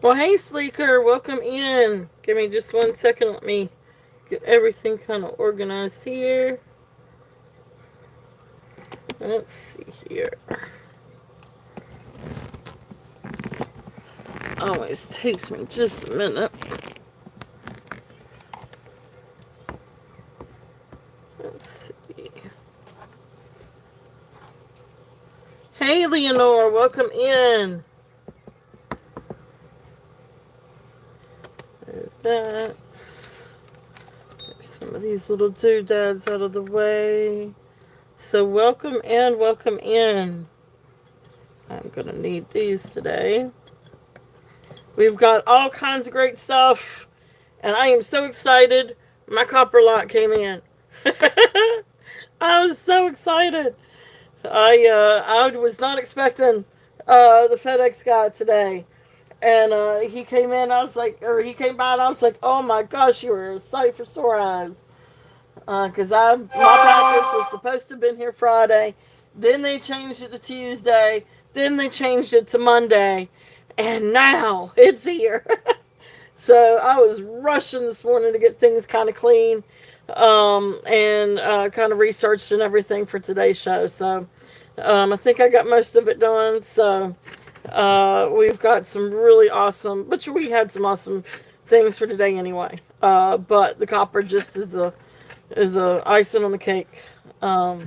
Well, hey, Sleeker, welcome in. Give me just 1 second. Let me get everything kind of organized here. Let's see here. Always takes me just a minute. Let's see. Hey, Leonore, welcome in. That's some of these little doodads out of the way. So, welcome in, welcome in. I'm going to need these today. We've got all kinds of great stuff, and I am so excited. My copper lot came in. I was so excited. I was not expecting the FedEx guy today, and he came in. I was like, or he came by, and I was like, oh my gosh, you were a sight for sore eyes. Because my package was supposed to have been here Friday, then they changed it to Tuesday, then they changed it to Monday, and now it's here. So I was rushing this morning to get things kind of clean, and kind of researched and everything for today's show. So I think I got most of it done. So we've got some really awesome, but we had some awesome things for today anyway. But the copper just is a icing on the cake. Um,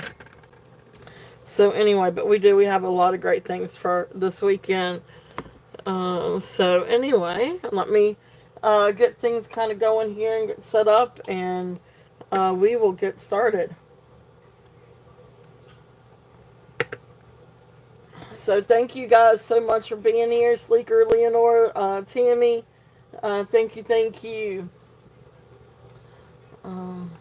so anyway, but we have a lot of great things for this weekend. So anyway, let me get things kind of going here and get set up, and we will get started. So thank you guys so much for being here, Sleeker, Leonore, Tammy. Thank you, thank you. Um,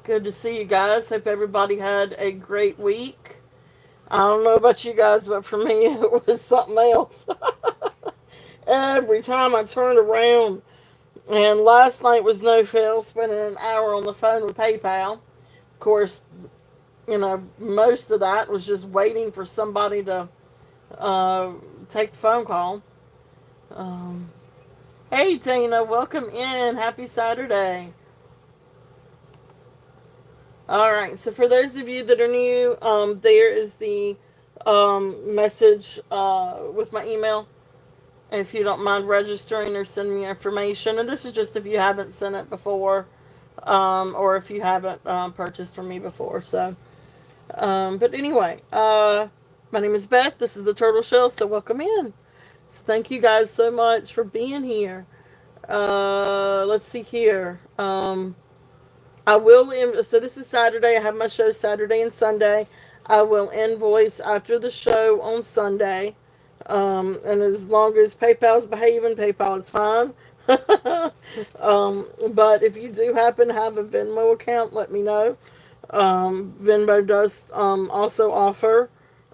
Good to see you guys. Hope everybody had a great week. I don't know about you guys, but for me, it was something else. Every time I turned around, and last night was no fail, spending an hour on the phone with PayPal. Of course, most of that was just waiting for somebody to uh, take the phone call. Um, hey, Tina, welcome in. Happy Saturday. All right, so for those of you that are new, there is the message with my email. If you don't mind registering or sending me information, and this is just if you haven't sent it before, or if you haven't purchased from me before. So, but anyway, my name is Beth. This is the Turtle Shell. So welcome in. So thank you guys so much for being here. Let's see here. I will. So this is Saturday. I have my show Saturday and Sunday. I will invoice after the show on Sunday. And as long as PayPal's behaving, PayPal is fine. But if you do happen to have a Venmo account, let me know. Venmo does also offer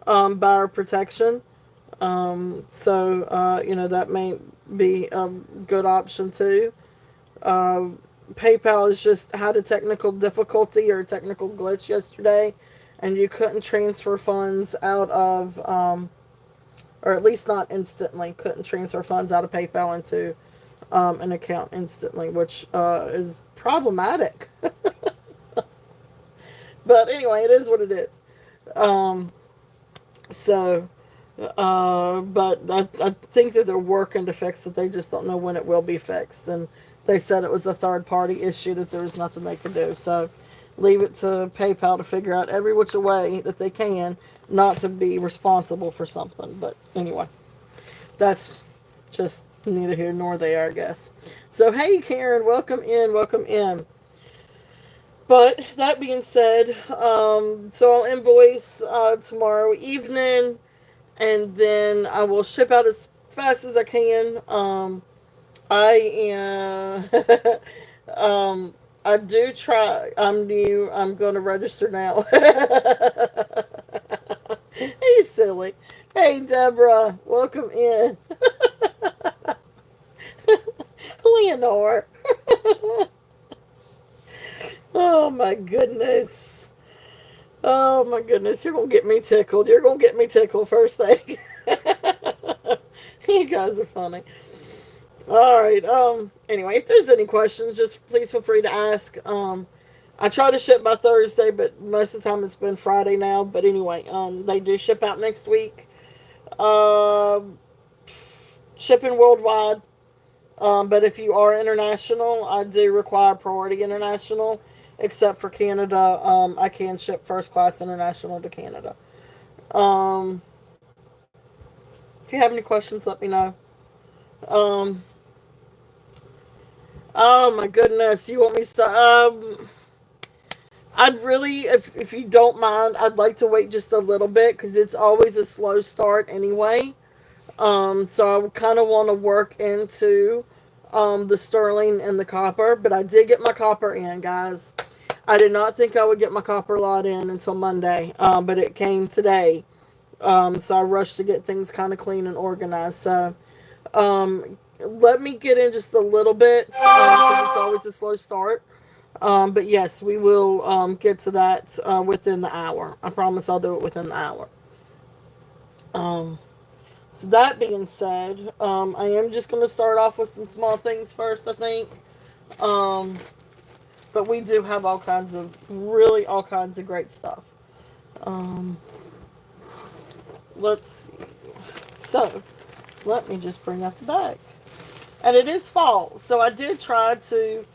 buyer protection. So that may be a good option too. Uh, PayPal has just had a technical difficulty or a technical glitch yesterday, and you couldn't transfer funds out of, or at least not instantly, couldn't transfer funds out of PayPal into an account instantly, which is problematic. But anyway, it is what it is. Um, so, but I think that they're working to fix it. They just don't know when it will be fixed. And they said it was a third party issue, that there was nothing they could do. So leave it to PayPal to figure out every which way that they can, not to be responsible for something. But anyway, that's just neither here nor there, I guess. So hey, Karen, welcome in, welcome in. But that being said, so I'll invoice tomorrow evening, and then I will ship out as fast as I can. I am. I do try. I'm new. I'm going to register now. Hey, silly. Hey, Deborah. Welcome in. Leonore. Oh, my goodness. Oh, my goodness. You're going to get me tickled. You're going to get me tickled first thing. You guys are funny. Alright, anyway, if there's any questions, just please feel free to ask. I try to ship by Thursday, but most of the time it's been Friday now. But anyway, they do ship out next week. Um, Shipping worldwide. But if you are international, I do require priority international, except for Canada. I can ship first class international to Canada. Um, if you have any questions, let me know. Um, oh my goodness, you want me to start? I'd really, if you don't mind, I'd like to wait just a little bit because it's always a slow start anyway. So I kind of want to work into the sterling and the copper, but I did get my copper in, guys. I did not think I would get my copper lot in until Monday, but it came today. So I rushed to get things kind of clean and organized. So let me get in just a little bit because it's always a slow start. But yes, we will get to that within the hour. I promise I'll do it within the hour. Um, so that being said, I am just going to start off with some small things first, I think. Um, but we do have all kinds of, really all kinds of great stuff. Um, let's see. So, let me just bring up the bag. And it is fall, so I did try to,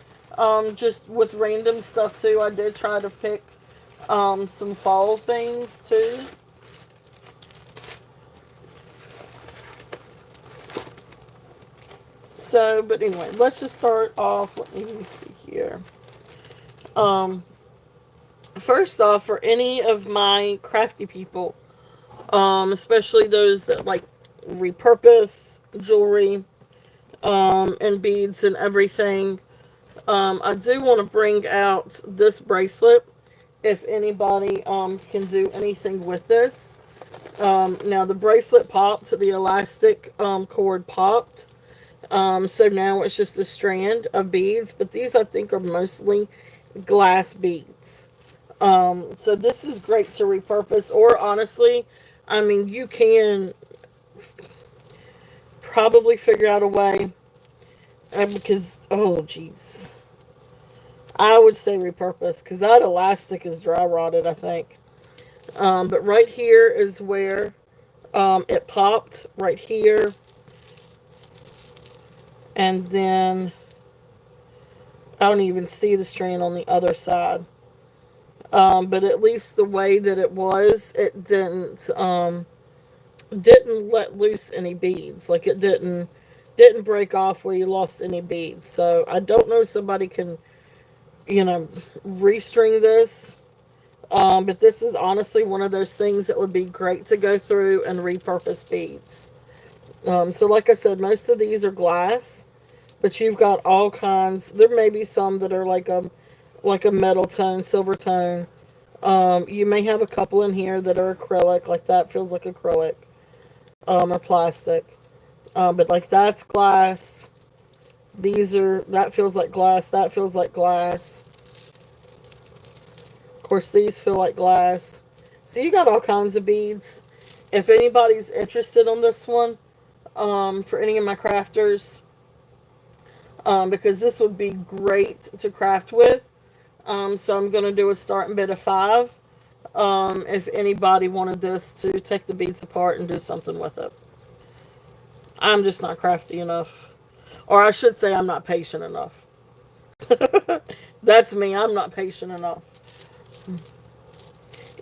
just with random stuff too, I did try to pick some fall things too. So, but anyway, let's just start off. Let me see here. Um, First off, for any of my crafty people, especially those that like repurpose jewelry, and beads and everything, I do want to bring out this bracelet. If anybody can do anything with this. Now the bracelet popped, the elastic cord popped. So now it's just a strand of beads, but these I think are mostly glass beads. So this is great to repurpose, or honestly, I mean, you can probably figure out a way, because, oh, jeez. I would say repurpose, because that elastic is dry rotted, I think. But right here is where it popped, right here. And then I don't even see the strand on the other side. But at least the way that it was, it didn't let loose any beads. Like it didn't break off where you lost any beads. So I don't know if somebody can, restring this. But this is honestly one of those things that would be great to go through and repurpose beads. So like I said, most of these are glass, but you've got all kinds. There may be some that are like a metal tone, silver tone. You may have a couple in here that are acrylic, like that feels like acrylic, or plastic. But like that's glass. That feels like glass. That feels like glass. Of course, these feel like glass. So you got all kinds of beads. If anybody's interested on this one, for any of my crafters, because this would be great to craft with. So I'm going to do a starting bid of 5. If anybody wanted this to take the beads apart and do something with it. I'm just not crafty enough. Or I should say I'm not patient enough. That's me. I'm not patient enough.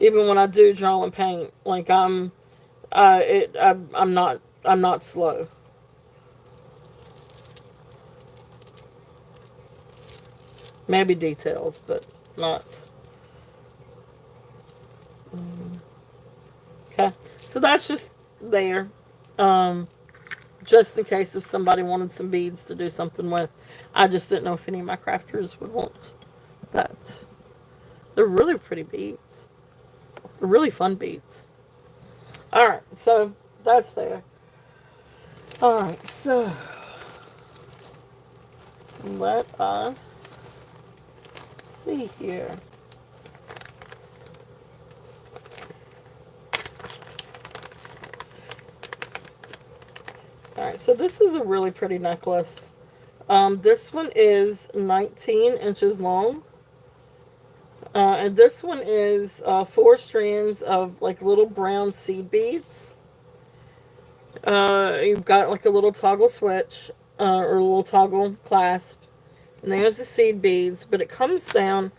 Even when I do draw and paint, like I'm not slow. Maybe details, but not. Okay, so that's just there. Just in case if somebody wanted some beads to do something with. I just didn't know if any of my crafters would want that. They're really pretty beads. They're really fun beads. Alright, so that's there. Alright, so let us see here. Alright, so this is a really pretty necklace. This one is 19 inches long. And this one is 4 strands of like little brown seed beads. You've got like a little toggle switch or a little toggle clasp. And there's the seed beads, but it comes down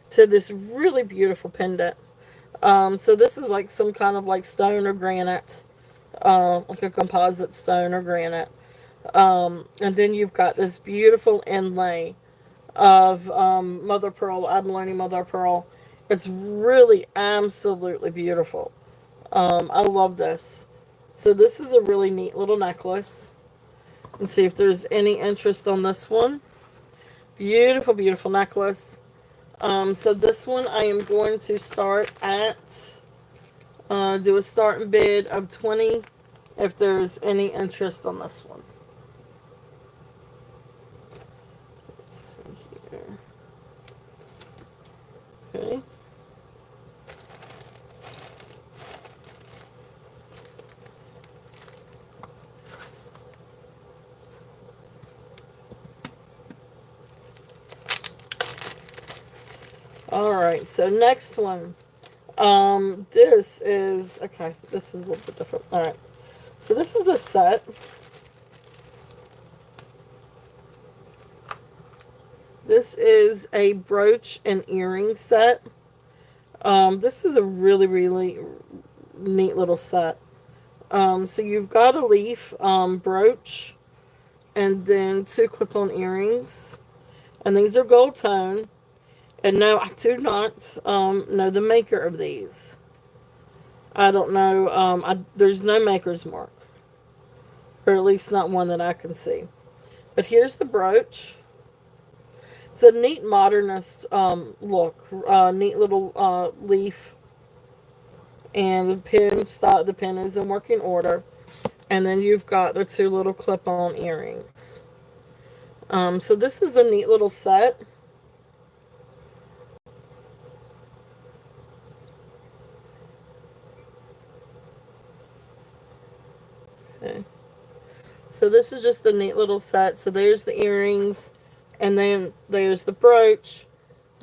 to this really beautiful pendant. So this is like some kind of like stone or granite, like a composite stone or granite. And then you've got this beautiful inlay of mother pearl, abalone mother pearl. It's really absolutely beautiful. I love this. So this is a really neat little necklace. Let's see if there's any interest on this one. Beautiful, beautiful necklace. So this one I am going to start at, do a starting bid of 20 if there's any interest on this one. Let's see here. Okay. Alright, so next one. This is, okay, this is a little bit different. Alright, so this is a set. This is a brooch and earring set. This is a really, really neat little set. So you've got a leaf brooch and then 2 clip-on earrings. And these are gold tone. And no, I do not know the maker of these. I don't know. There's no maker's mark. Or at least not one that I can see. But here's the brooch. It's a neat modernist look. Neat little leaf. And the pen is in working order. And then you've got the 2 little clip-on earrings. So this is a neat little set. Okay. So this is just a neat little set. So there's the earrings, and then there's the brooch.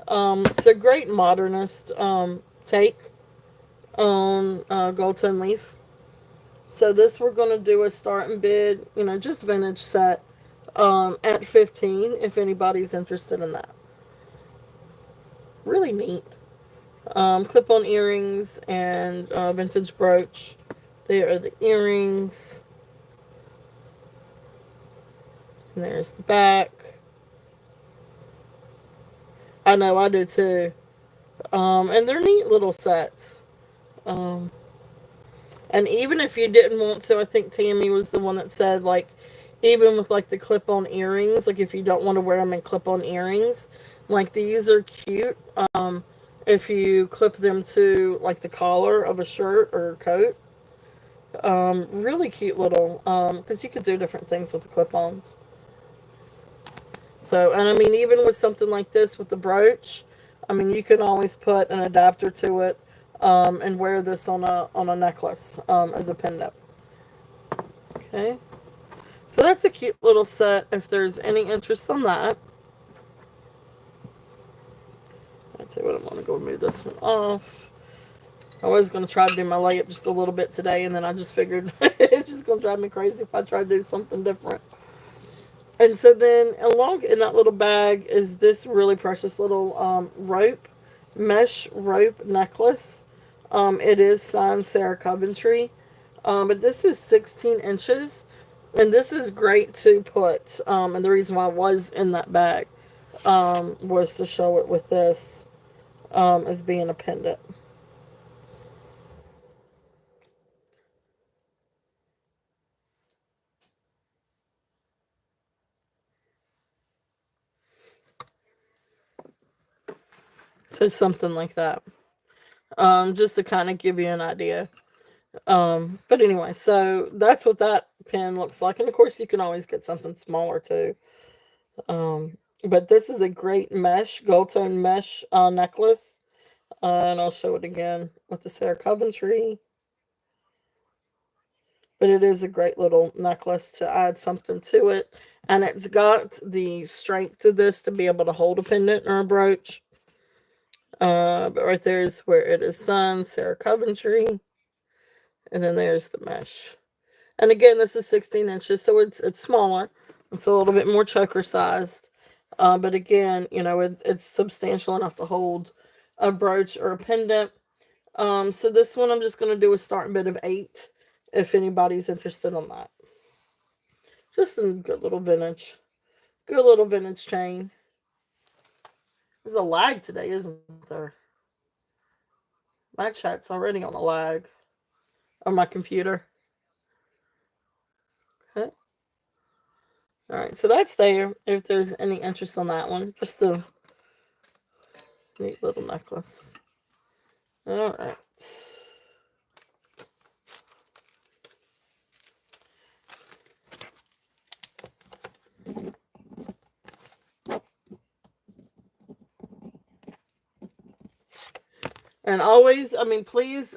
It's a great modernist take on gold tone leaf. So this we're going to do a starting bid, just vintage set at 15 if anybody's interested in that. Really neat. Clip-on earrings and vintage brooch. There are the earrings. And there's the back. I know, I do too. And they're neat little sets. And even if you didn't want to, I think Tammy was the one that said, like, even with, like, the clip-on earrings, like, if you don't want to wear them in clip-on earrings, like, these are cute. If you clip them to, like, the collar of a shirt or a coat. Really cute little, because you could do different things with the clip-ons. So, and I mean, even with something like this with the brooch, I mean, you can always put an adapter to it, and wear this on a necklace, as a pendant. Okay. So that's a cute little set if there's any interest on that. I'll tell you what, I'm going to go move this one off. I was going to try to do my layup just a little bit today, and then I just figured it's just going to drive me crazy if I try to do something different. And so then along in that little bag is this really precious little mesh rope necklace. It is signed Sarah Coventry. But this is 16 inches. And this is great to put, and the reason why I was in that bag was to show it with this as being a pendant. So something like that. Just to kind of give you an idea. But anyway, so that's what that pen looks like. And of course you can always get something smaller too. But this is a great mesh, gold tone mesh necklace. And I'll show it again with the Sarah Coventry. but it is a great little necklace to add something to it. And it's got the strength to this to be able to hold a pendant or a brooch. But right there is where it is signed, Sarah Coventry. And then there's the mesh. And again, this is 16 inches, so it's smaller. It's a little bit more choker sized. But again, you know, it's substantial enough to hold a brooch or a pendant. So this one I'm just going to do a starting bid of 8 if anybody's interested on that. Just a good little vintage. Good little vintage chain. There's a lag today, isn't there? My chat's already on a lag on my computer. Okay. Alright, so that's there. If there's any interest on that one. Just a neat little necklace. Alright. And always, I mean, please,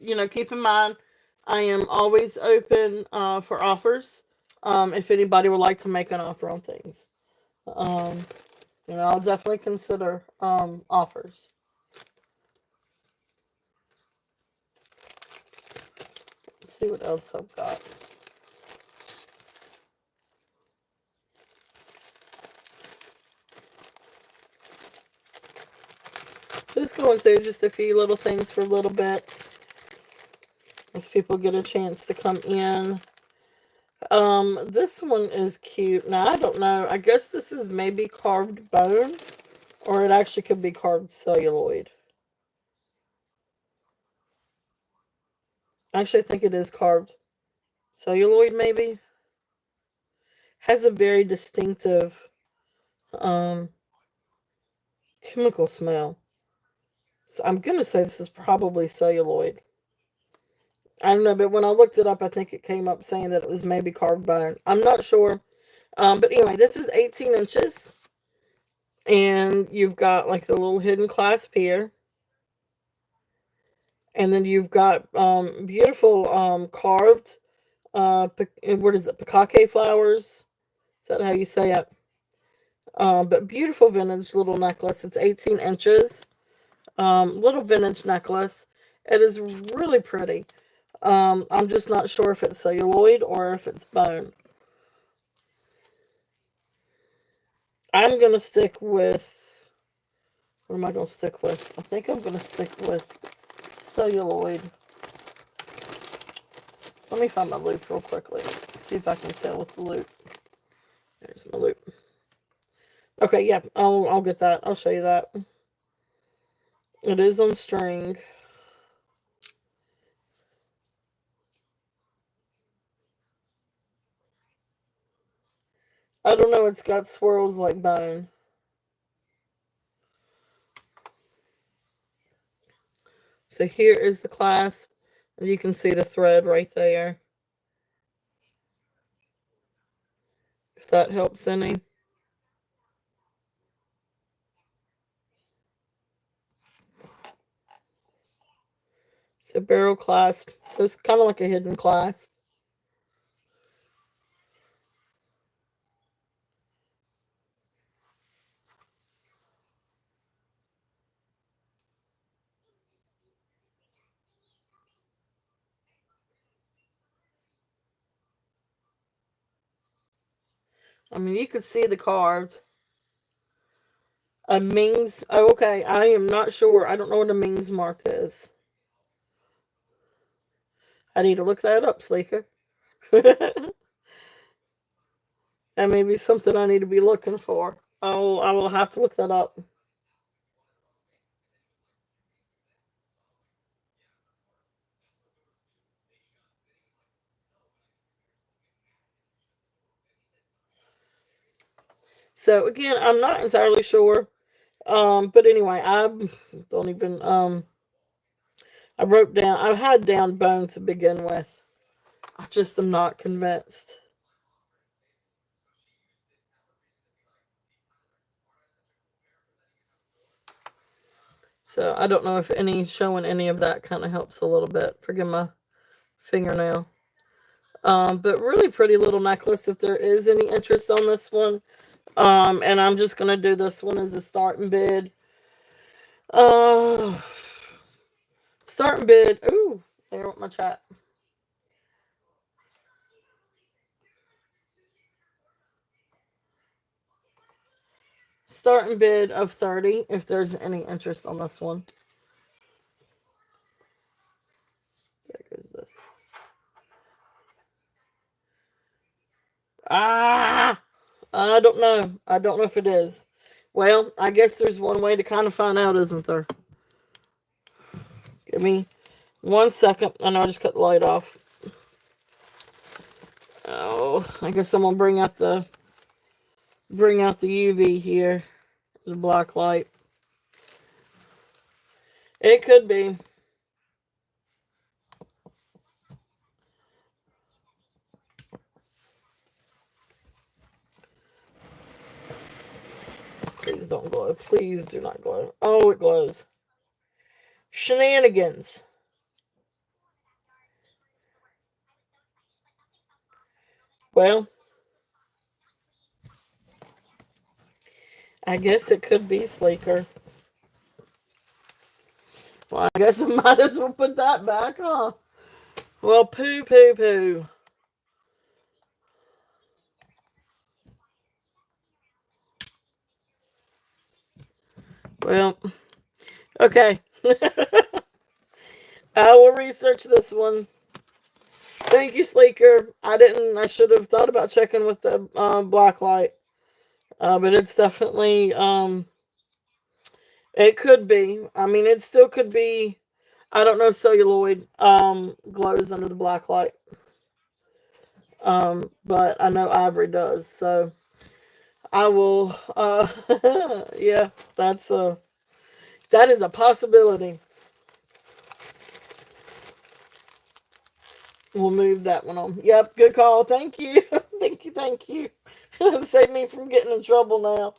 you know, keep in mind, I am always open for offers. If anybody would like to make an offer on things, um, you know, I'll definitely consider offers. Let's see what else I've got. Just going through just a few little things for a little bit as people get a chance to come in. This one is cute. Now, I don't know. I guess this is maybe carved bone, or it actually could be carved celluloid. Actually, I think it is carved celluloid, maybe. Has a very distinctive um, chemical smell. So I'm going to say this is probably celluloid. I don't know, but when I looked it up, I think it came up saying that it was maybe carved bone. I'm not sure. But anyway, this is 18 inches. And you've got like the little hidden clasp here. And then you've got beautiful carved, what is it, pikake flowers? Is that how you say it? But beautiful vintage little necklace. It's 18 inches. Little vintage necklace. It is really pretty. I'm just not sure if it's celluloid or if it's bone. I'm going to stick with, what am I going to stick with? I think I'm going to stick with celluloid. Let me find my loop real quickly. See if I can tell with the loop. There's my loop. Okay, yeah, I'll get that. I'll show you that. It is on string. I don't know, it's got swirls like bone. So here is the clasp, and you can see the thread right there. If that helps any. It's a barrel clasp, so it's kind of like a hidden clasp. I mean, you could see the carved. A Ming's. Oh, okay. I am not sure. I don't know what a Ming's mark is. I need to look that up, Sleeker. That may be something I need to be looking for. I will have to look that up. So again, I'm not entirely sure. But anyway, I don't even I wrote down, I had down bone to begin with. I just am not convinced. So I don't know if any showing any of that kind of helps a little bit. Forgive my fingernail. But really pretty little necklace if there is any interest on this one. And I'm just going to do this one as a starting bid. Uh, Starting bid. Ooh, there went my chat. Starting bid of 30 if there's any interest on this one. There goes this. Ah! I don't know. I don't know if it is. Well, I guess there's one way to kind of find out, isn't there? Give me 1 second. I know I just cut the light off. Oh, I guess I'm gonna bring out the UV here, the black light. It could be. Please don't glow. Please do not glow. Oh, it glows. Shenanigans. Well, I guess it could be sleeker. Well, I guess I might as well put that back, huh? Well, poo, poo, poo. Well, okay. I will research this one. Thank you, Sleeker. I should have thought about checking with the black light. But it's definitely, it could be. I mean, it still could be. I don't know if celluloid glows under the black light. But I know ivory does. So I will, yeah, that is a possibility. We'll move that one on. Yep, good call. Thank you. Thank you, thank you. Save me from getting in trouble now.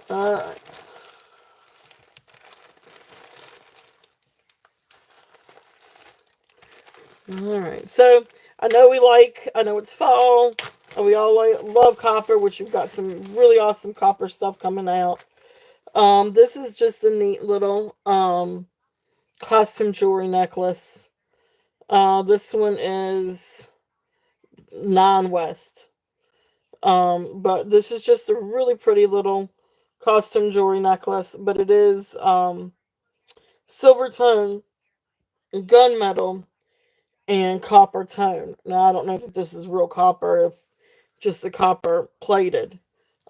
Alright. Alright, so I know it's fall. We all love copper, which you've got some really awesome copper stuff coming out. This is just a neat little costume jewelry necklace. This one is non-West. But this is just a really pretty little costume jewelry necklace, but it is silver tone, gunmetal, and copper tone. Now I don't know if this is real copper, if just a copper plated.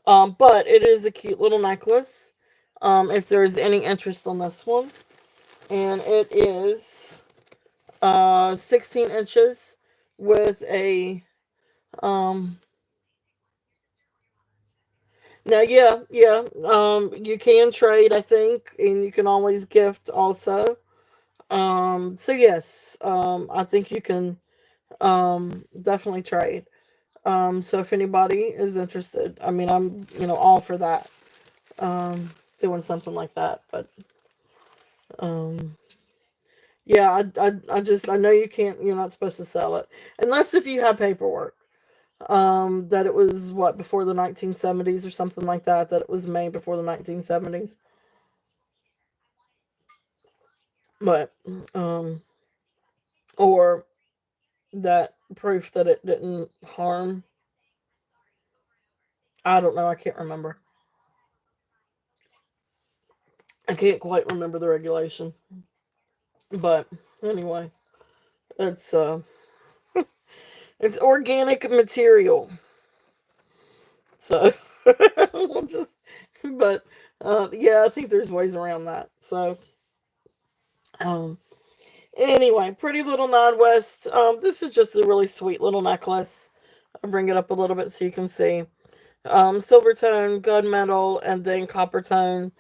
But it is a cute little necklace. If there's any interest on this one. And it is 16 inches with a now you can trade, I think, and you can always gift also. So yes, I think you can definitely trade. So if anybody is interested, I mean, I'm all for that. Doing something like that, but um, yeah, I know you can't. You're not supposed to sell it unless if you have paperwork. That it was what before the 1970s or something like that. That it was made before the 1970s. But or that proof that it didn't harm. I don't know. I can't remember. I can't quite remember the regulation. But anyway, it's it's organic material. So we'll just but yeah, I think there's ways around that. So um anyway, pretty little non-West. This is just a really sweet little necklace. I'll bring it up a little bit so you can see. Silver tone, gunmetal, and then copper tone.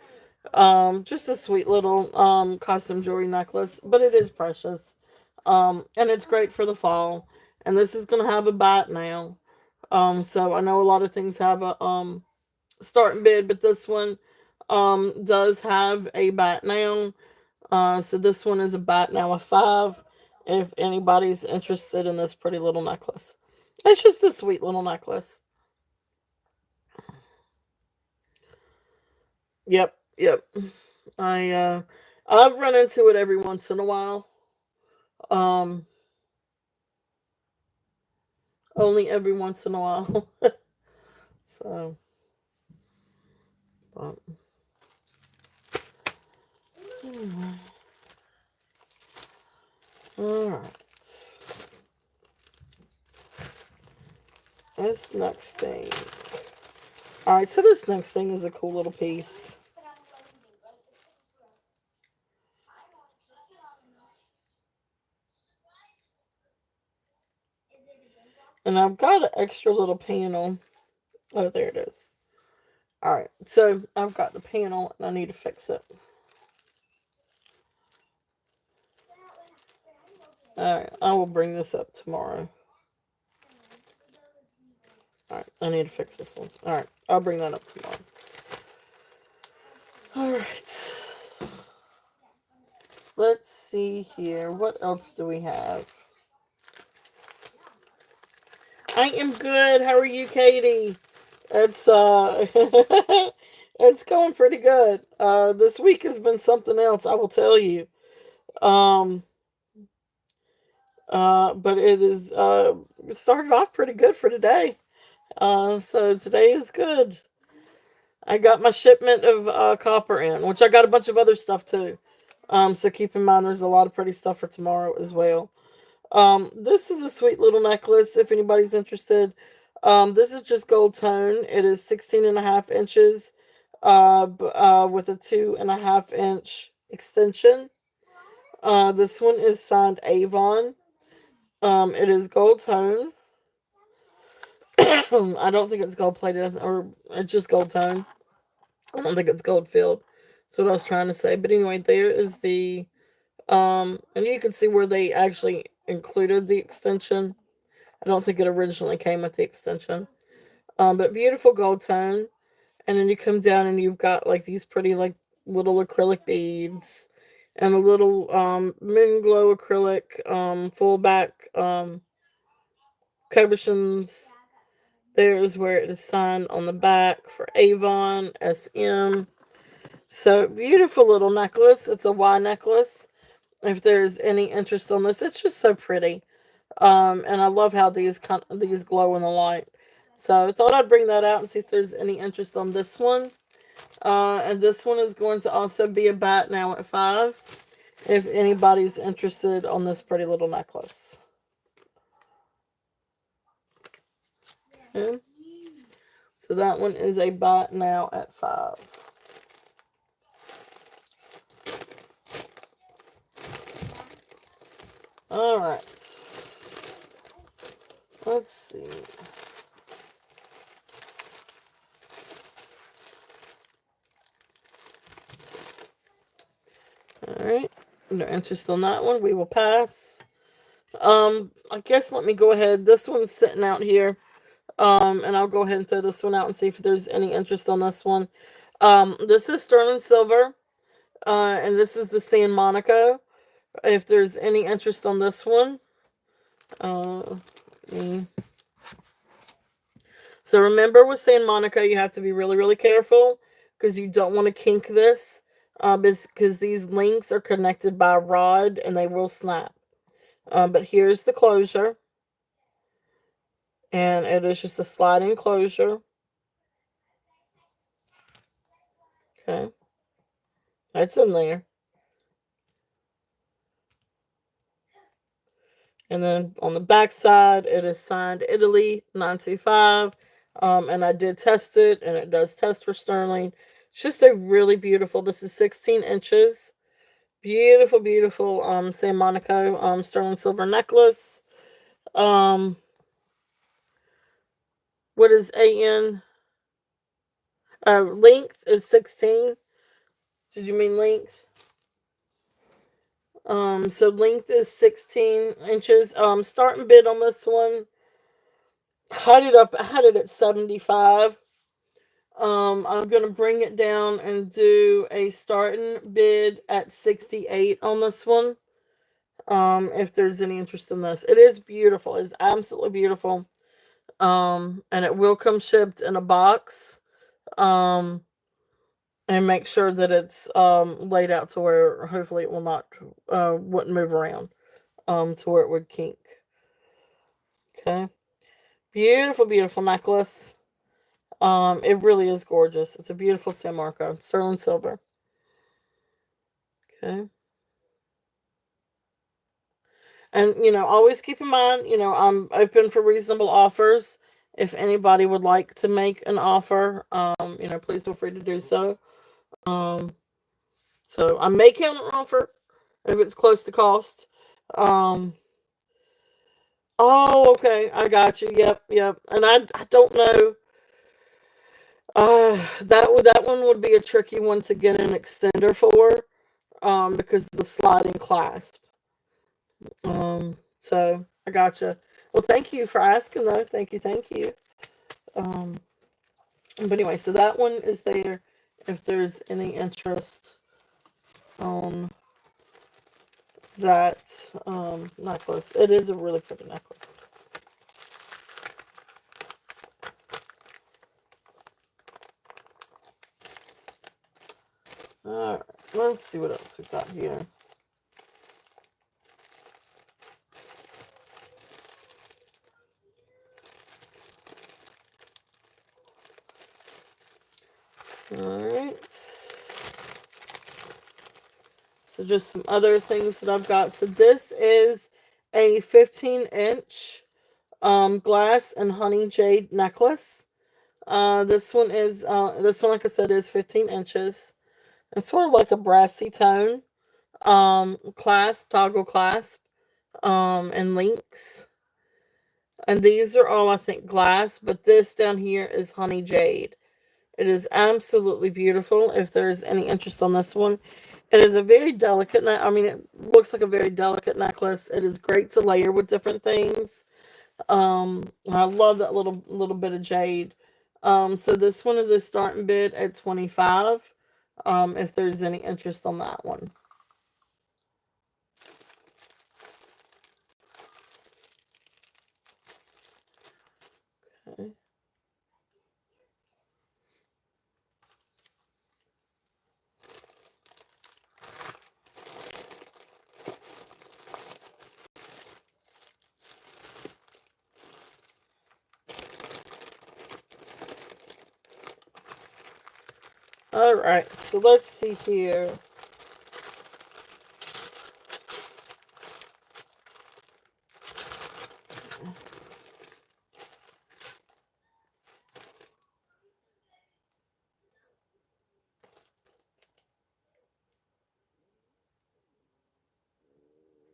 Just a sweet little costume jewelry necklace, but it is precious. And it's great for the fall. And this is gonna have a bat now. So I know a lot of things have a starting bid, but this one does have a bat now. So this one is a bat now of 5, if anybody's interested in this pretty little necklace. It's just a sweet little necklace. Yep, yep. I've run into it every once in a while. Um, only every once in a while. So, but, all right. This next thing. All right, so this next thing is a cool little piece. And I've got an extra little panel. Oh, there it is. Alright, so I've got the panel and I need to fix it. Alright, I will bring this up tomorrow. Alright, I need to fix this one. Alright, I'll bring that up tomorrow. Alright. Let's see here. What else do we have? I am good. How are you, Katie? It's it's going pretty good. This week has been something else, I will tell you. Um but it is started off pretty good for today. So today is good. I got my shipment of copper in, which I got a bunch of other stuff too. So keep in mind there's a lot of pretty stuff for tomorrow as well. This is a sweet little necklace if anybody's interested. This is just gold tone. It is 16.5 inches with a 2.5 inch extension. This one is signed Avon. It is gold tone. I don't think it's gold plated, or it's just gold tone. I don't think it's gold filled. That's what I was trying to say. But anyway, there is the and you can see where they actually included the extension. I don't think it originally came with the extension. But beautiful gold tone. And then you come down and you've got like these pretty like little acrylic beads and a little moon glow acrylic full back cabochons. There's where it is signed on the back for Avon SM. So beautiful little necklace. It's a Y necklace. If there's any interest on this, it's just so pretty. And I love how these glow in the light. So I thought I'd bring that out and see if there's any interest on this one. And this one is going to also be a bat now at 5. If anybody's interested on this pretty little necklace. Okay. So that one is a bat now at 5. All right. Let's see. All right. No interest on that one. We will pass. I guess let me go ahead. This one's sitting out here. And I'll go ahead and throw this one out and see if there's any interest on this one. This is sterling silver. And this is the San Monaco. If there's any interest on this one. So remember with San Monaco, you have to be really, really careful because you don't want to kink this. Because these links are connected by a rod and they will snap. But here's the closure. And it is just a sliding closure. Okay. It's in there. And then on the back side, it is signed Italy 925. And I did test it, and it does test for sterling. It's just a really beautiful, this is 16 inches. Beautiful, beautiful San Monaco sterling silver necklace. What is AN? Length is 16. Did you mean length? So length is 16 inches. Starting bid on this one. I had it at 75. I'm gonna bring it down and do a starting bid at 68 on this one. if there's any interest in this. It is beautiful. It's absolutely beautiful. And it will come shipped in a box. Um, and make sure that it's laid out to where hopefully it will not wouldn't move around to where it would kink. Okay, beautiful, beautiful necklace. It really is gorgeous. It's a beautiful San Marco sterling silver. Okay, and always keep in mind, I'm open for reasonable offers. If anybody would like to make an offer, please feel free to do so. Um, so I may counter offer if it's close to cost. Um, oh, okay, I got you. Yep, yep. And I don't know. That one would be a tricky one to get an extender for, because of the sliding clasp. So I gotcha. Well, thank you for asking though. Thank you, thank you. Um, but anyway, so that one is there. If there's any interest on that necklace, it is a really pretty necklace. All right, let's see what else we've got here. Alright. So just some other things that I've got. So this is a 15-inch glass and honey jade necklace. This one, like I said, is 15 inches. It's sort of like a brassy tone. Toggle clasp, and links. And these are all, I think, glass, but this down here is honey jade. It is absolutely beautiful. If there's any interest on this one, it is a very delicate. I mean, it looks like a very delicate necklace. It is great to layer with different things. I love that little bit of jade. So this one is a starting bid at 25. If there's any interest on that one. Okay. All right, so let's see here.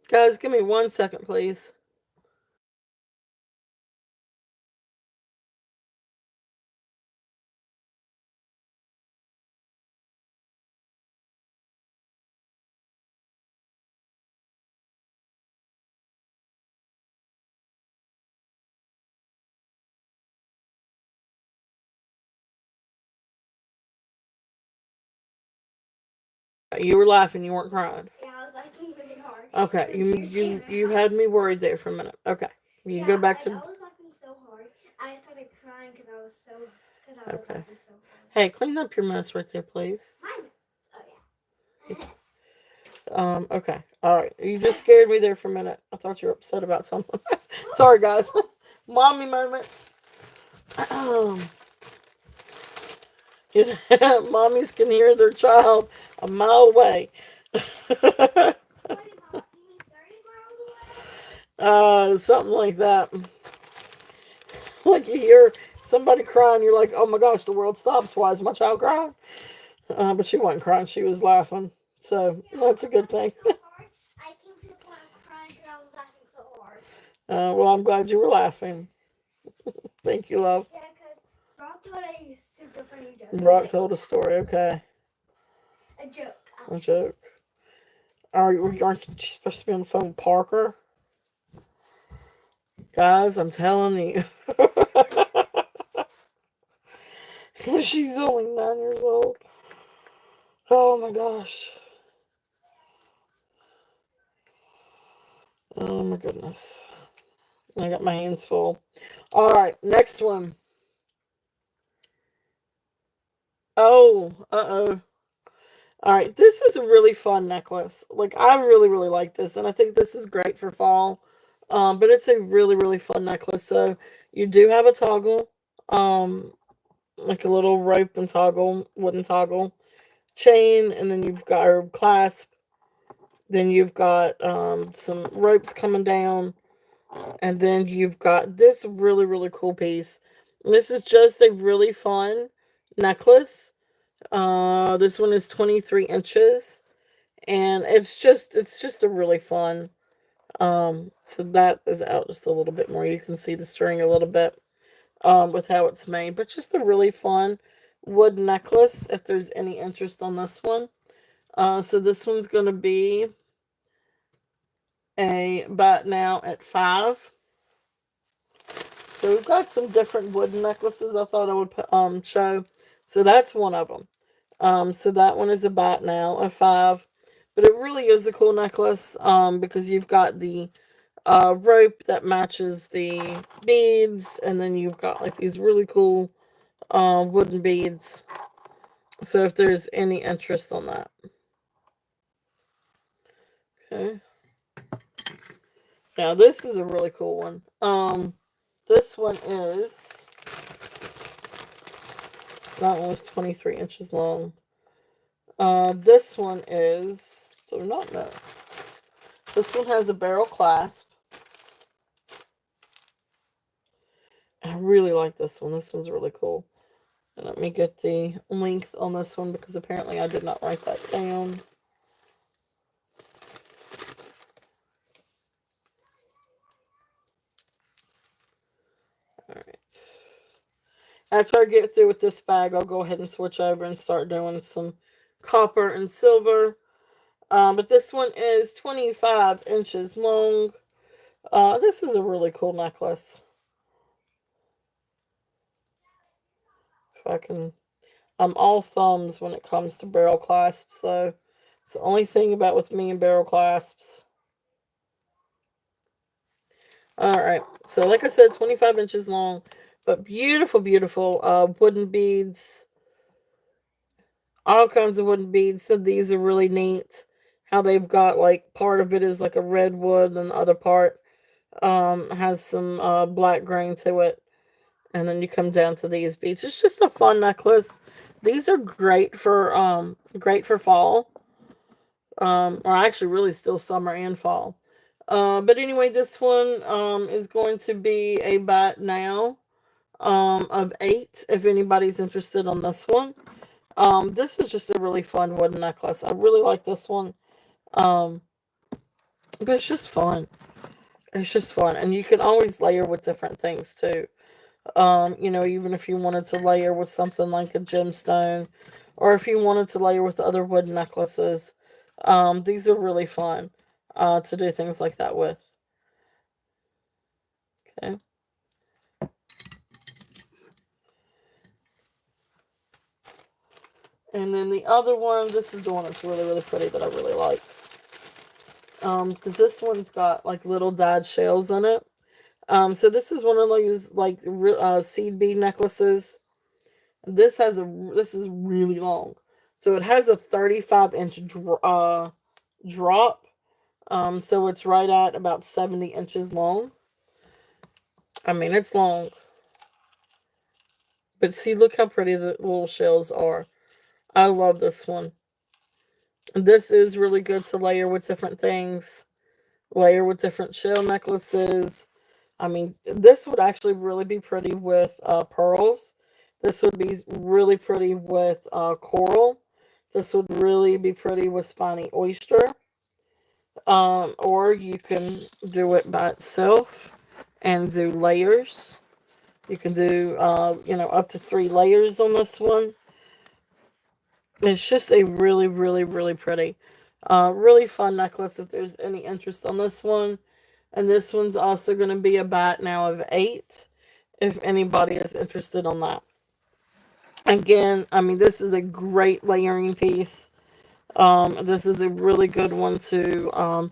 Guys, give me 1 second, please. You were laughing, you weren't crying. Yeah, I was laughing really hard. Okay, you had me worried there for a minute. Okay, you can go back to. I was laughing so hard, I started crying because I was Okay. laughing so hard. Hey, clean up your mess right there, please. Mine. Oh yeah. Okay. All right. You just scared me there for a minute. I thought you were upset about something. Sorry, guys. Mommy moments. Mommies can hear their child a mile away. Something like that. Like you hear somebody crying, you're like, oh my gosh, the world stops. Why is my child crying? But she wasn't crying, she was laughing. So that's a good thing. I came to the point of crying because I was laughing so hard. Well, I'm glad you were laughing. Thank you, love. Yeah, because Brock told a super funny joke. Brock told a story, okay. A joke. A joke. Aren't you supposed to be on the phone with Parker? Guys, I'm telling you. She's only 9 years old. Oh my gosh. Oh my goodness. I got my hands full. All right, next one. Oh, uh-oh. All right, this is a really fun necklace. Like, I really, really like this, and I think this is great for fall. But it's a really, really fun necklace. So you do have a toggle, um, like a little rope and toggle, wooden toggle, chain, and then you've got a clasp. Then you've got some ropes coming down, and then you've got this really, really cool piece. This is just a really fun necklace. This one is 23 inches, and it's just a really fun. So that is out just a little bit more. You can see the string a little bit with how it's made, but just a really fun wood necklace. If there's any interest on this one, so this one's gonna be a bat now at 5. So we've got some different wooden necklaces I thought I would show. So that's one of them. So that one is a bat now, a 5. But it really is a cool necklace because you've got the rope that matches the beads, and then you've got like these really cool wooden beads. So if there's any interest on that. Okay. Now this is a really cool one. This one is, that one was 23 inches long. This one is, do not know. This one has a barrel clasp. I really like this one. This one's really cool. And let me get the length on this one because apparently I did not write that down. Alright. After I get through with this bag, I'll go ahead and switch over and start doing some copper and silver. But this one is 25 inches long. This is a really cool necklace. If I can, I'm all thumbs when it comes to barrel clasps, though. It's the only thing about with me and barrel clasps. Alright, so like I said, 25 inches long, but beautiful, beautiful wooden beads. All kinds of wooden beads. So these are really neat. How they've got like part of it is like a redwood and the other part has some black grain to it. And then you come down to these beads. It's just a fun necklace. These are great for fall. Or actually really still summer and fall. But anyway, this one is going to be a bat now of 8 if anybody's interested on this one. This is just a really fun wooden necklace. I really like this one. Um, but it's just fun. It's just fun. And you can always layer with different things too. Even if you wanted to layer with something like a gemstone, or if you wanted to layer with other wood necklaces, these are really fun to do things like that with. Okay. And then the other one, this is the one that's really, really pretty that I really like. Because this one's got like little dyed shells in it. So this is one of those like seed bead necklaces. This is really long. So it has a 35-inch drop. So it's right at about 70 inches long. I mean, it's long. But see, look how pretty the little shells are. I love this one. This is really good to layer with different things. Layer with different shell necklaces. I mean, this would actually really be pretty with pearls. This would be really pretty with coral. This would really be pretty with spiny oyster. Or you can do it by itself and do layers. You can do, up to 3 layers on this one. It's just a really, really, really pretty, really fun necklace if there's any interest on this one. And this one's also going to be a bat now of 8 if anybody is interested on that. Again, I mean, this is a great layering piece. This is a really good one to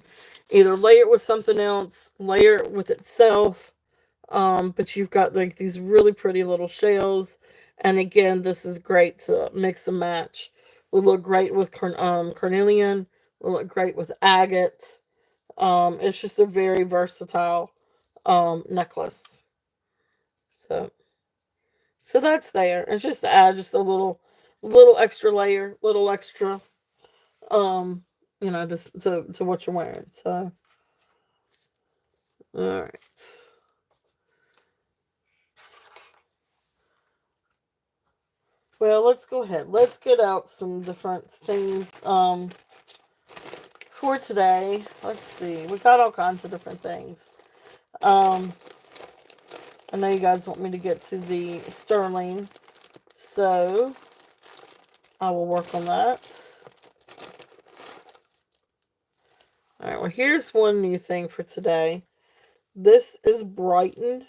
either layer it with something else, layer it with itself. But you've got like these really pretty little shells. And again, this is great to mix and match. Would look great with carnelian. Would look great with agate. It's just a very versatile necklace. So so that's there. It's just to add just a little extra layer, little extra um just to what you're wearing. So all right. Well, let's go ahead. Let's get out some different things for today. Let's see. We got all kinds of different things. Um, I know you guys want me to get to the sterling, so I will work on that. All right. Well, here's one new thing for today. This is Brighton.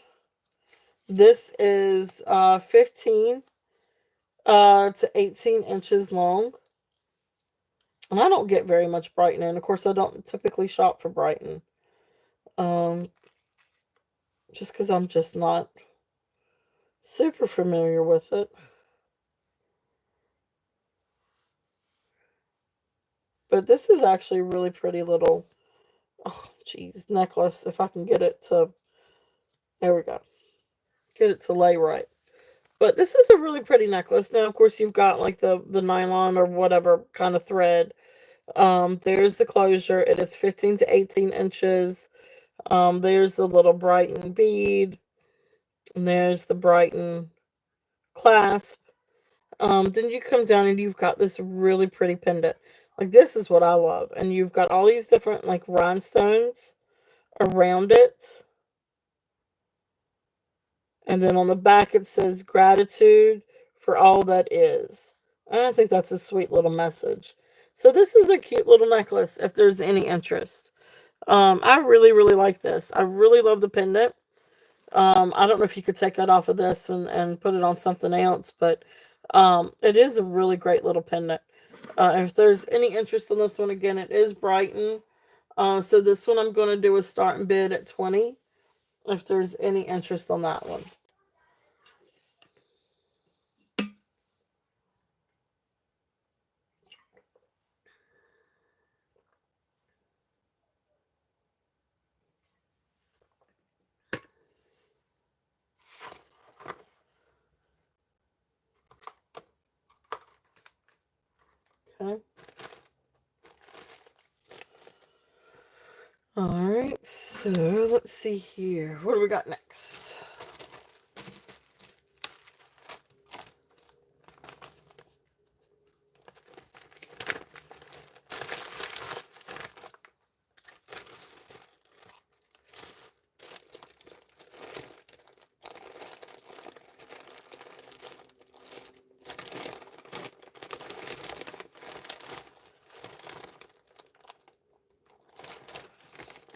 This is 15 to 18 inches long. And I don't get very much Brighton, and of course I don't typically shop for Brighton. Um, just because I'm just not super familiar with it. But this is actually a really pretty little, oh geez, necklace. If I can get it to, there we go, get it to lay right. But this is a really pretty necklace. Now, of course, you've got like the nylon or whatever kind of thread. There's the closure. It is 15 to 18 inches. There's the little Brighton bead. And there's the Brighton clasp. Then you come down and you've got this really pretty pendant. Like this is what I love. And you've got all these different like rhinestones around it. And then on the back it says gratitude for all that is. And I think that's a sweet little message. So this is a cute little necklace if there's any interest. I really, really like this. I really love the pendant. I don't know if you could take it off of this and put it on something else, but it is a really great little pendant. If there's any interest in this one, again, it is Brighton. So this one I'm going to do a starting bid at 20 if there's any interest on that one. Okay. All right. So let's see here. What do we got next?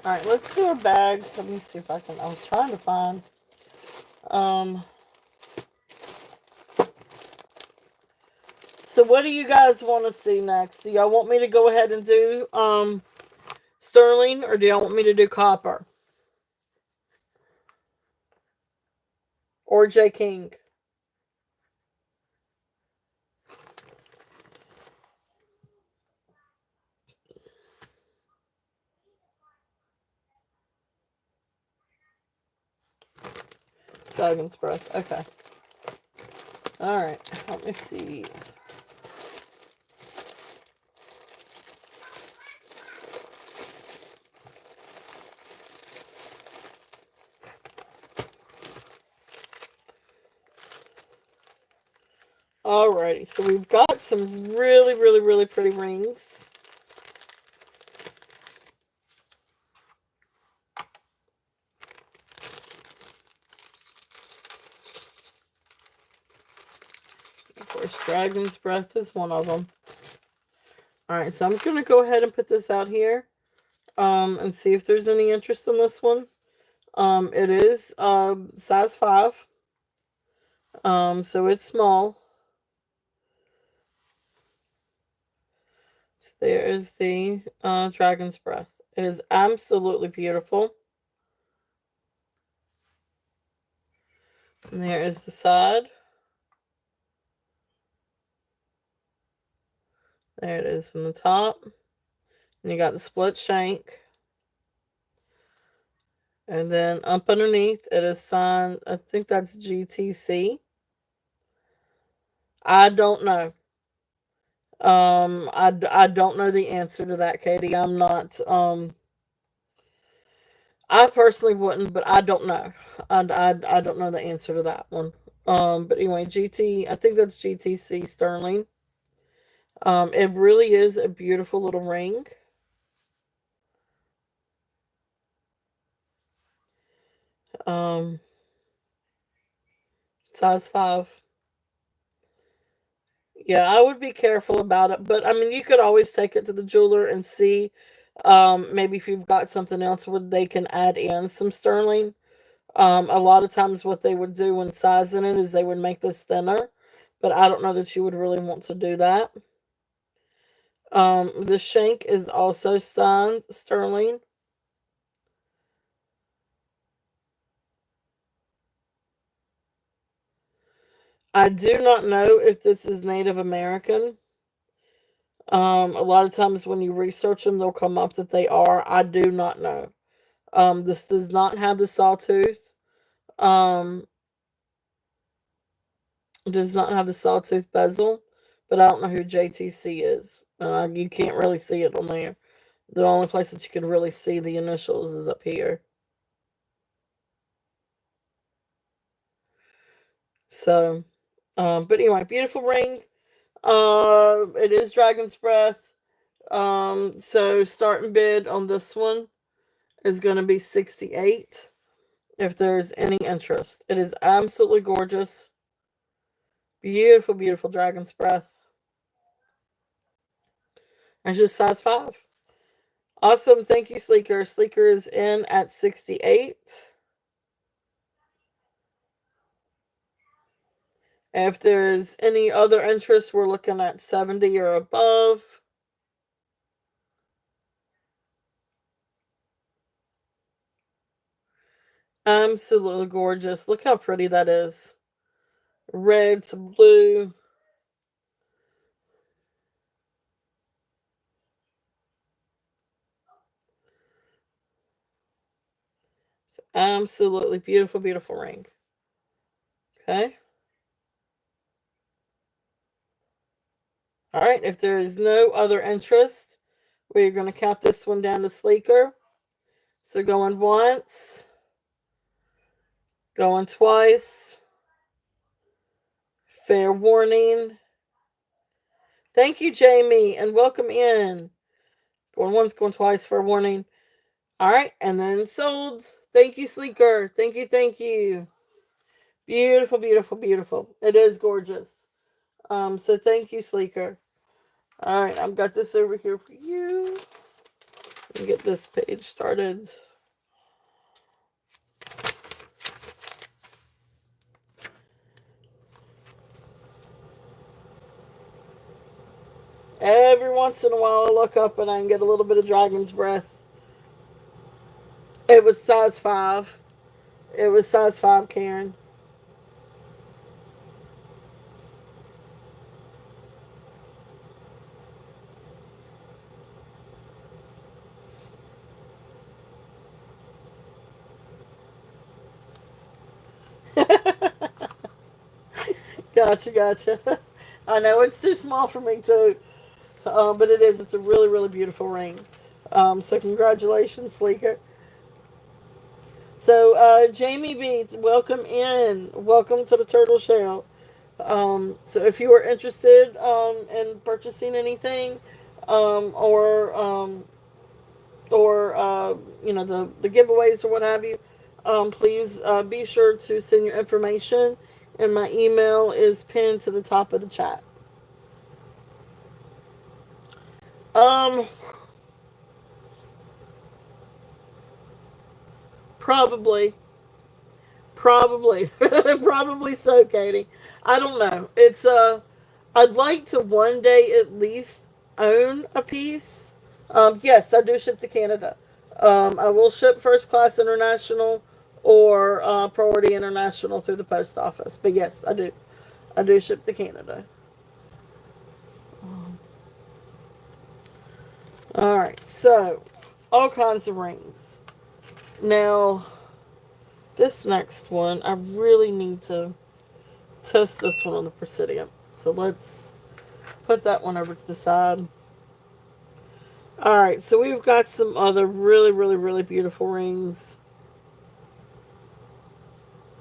All right, let's do a bag. Let me see if I can. I was trying to find. So what do you guys want to see next? Do y'all want me to go ahead and do sterling, or do y'all want me to do copper or J King? Dragon's breath. Okay. All right. Let me see. Alrighty, so we've got some really, really, really pretty rings. Of course, Dragon's Breath is one of them. Alright, so I'm going to go ahead and put this out here and see if there's any interest in this one. It is size 5, so it's small. So there is the Dragon's Breath. It is absolutely beautiful. And there is the side. There it is from the top. And you got the split shank. And then up underneath, it is signed, I think that's GTC. I don't know. I don't know the answer to that, Katie. I'm not, I personally wouldn't, but I don't know. I don't know the answer to that one. But anyway, I think that's GTC Sterling. It really is a beautiful little ring. Um, size 5. Yeah, I would be careful about it, but I mean, you could always take it to the jeweler and see, maybe if you've got something else where they can add in some sterling. A lot of times, what they would do when sizing it is they would make this thinner, but I don't know that you would really want to do that. The shank is also signed sterling. I do not know if this is Native American. A lot of times when you research them, they'll come up that they are. I do not know. This does not have the sawtooth. Um, it does not have the sawtooth bezel, but I don't know who JTC is. You can't really see it on there. The only place that you can really see the initials is up here. So, but anyway, beautiful ring. It is Dragon's Breath. So starting bid on this one is going to be 68. If there's any interest, it is absolutely gorgeous. Beautiful, beautiful Dragon's Breath. It's just size 5. Awesome. Thank you, Sleeker. Sleeker is in at 68. If there's any other interest, we're looking at 70 or above. Absolutely gorgeous. Look how pretty that is. Red to blue. It's absolutely beautiful, beautiful ring. Okay. All right. If there is no other interest, we're going to count this one down to Sleeker. So going once, going twice. Fair warning. Thank you, Jamie, and welcome in. Going once, going twice, fair warning. All right, and then sold. Thank you, Sleeker. Thank you, thank you. Beautiful, beautiful, beautiful. It is gorgeous. So thank you, Sleeker. All right, I've got this over here for you. Let me get this page started. Every once in a while, I look up and I can get a little bit of dragon's breath. It was size 5. It was size 5, Karen. Gotcha, gotcha. I know it's too small for me too, but it is. It's a really, really beautiful ring. So congratulations, Sleeker. So Jamie B, welcome in. Welcome to the Turtle Show. So if you are interested in purchasing anything, or the giveaways or what have you, please be sure to send your information, and my email is pinned to the top of the chat. Um, probably, probably, probably so, Katie. I don't know. I'd like to one day at least own a piece. Yes, I do ship to Canada. I will ship first class international or priority international through the post office. But yes, I do. I do ship to Canada. All right, so all kinds of rings. Now, this next one, I really need to test this one on the Presidium. So let's put that one over to the side. All right, so we've got some other really, really, really beautiful rings.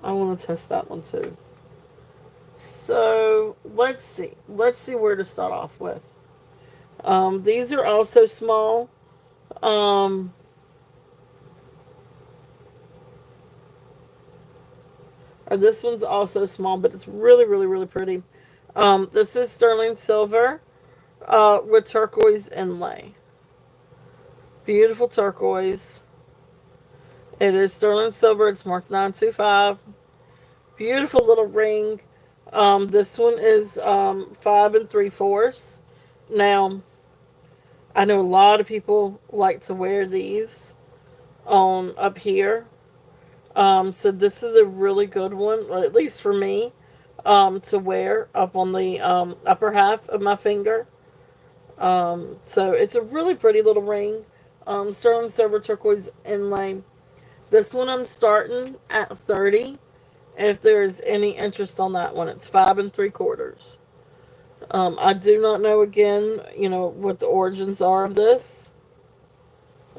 I want to test that one too. So let's see. Let's see where to start off with. These are also small. Um, or this one's also small, but it's really, really, really pretty. This is sterling silver with turquoise inlay. Beautiful turquoise. It is sterling silver. It's marked 925. Beautiful little ring. This one is 5 3/4. Now, I know a lot of people like to wear these on up here. So this is a really good one, or at least for me, to wear up on the upper half of my finger. So it's a really pretty little ring. Sterling silver turquoise inlay. This one I'm starting at 30. If there's any interest on that one, it's 5 3/4. I do not know again, what the origins are of this,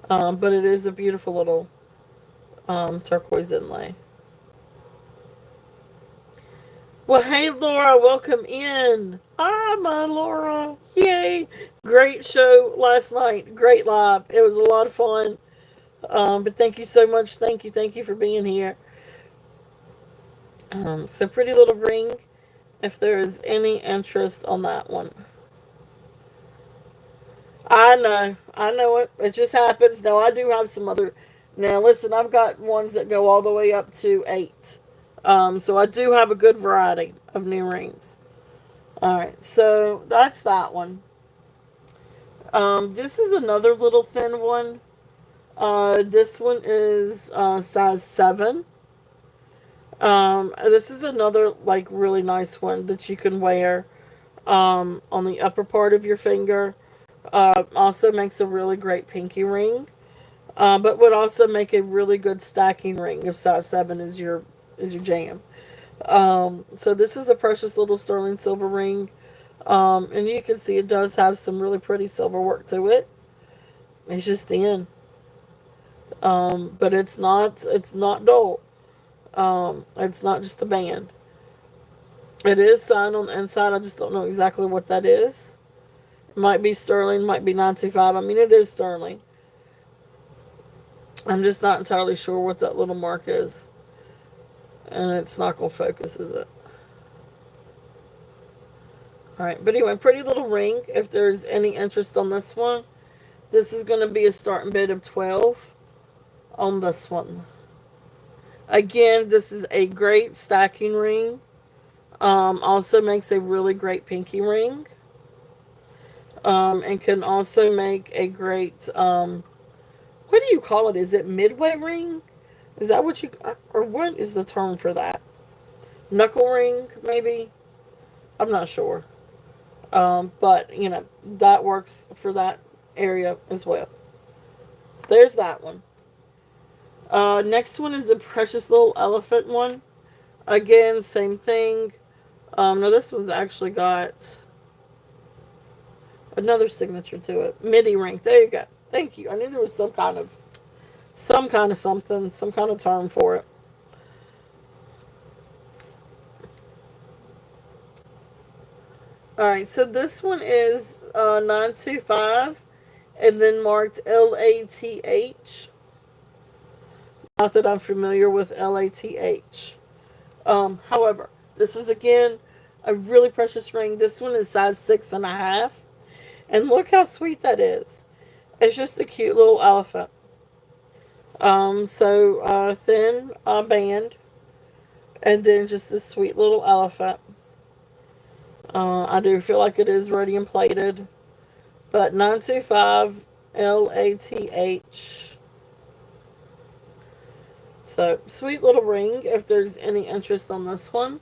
but it is a beautiful little turquoise inlay. Well, hey Laura, welcome in. Hi, my Laura. Yay! Great show last night. Great live. It was a lot of fun. But thank you so much. Thank you for being here. So pretty little ring. If there is any interest on that one. I know it. It just happens. Now I do have some other. Now listen, I've got ones that go all the way up to 8. So I do have a good variety of new rings. All right, so that's that one. This is another little thin one. This one is size 7. This is another like really nice one that you can wear on the upper part of your finger. Also makes a really great pinky ring, but would also make a really good stacking ring if size 7 is your jam. So this is a precious little sterling silver ring, and you can see it does have some really pretty silver work to it. It's just thin, but it's not dull. It's not just a band. It is signed on the inside. I just don't know exactly what that is. It might be sterling, might be 925. I mean, it is sterling. I'm just not entirely sure what that little mark is. And it's not going to focus, is it? Alright, but anyway, pretty little ring. If there's any interest on this one, this is going to be a starting bid of 12 on this one. Again, this is a great stacking ring. Also makes a really great pinky ring. And can also make a great, what do you call it? Is it midway ring? Is that what you, or what is the term for that? Knuckle ring, maybe? I'm not sure. But, that works for that area as well. So there's that one. Next one is the precious little elephant one. Again, same thing. Now this one's actually got another signature to it. MIDI ring. There you go. Thank you. I knew there was some kind of something, some kind of term for it. Alright, so this one is 925 and then marked LATH. Not that I'm familiar with LATH. However, this is again a really precious ring. This one is size 6.5. And look how sweet that is. It's just a cute little elephant. So thin band. And then just this sweet little elephant. I do feel like it is rhodium plated. But 925 LATH. So, sweet little ring if there's any interest on this one.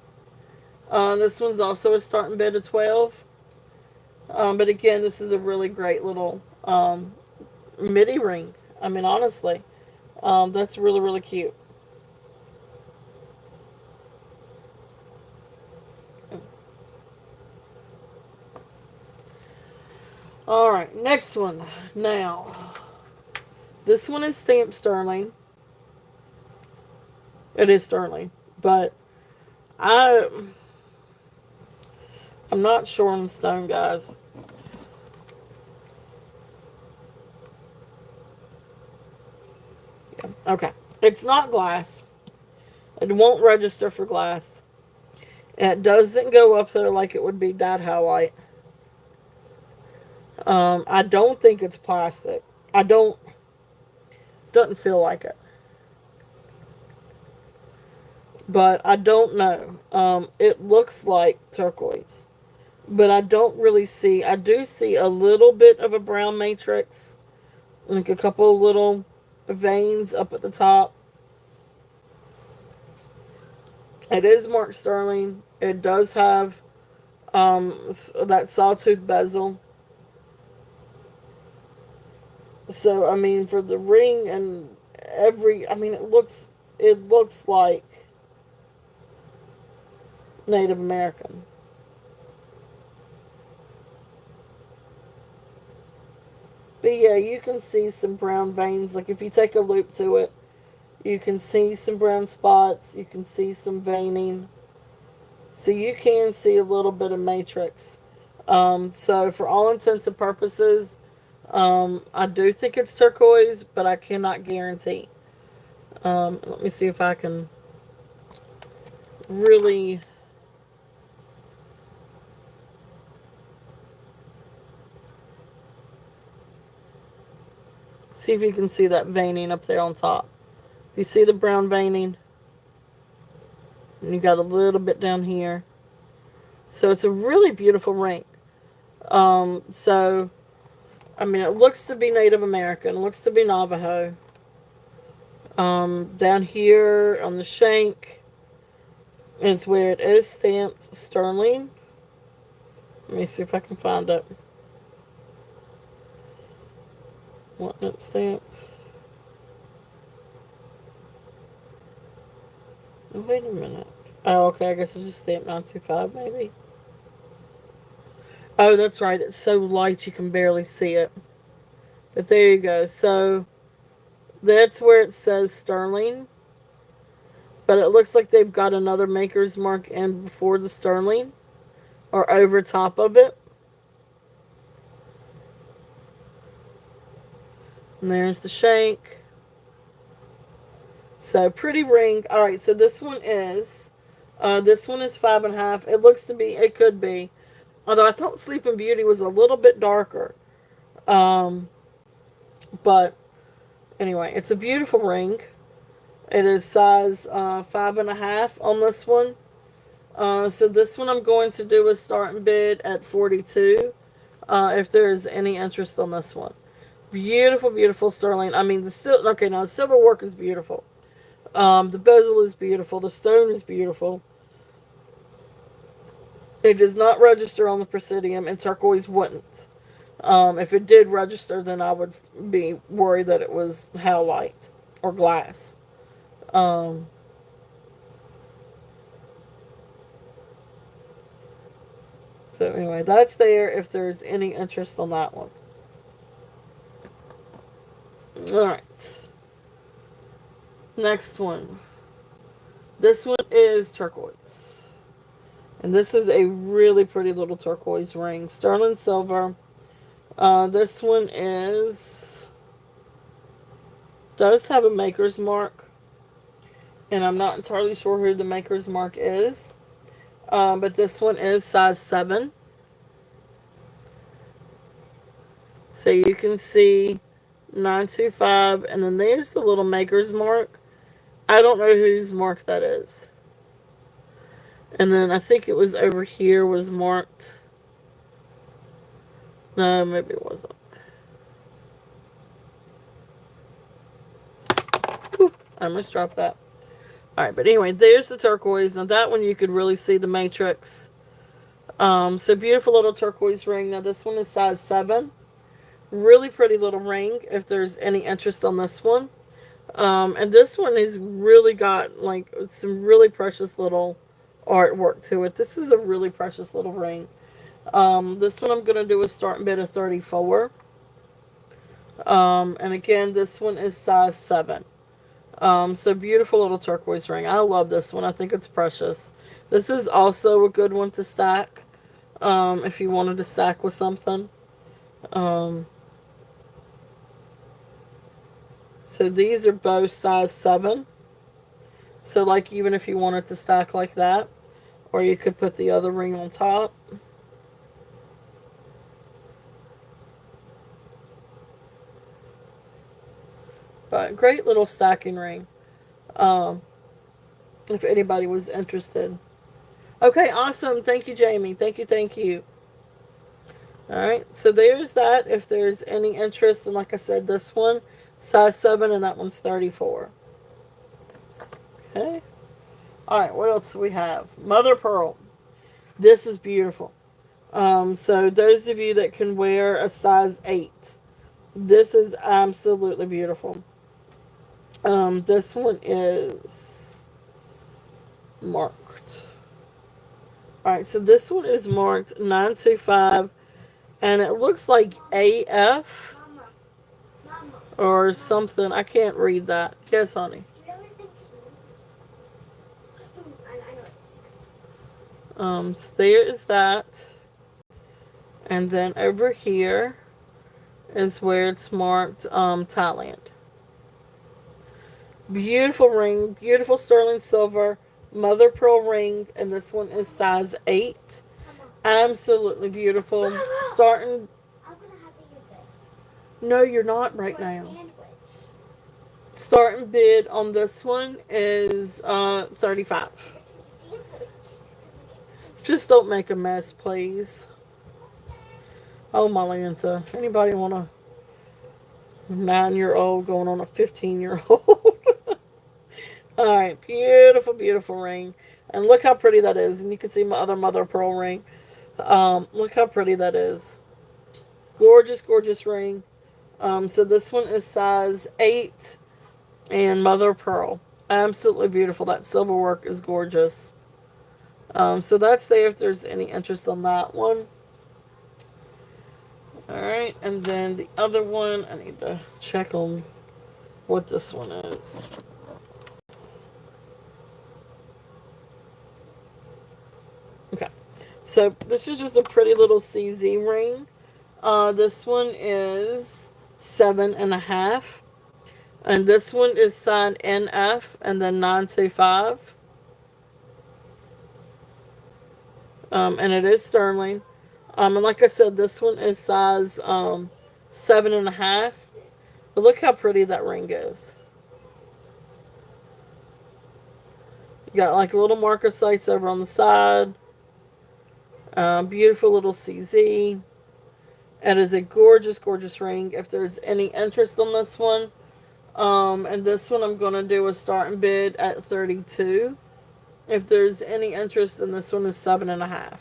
This one's also a starting bid of 12. But again, this is a really great little midi ring. I mean, honestly, that's really, really cute. All right, next one. Now, this one is stamped sterling. It is sterling, but I I'm not sure on the stone, guys. Yeah. Okay, it's not glass. It won't register for glass. It doesn't go up there like it would be dyed highlight. I don't think it's plastic. I don't. Doesn't feel like it. But I don't know. It looks like turquoise. But I don't really see. I do see a little bit of a brown matrix. Like a couple of little veins up at the top. It is marked sterling. It does have that sawtooth bezel. So I mean, for the ring and I mean, it looks like Native American. But yeah, you can see some brown veins. Like if you take a loop to it, you can see some brown spots. You can see some veining. So you can see a little bit of matrix. So for all intents and purposes, I do think it's turquoise, but I cannot guarantee. Let me see if I can really see if you can see that veining up there on top. You see the brown veining? And you got a little bit down here. So it's a really beautiful ring. So, I mean, it looks to be Native American. It looks to be Navajo. Down here on the shank is where it is stamped sterling. Let me see if I can find it. What it stamped? Oh, wait a minute. Oh, okay. I guess it's just stamped 925, maybe. Oh, that's right. It's so light you can barely see it. But there you go. So that's where it says sterling. But it looks like they've got another maker's mark in before the sterling or over top of it. And there's the shank. So pretty ring. All right, so this one is 5.5. It looks to be, it could be. Although I thought Sleeping Beauty was a little bit darker. But anyway, it's a beautiful ring. It is size 5.5 on this one. So this one I'm going to do a starting bid at 42. If there's any interest on this one. Beautiful, beautiful sterling. I mean, the silver work is beautiful. The bezel is beautiful. The stone is beautiful. It does not register on the Presidium, and turquoise wouldn't. If it did register, then I would be worried that it was halite or glass. So anyway, that's there if there's any interest on that one. Alright. Next one. This one is turquoise. And this is a really pretty little turquoise ring. Sterling silver. This one does have a maker's mark. And I'm not entirely sure who the maker's mark is. But this one is size 7. So you can see 925. And then there's the little maker's mark. I don't know whose mark that is. And then I think it was over here was marked. No, maybe it wasn't. Ooh, I almost dropped that. All right, but anyway, there's the turquoise. Now that one you could really see the matrix. So beautiful little turquoise ring. Now this one is size 7. Really pretty little ring if there's any interest on this one. And this one has really got like some really precious little artwork to it. This is a really precious little ring. This one I'm going to do a starting bid of 34. And again, this one is size 7. So beautiful little turquoise ring. I love this one. I think it's precious. This is also a good one to stack. If you wanted to stack with something. So these are both size 7. So like even if you wanted to stack like that, or you could put the other ring on top. But great little stacking ring. If anybody was interested. Okay, awesome. Thank you, Jamie. Thank you, thank you. Alright, so there's that. If there's any interest, and like I said, this one, size 7, and that one's 34. Okay. Alright, what else do we have? Mother Pearl. This is beautiful. So those of you that can wear a size 8, this is absolutely beautiful. This one is marked. Alright, so this one is marked 925, and it looks like AF Mama, Mama, or something. I can't read that. Yes, honey. do you have anything to eat? I know it's So there is that. And then over here is where it's marked Thailand. Beautiful ring, beautiful sterling silver, mother pearl ring, and this one is size 8. Mama, Absolutely beautiful. Mama. Starting. I'm gonna have to use this No, you're not right for a now. sandwich. Starting bid on this one is 35. Sandwich. Just don't make a mess, please. Oh, my Lanta. Anybody want a 9-year-old going on a 15-year-old? Alright, beautiful, beautiful ring. And look how pretty that is. And you can see my other mother of pearl ring. Look how pretty that is. Gorgeous, gorgeous ring. So this one is size 8 and mother of pearl. Absolutely beautiful. That silver work is gorgeous. So that's there if there's any interest on that one. Alright, and then the other one, I need to check on what this one is. Okay, so this is just a pretty little CZ ring. This one is 7.5. And this one is signed NF and then 925. And it is sterling. And like I said, this one is size 7.5. But look how pretty that ring is. You got like little marker sights over on the side. Beautiful little CZ. It is a gorgeous, gorgeous ring. If there's any interest on this one, and this one I'm going to do a starting bid at 32. If there's any interest in this one is 7.5.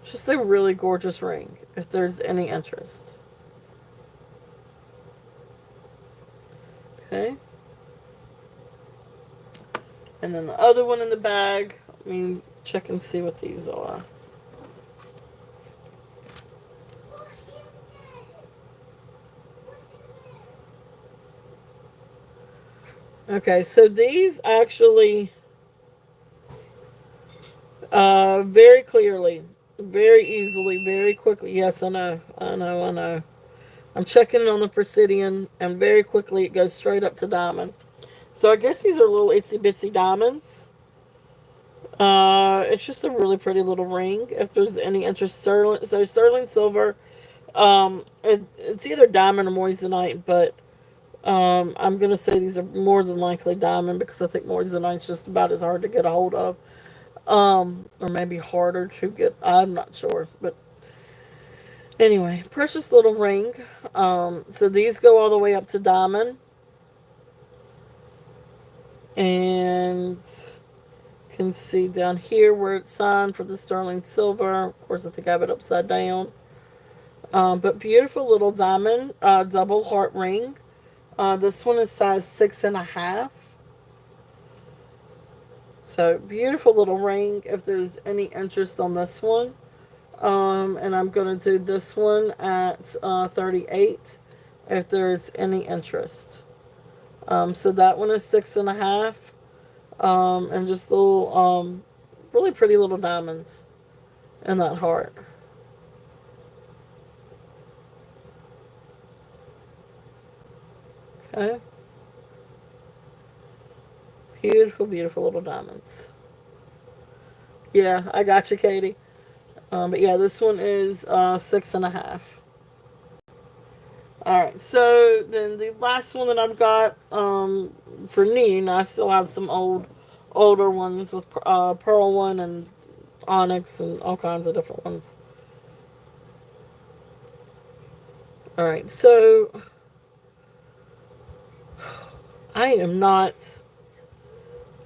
Just a really gorgeous ring, if there's any interest. Okay. And then the other one in the bag, let me check and see what these are. Okay, so these actually very clearly, very easily, very quickly. Yes, I know. I'm checking it on the Presidian, and very quickly it goes straight up to diamond. So I guess these are little itsy bitsy diamonds. It's just a really pretty little ring. If there's any interest, sterling silver. It's either diamond or moissanite, but I'm gonna say these are more than likely diamond because I think moissanite's just about as hard to get a hold of. Or maybe harder to get. I'm not sure, but anyway, precious little ring. So these go all the way up to diamond. And can see down here where it's signed for the sterling silver. Of course, I think I have it upside down. But beautiful little diamond, double heart ring. This one is size 6.5. So beautiful little ring. If there's any interest on this one, and I'm gonna do this one at 38. If there's any interest. So that one is 6.5. And just little, really pretty little diamonds in that heart. Okay. Beautiful, beautiful little diamonds. Yeah, I got you, Katie. But yeah, this one is 6.5. Alright, so then the last one that I've got for Neen, I still have some older ones with Pearl one and Onyx and all kinds of different ones. Alright, so I am not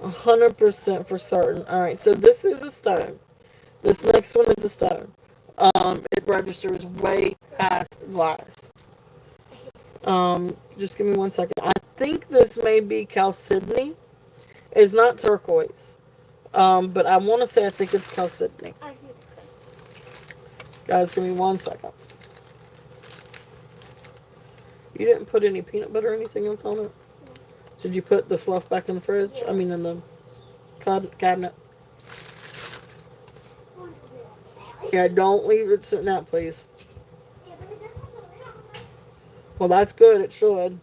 100% for certain. Alright, so this is a stone. This next one is a stone. It registers way past glass. Just give me 1 second. I think this may be chalcedony. It's not turquoise. But I want to say I think it's chalcedony. Guys, give me 1 second. You didn't put any peanut butter or anything else on it? Did you put the fluff back in the fridge? Yes. I mean in the cabinet. Yeah, don't leave it sitting out, please. Well, that's good. It should.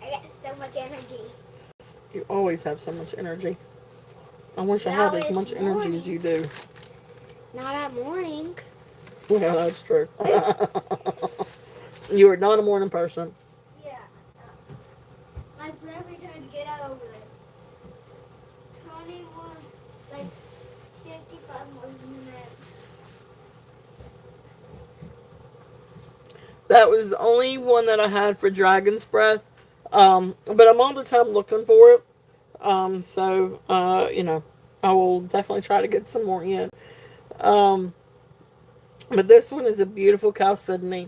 I got so much energy. You always have so much energy. I wish I had as much energy as you do. Not at morning. Yeah, that's true. You are not a morning person. Yeah. Like, every time to get over it. 21, like, 55 more minutes. That was the only one that I had for Dragon's Breath. But I'm all the time looking for it. You know, I will definitely try to get some more in. But this one is a beautiful chalcedony.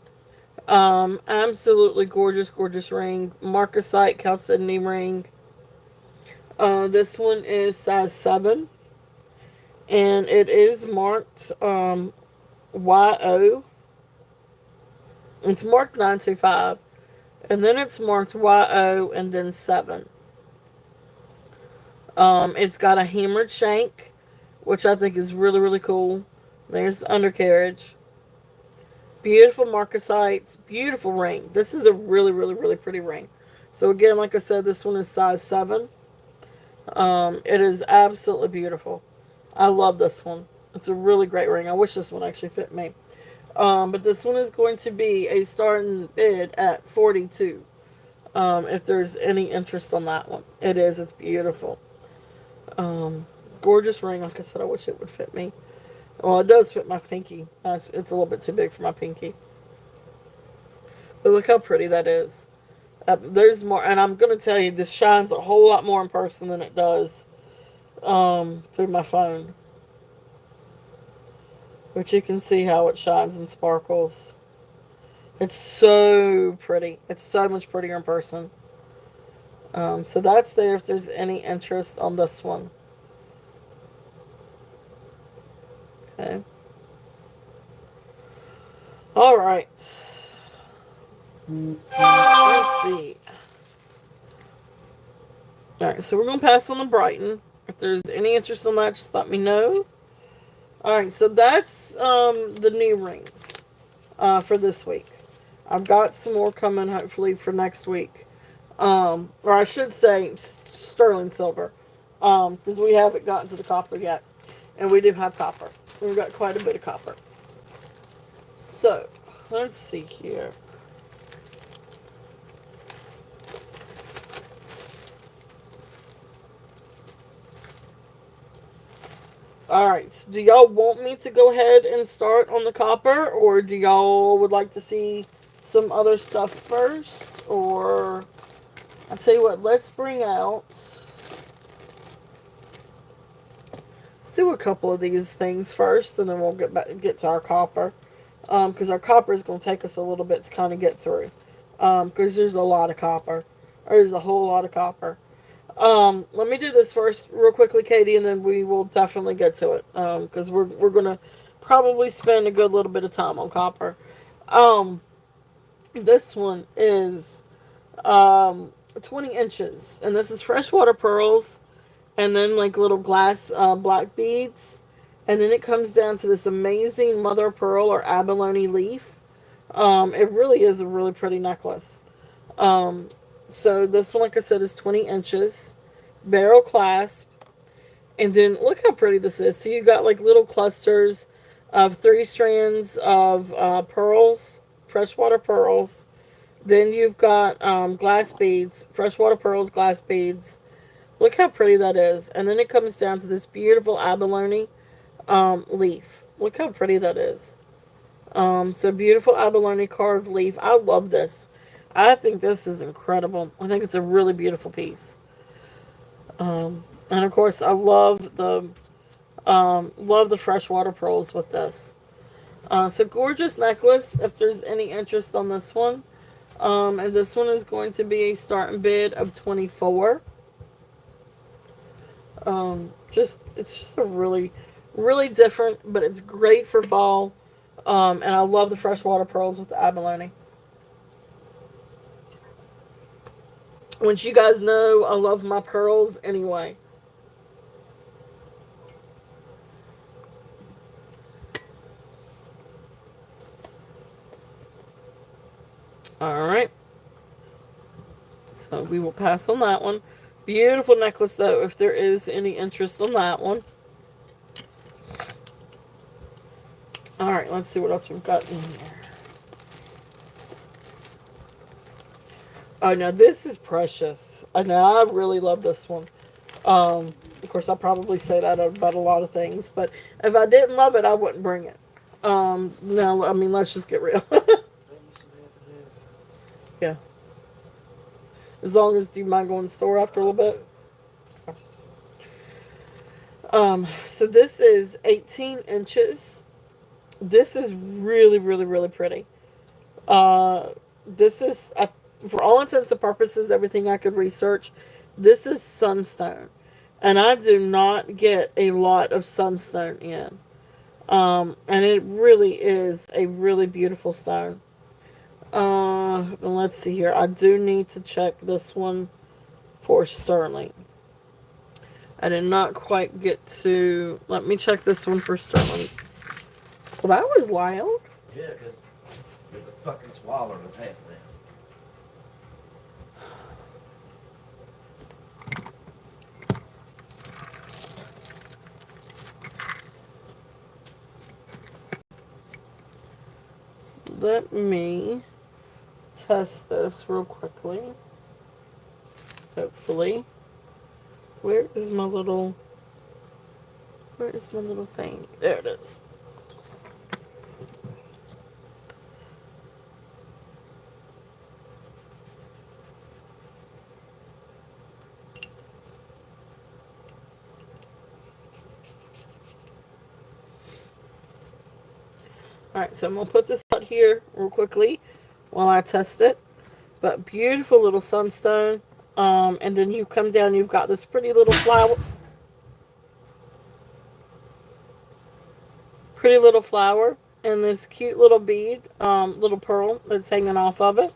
Absolutely gorgeous, gorgeous ring. Marcasite chalcedony ring. This one is size 7. And it is marked YO. It's marked 925. And then it's marked YO and then 7. It's got a hammered shank, which I think is really, really cool. There's the undercarriage. Beautiful marcasites. Beautiful ring. This is a really, really, really pretty ring. So again, like I said, this one is size 7. It is absolutely beautiful. I love this one. It's a really great ring. I wish this one actually fit me. But this one is going to be a starting bid at 42. If there's any interest on that one. It is. It's beautiful. Gorgeous ring. Like I said, I wish it would fit me. Well, it does fit my pinky. It's a little bit too big for my pinky. But look how pretty that is. There's more. And I'm going to tell you, this shines a whole lot more in person than it does through my phone. But you can see how it shines and sparkles. It's so pretty. It's so much prettier in person. So that's there if there's any interest on this one. Okay. Alright. Let's see. Alright, so we're going to pass on the Brighton. If there's any interest in that, just let me know. Alright, so that's the new rings for this week. I've got some more coming, hopefully, for next week. Or I should say sterling silver. Because we haven't gotten to the copper yet. And we do have copper. We've got quite a bit of copper. So, let's see here. Alright, so do y'all want me to go ahead and start on the copper, or do y'all would like to see some other stuff first? Or, I'll tell you what, let's bring out, let's do a couple of these things first, and then we'll get to our copper. Because our copper is going to take us a little bit to kind of get through. Because there's a lot of copper. There's a whole lot of copper. Let me do this first real quickly, Katie, and then we will definitely get to it. Because we're going to probably spend a good little bit of time on copper. Um, this one is 20 inches. And this is freshwater pearls. And then like little glass black beads. And then it comes down to this amazing mother of pearl or abalone leaf. It really is a really pretty necklace. Um, so this one, like I said, is 20 inches. Barrel clasp. And then look how pretty this is. So you got like little clusters of 3 strands of pearls, freshwater pearls. Then you've got glass beads, freshwater pearls, glass beads. Look how pretty that is. And then it comes down to this beautiful abalone leaf. Look how pretty that is. So beautiful abalone carved leaf. I love this. I think this is incredible. I think it's a really beautiful piece. And of course, I love the freshwater pearls with this. So gorgeous necklace. If there's any interest on this one, and this one is going to be a starting bid of 24. It's just a really, really different, but it's great for fall. And I love the freshwater pearls with the abalone. Which you guys know, I love my pearls anyway. Alright. So we will pass on that one. Beautiful necklace though, if there is any interest on that one. Alright, let's see what else we've got in here. Oh, now this is precious. I know, I really love this one. Of course, I probably say that about a lot of things, but if I didn't love it, I wouldn't bring it. No, I mean, let's just get real. Yeah. As long as, do you mind going to the store after a little bit? So this is 18 inches. This is really, really, really pretty. This is, for all intents and purposes, everything I could research, this is sunstone. And I do not get a lot of sunstone in. And it really is a really beautiful stone. Let's see here. I do need to check this one for sterling. I did not quite get to... Let me check this one for sterling. Well, that was loud. Yeah, because there's a fucking swallow that's half there. Let me test this real quickly. Hopefully. Where is my little thing? There it is. Alright, so I'm going to put this out here real quickly while I test it. But beautiful little sunstone. And then you come down, you've got this pretty little flower. Pretty little flower. And this cute little bead, little pearl that's hanging off of it.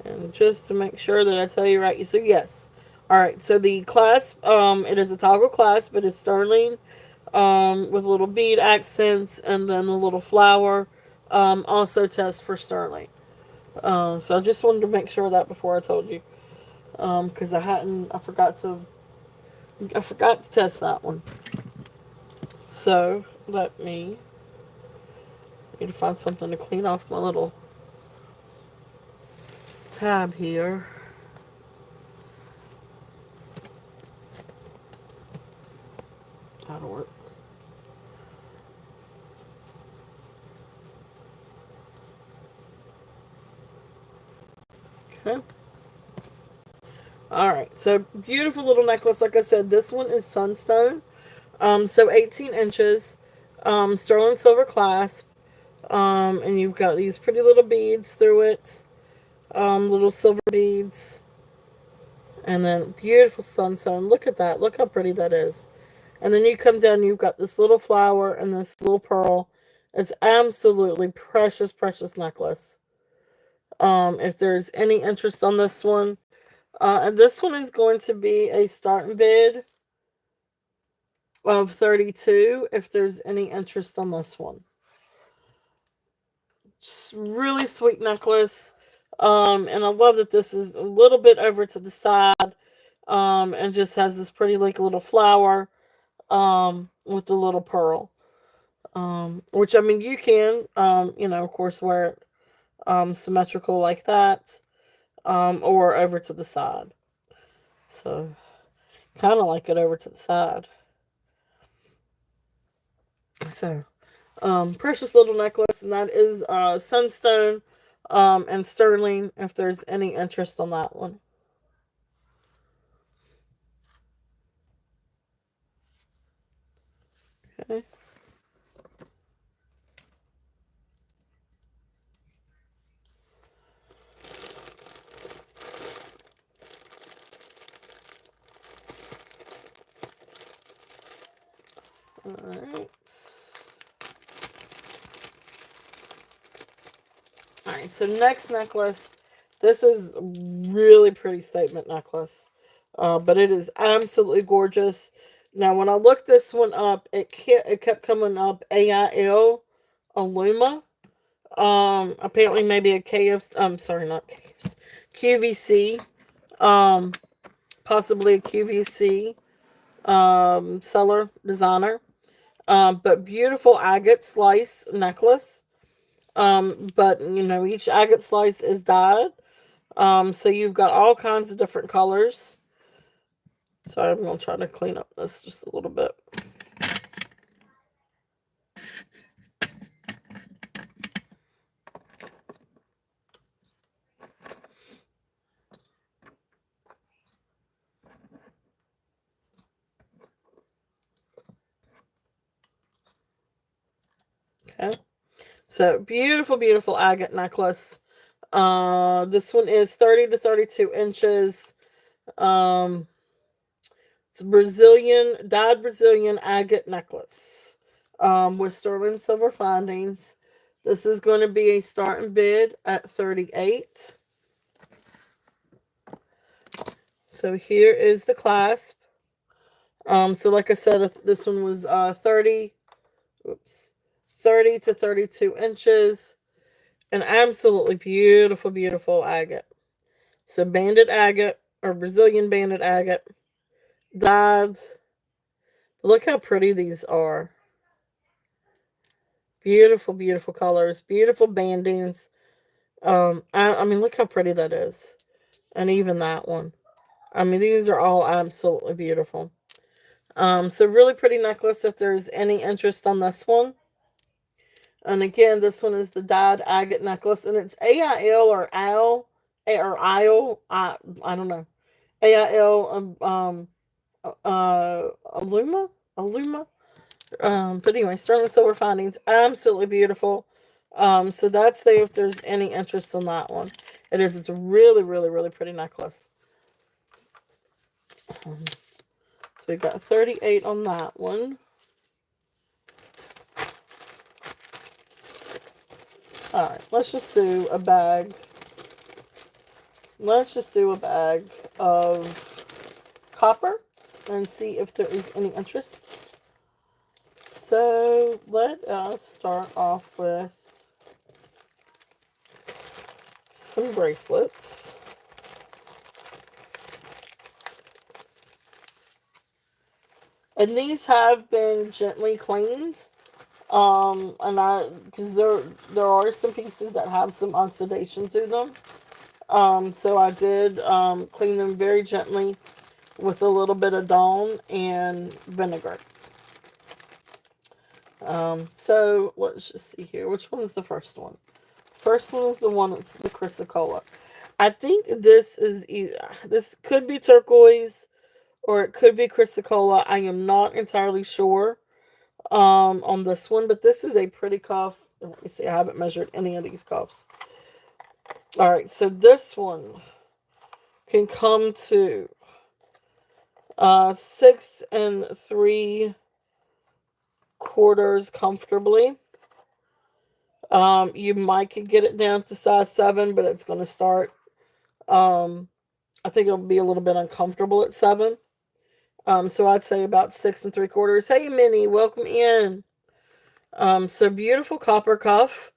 And just to make sure that I tell you right, so yes. Alright, so the clasp, it is a toggle clasp, it is sterling, with little bead accents, and then the little flower, also test for sterling. So I just wanted to make sure of that before I told you. Because I forgot to test that one. So let me need to find something to clean off my little tab here. That'll work. Okay. Alright, so beautiful little necklace. Like I said, this one is sunstone. So 18 inches. Sterling silver clasp. And you've got these pretty little beads through it. Little silver beads. And then beautiful sunstone. Look at that. Look how pretty that is. And then you come down, you've got this little flower and this little pearl. It's absolutely precious, precious necklace. If there's any interest on this one. And this one is going to be a starting bid of 32 if there's any interest on this one. Just really sweet necklace. And I love that this is a little bit over to the side. And just has this pretty like little flower with the little pearl. Which I mean you can of course wear it symmetrical like that. Or over to the side. So kind of like it over to the side. So precious little necklace, and that is sunstone and sterling if there's any interest on that one. Okay. Alright. Alright, so next necklace. This is a really pretty statement necklace. But it is absolutely gorgeous. Now, when I looked this one up, it kept coming up AIL Aluma. Apparently maybe a KFC, sorry, not KFC, QVC, possibly a QVC, seller, designer. But beautiful agate slice necklace. But each agate slice is dyed. So you've got all kinds of different colors. Sorry, I'm going to try to clean up this just a little bit. Okay. So beautiful, beautiful agate necklace. This one is 30 to 32 inches. It's dyed Brazilian agate necklace. With sterling silver findings. This is going to be a starting bid at 38. So here is the clasp. So like I said, this one was 30 to 32 inches. An absolutely beautiful, beautiful agate. So banded agate, or Brazilian banded agate. Dyed. Look how pretty these are. Beautiful, beautiful colors. Beautiful bandings. I mean, look how pretty that is. And even that one. I mean, these are all absolutely beautiful. So really pretty necklace if there's any interest on this one. And again, this one is the dyed agate necklace, and it's AIL or AL or IL. I don't know. AIL Aluma. But anyway, sterling silver findings, absolutely beautiful. So that's there if there's any interest in that one. It is. It's a really, really, really pretty necklace. So we got 38 on that one. Alright, let's just do a bag. Let's just do a bag of copper and see if there is any interest. So let us start off with some bracelets. And these have been gently cleaned. Because there are some pieces that have some oxidation to them. So I did clean them very gently with a little bit of Dawn and vinegar. So let's just see here. Which one is the first one? First one is the one that's the Chrysocolla. I think this could be turquoise or it could be Chrysocolla. I am not entirely sure on this one, but this is a pretty cuff. Let me see. I haven't measured any of these cuffs. All right, so this one can come to 6 3/4 comfortably. You might could get it down to size 7, but it's going to start. I think it'll be a little bit uncomfortable at 7. So I'd say about 6 3/4. Hey, Minnie, welcome in. So beautiful copper cuff,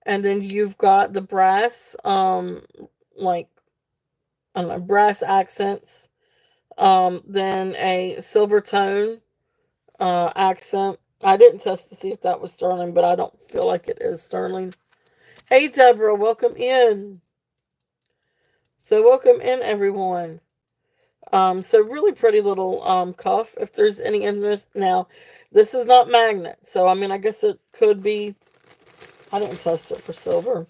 and then you've got the brass, like I don't know, brass accents. Then a silver tone accent. I didn't test to see if that was sterling, but I don't feel like it is sterling. Hey, Deborah, welcome in. So welcome in, everyone. So really pretty little cuff. If there's any interest, now this is not magnet, so I mean, I guess it could be. I didn't test it for silver.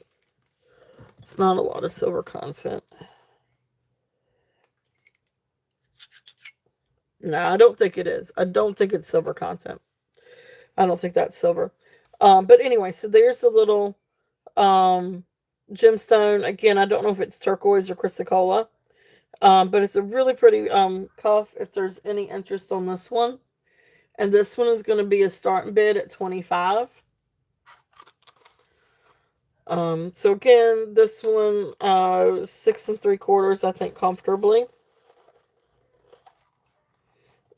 It's not a lot of silver content. No, I don't think it is. I don't think it's silver content. I don't think that's silver. But anyway, so there's a little gemstone. Again, I don't know if it's turquoise or chrysocolla. But it's a really pretty cuff if there's any interest on this one. And this one is going to be a starting bid at $25. So again, this one 6 3/4, I think, comfortably.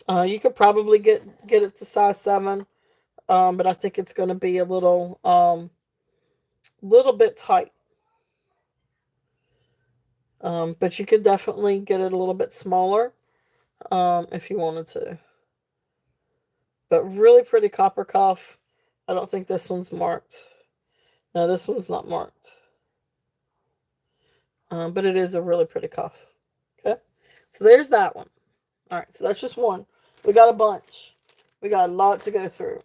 You could probably get it to size 7, but I think it's going to be a little bit tight. But you could definitely get it a little bit smaller if you wanted to. But really pretty copper cuff. I don't think this one's marked. No, this one's not marked. But it is a really pretty cuff. Okay, so there's that one. All right, so that's just one. We got a bunch. We got a lot to go through.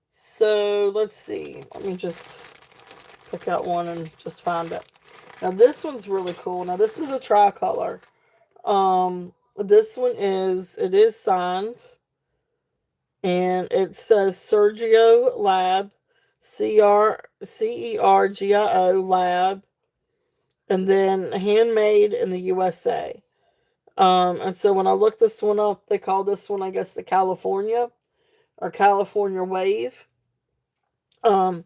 So let's see. Let me just pick out one and just find it. Now this one's really cool. Now this is a tricolor. This one it is signed. And it says Sergio Lab, CERGIO Lab, and then handmade in the USA. And so when I looked this one up, they call this one, I guess, the California or California Wave. But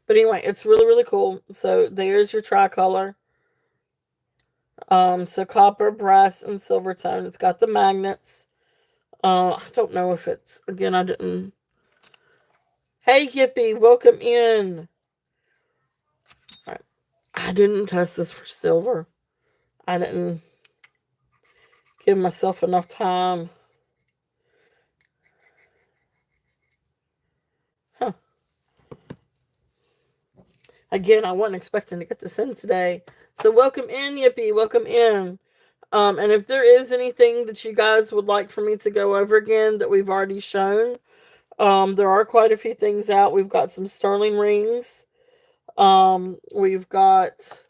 anyway, it's really, really cool. So there's your tricolor. So copper, brass, and silver tone. It's got the magnets. I don't know if it's, again, I didn't. Hey, Yippee, welcome in. All right. I didn't test this for silver. I didn't give myself enough time. Huh. Again, I wasn't expecting to get this in today. So welcome in, Yippee. Welcome in. And if there is anything that you guys would like for me to go over again that we've already shown, there are quite a few things out. We've got some sterling rings. We've got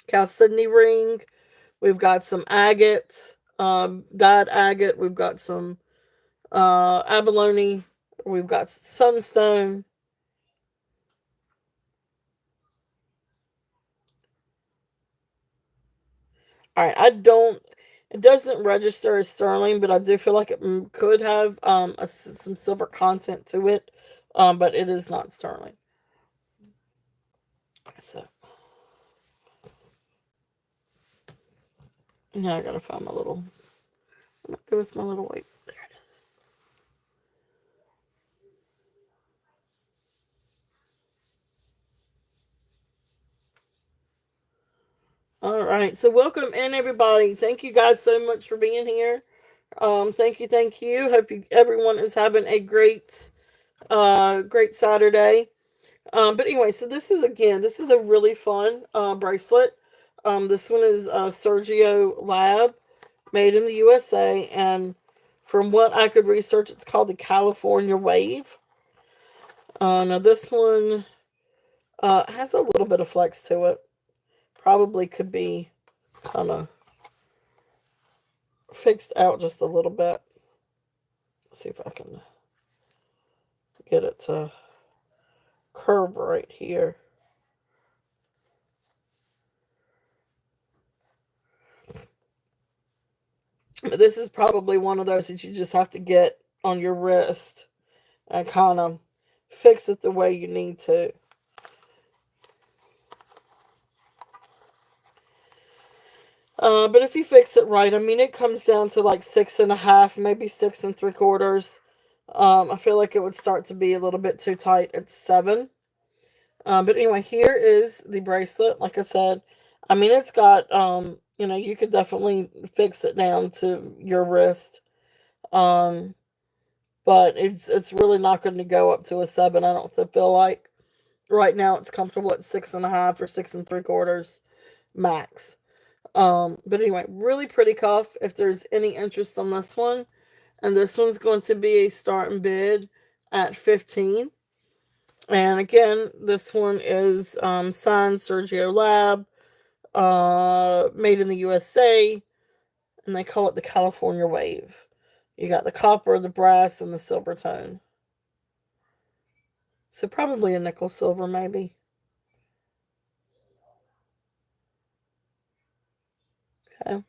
chalcedony ring. We've got some agate, dyed agate. We've got some abalone. We've got sunstone. All right, it doesn't register as sterling, but I do feel like it could have some silver content to it, but it is not sterling. So now I gotta find my little. I'm not good with my little weight. There it is. All right. So welcome in everybody. Thank you guys so much for being here. Thank you, thank you. Hope everyone is having a great Saturday. But anyway, so this is a really fun bracelet. This one is Sergio Lab, made in the USA, and from what I could research, it's called the California Wave. Now this one has a little bit of flex to it. Probably could be kind of fixed out just a little bit. Let's see if I can get it to curve right here. But this is probably one of those that you just have to get on your wrist and kind of fix it the way you need to. But if you fix it right, I mean, it comes down to like 6.5, maybe 6 3/4. I feel like it would start to be a little bit too tight at 7. But anyway, here is the bracelet. Like I said, I mean, it's got, you could definitely fix it down to your wrist. Um, but it's really not going to go up to a 7. I don't feel like right now it's comfortable at 6.5 or 6 3/4 max. But anyway, really pretty cuff. If there's any interest on this one, and this one's going to be a starting bid at 15. And again, this one is signed Sergio Lab, made in the USA, and they call it the California Wave. You got the copper, the brass, and the silver tone. So probably a nickel silver, maybe. Okay.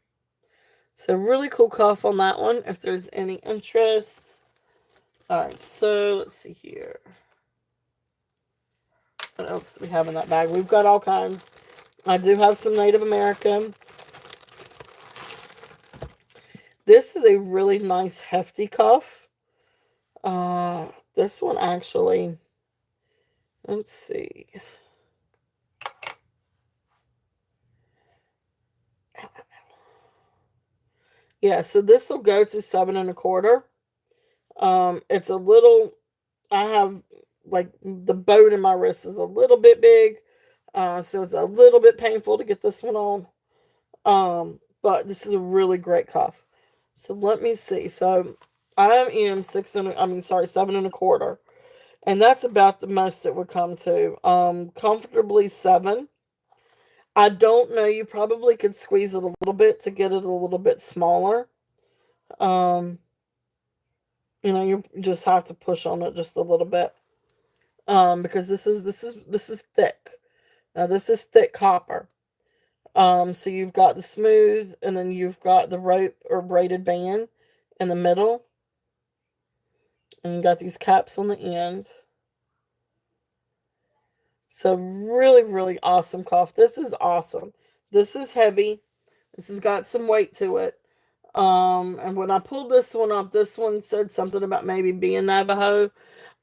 So really cool cuff on that one, if there's any interest. Alright, so let's see here. What else do we have in that bag? We've got all kinds. I do have some Native American. This is a really nice hefty cuff. This one actually, let's see. Yeah, so this will go to 7 1/4. It's a little, I have like the bone in my wrist is a little bit big. So it's a little bit painful to get this one on. But this is a really great cuff. So let me see. So I am 7 1/4. And that's about the most it would come to. Comfortably 7. I don't know. You probably could squeeze it a little bit to get it a little bit smaller. Um, you just have to push on it just a little bit. Because this is thick. Now this is thick copper. So you've got the smooth, and then you've got the rope or braided band in the middle, and you got these caps on the end. So really, really awesome cuff. This is awesome. This is heavy. This has got some weight to it. And when I pulled this one up, this one said something about maybe being Navajo.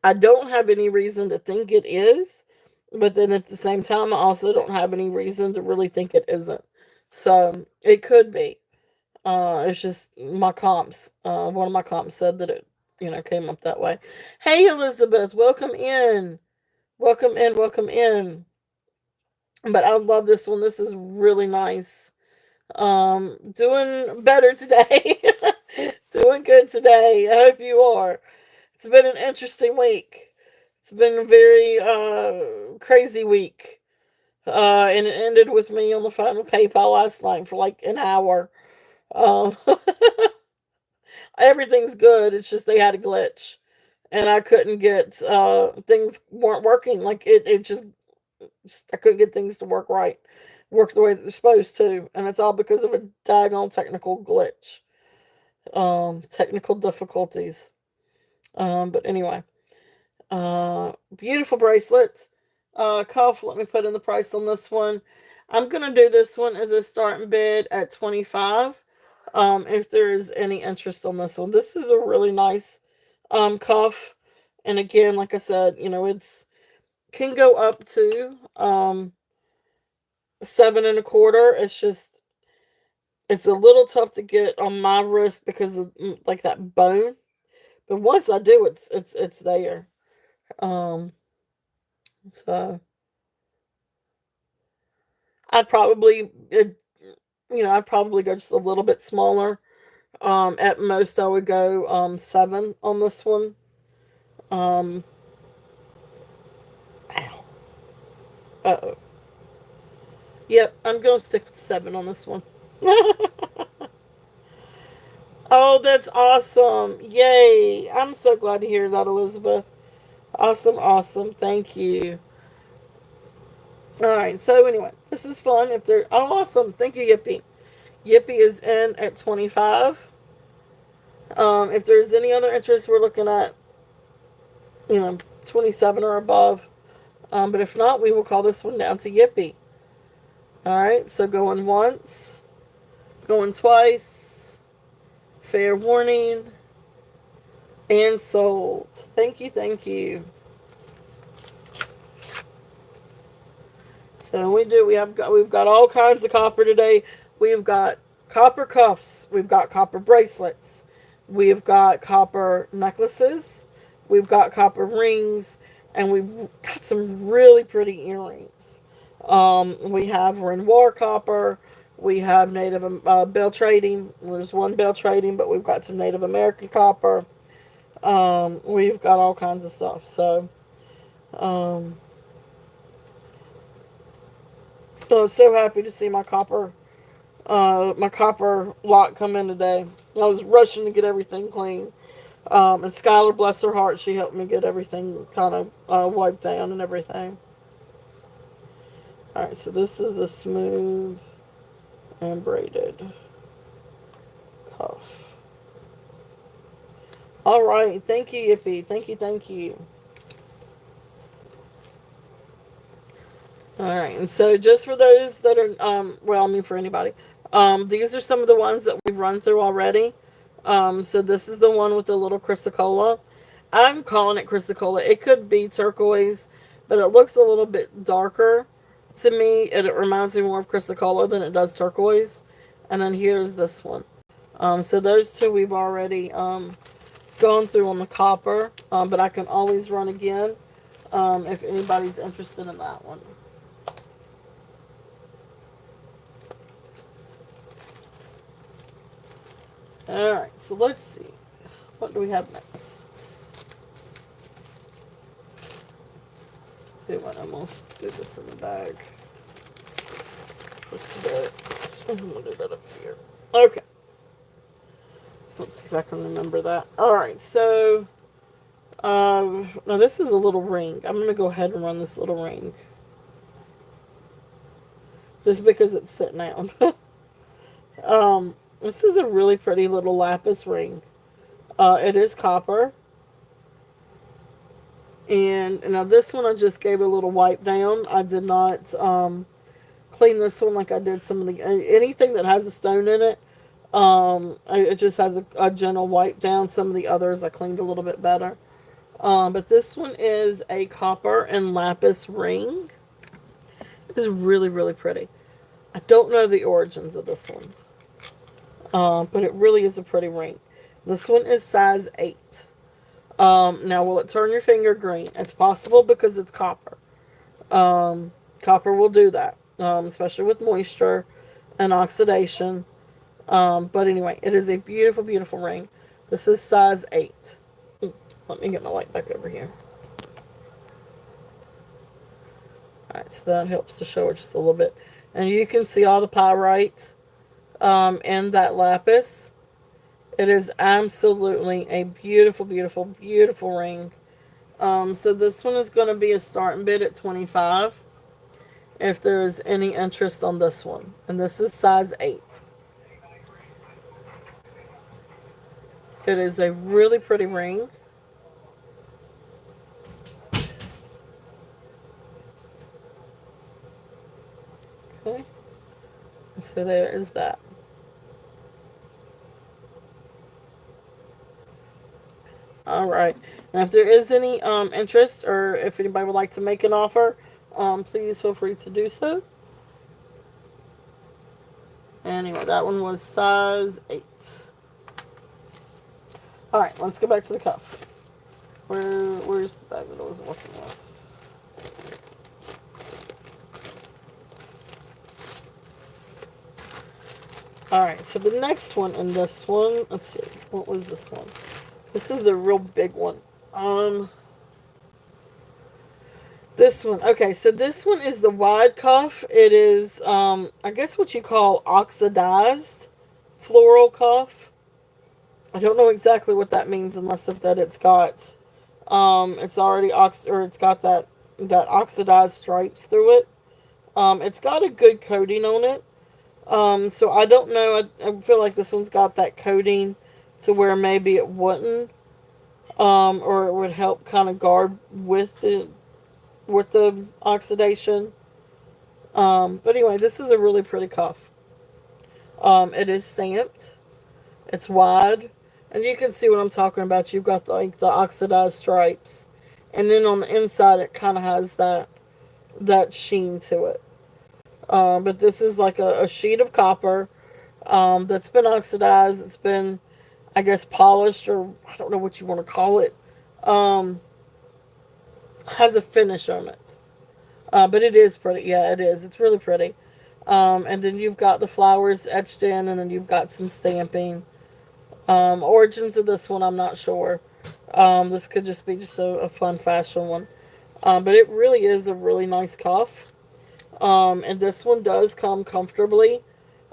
I don't have any reason to think it is, but then at the same time, I also don't have any reason to really think it isn't. So it could be. It's just my comps. One of my comps said that it, came up that way. Hey, Elizabeth, welcome in. Welcome in, welcome in. But I love this one. This is really nice. Doing better today. Doing good today. I hope you are. It's been an interesting week. It's been a very crazy week. And it ended with me on the phone with PayPal last night for like an hour. Um, everything's good. It's just they had a glitch, and I couldn't get things weren't working. Like it just I couldn't get things to work the way that they're supposed to, and it's all because of a daggone technical glitch. Technical difficulties. But anyway, beautiful bracelets. Cuff. Let me put in the price on this one. I'm gonna do this one as a starting bid at 25. If there is any interest on this one, this is a really nice cuff. And again, like I said, it's can go up to 7 1/4. It's just, it's a little tough to get on my wrist because of like that bone. But once I do, it's there. Um, so I'd probably, I'd probably go just a little bit smaller. At most, I would go 7 on this one. Um, ow. Uh-oh. Yep, I'm going to stick with 7 on this one. Oh, that's awesome. Yay. I'm so glad to hear that, Elizabeth. Awesome, awesome. Thank you. All right, so anyway, this is fun. If they're, oh, awesome. Thank you, Yippee. Yippee is in at 25. If there's any other interest, we're looking at, 27 or above. But if not, we will call this one down to Yippee. All right, so going once, going twice, fair warning, and sold. Thank you, thank you. So we've got all kinds of copper today. We've got copper cuffs, we've got copper bracelets, we've got copper necklaces, we've got copper rings, and we've got some really pretty earrings. We have Renoir copper, we have Native Bell Trading. There's one Bell Trading, but we've got some Native American copper. We've got all kinds of stuff. So, I was so happy to see my copper lot come in today. I was rushing to get everything clean. And Skylar, bless her heart, she helped me get everything kind of wiped down and everything. Alright, so this is the smooth and braided cuff. Alright, thank you, Yippee. Thank you, thank you. Alright, and so just for those that are, for anybody, these are some of the ones that we've run through already. So this is the one with the little chrysocolla. I'm calling it chrysocolla. It could be turquoise, but it looks a little bit darker to me. It reminds me more of chrysocolla than it does turquoise. And then here's this one. So those two we've already gone through on the copper, but I can always run again if anybody's interested in that one. Alright, so let's see. What do we have next? See what, I almost did this in the bag. What's that? I'm going to do that up here. Okay. Let's see if I can remember that. Alright, so now this is a little ring. I'm going to go ahead and run this little ring. Just because it's sitting out. This is a really pretty little lapis ring. It is copper. And now this one I just gave a little wipe down. I did not clean this one like I did some of the... Anything that has a stone in it, it just has a gentle wipe down. Some of the others I cleaned a little bit better. But this one is a copper and lapis ring. It's really, really pretty. I don't know the origins of this one. But it really is a pretty ring. This one is size 8. Now, will it turn your finger green? It's possible because it's copper. Copper will do that, especially with moisture and oxidation. But anyway, it is a beautiful, beautiful ring. This is size 8. Let me get my light back over here. Alright, so that helps to show it just a little bit. And you can see all the pyrite and that lapis. It is absolutely a beautiful, beautiful, beautiful ring. So this one is going to be a starting bid at 25 if there is any interest on this one. And this is size 8. It is a really pretty ring. Okay. So there is that. All right. And if there is any interest, or if anybody would like to make an offer, please feel free to do so. Anyway, that one was size 8. Alright, let's go back to the cuff. Where's the bag that I was working with? Alright, so the next one in this one, let's see, what was this one? This is the real big one. This one, okay, so this one is the wide cuff. It is, I guess what you call oxidized floral cuff. I don't know exactly what that means unless if that it's got, it's already it's got that oxidized stripes through it. It's got a good coating on it. So I don't know. I feel like this one's got that coating to where maybe it wouldn't, or it would help kind of guard with the oxidation. But anyway, this is a really pretty cuff. It is stamped. It's wide, and you can see what I'm talking about. You've got the oxidized stripes, and then on the inside it kind of has that sheen to it. But this is like a sheet of copper that's been oxidized. It's been, I guess, polished, or I don't know what you want to call it. Has a finish on it. But it is pretty. Yeah, it is. It's really pretty. And then you've got the flowers etched in, and then you've got some stamping. Origins of this one, I'm not sure. This could just be a fun fashion one. But it really is a really nice cuff. And this one does come comfortably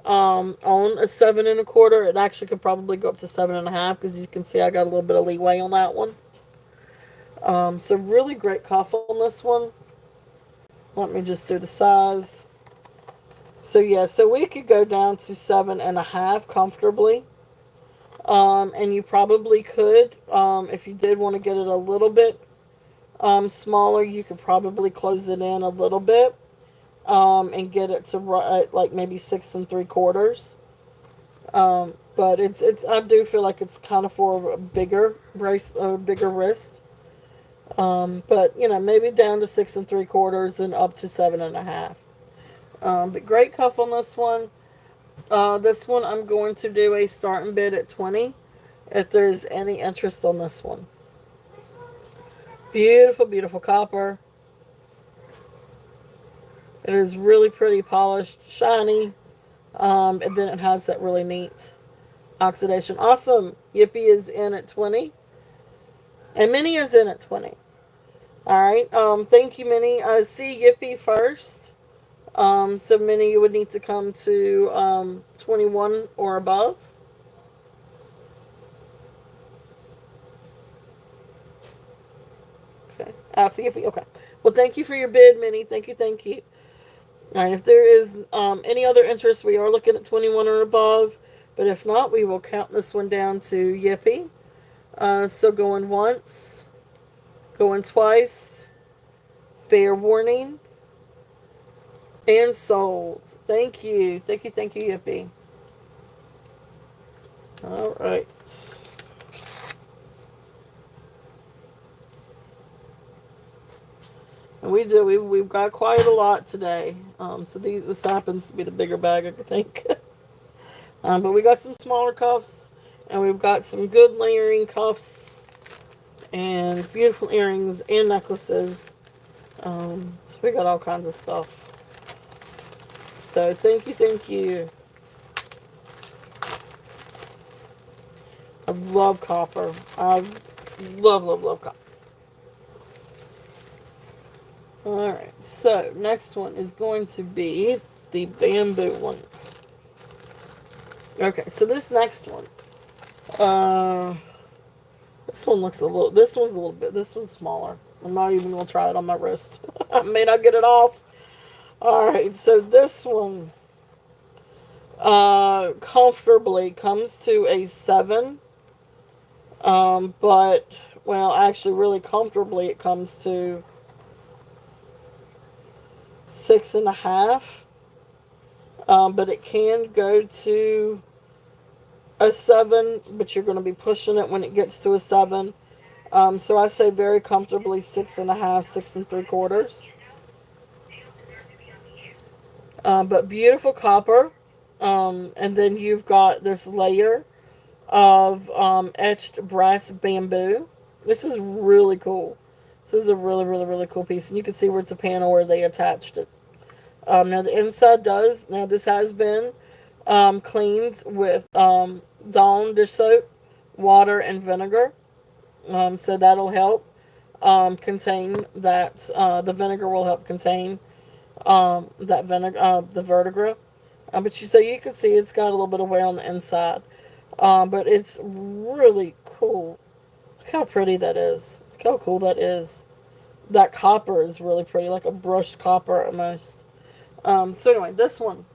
on a 7 1/4. It actually could probably go up to 7 1/2 because you can see I got a little bit of leeway on that one. So really great cuff on this one. Let me just do the size. So yeah, so we could go down to 7 1/2 comfortably. And you probably could, if you did want to get it a little bit smaller, you could probably close it in a little bit. And get it to like maybe 6 3/4. But it's I do feel like it's kind of for a bigger bigger wrist. But maybe down to 6 3/4 and up to 7 1/2. But great cuff on this one. This one I'm going to do a starting bid at 20 if there's any interest on this one. Beautiful, beautiful copper. It is really pretty, polished, shiny, and then it has that really neat oxidation. Awesome. Yippee is in at 20, and Minnie is in at 20. All right. Thank you, Minnie. See Yippee first. So Minnie, you would need to come to 21 or above. Okay. Out to Yippee. Okay. Well, thank you for your bid, Minnie. Thank you. Thank you. All right, if there is any other interest, we are looking at 21 or above. But if not, we will count this one down to Yippee. So going once, going twice, fair warning, and sold. Thank you. Thank you, thank you, Yippee. All right. And we've got quite a lot today. So this happens to be the bigger bag, I think. But we got some smaller cuffs, and we've got some good layering cuffs, and beautiful earrings and necklaces. So we got all kinds of stuff. So thank you, thank you. I love copper. I love, love, love copper. Alright, so next one is going to be the bamboo one. Okay, so this next one. This one's a little bit, this one's smaller. I'm not even going to try it on my wrist. I may not get it off. Alright, so this one comfortably comes to a 7. But, well, actually really comfortably it comes to 6 1/2. But it can go to a 7, but you're going to be pushing it when it gets to a 7. So I say very comfortably 6 1/2, 6 3/4. But beautiful copper. And then you've got this layer of etched brass bamboo. This is really cool. This is a really, really, really cool piece. And you can see where it's a panel where they attached it. Now the inside does. Now this has been cleaned with Dawn dish soap, water, and vinegar. So that'll help contain that. The vinegar will help contain that vinegar, the vertegra. But you can see it's got a little bit of wear on the inside. But it's really cool. Look how pretty that is. Look how cool that is. That copper is really pretty, like a brushed copper almost. So anyway, this one,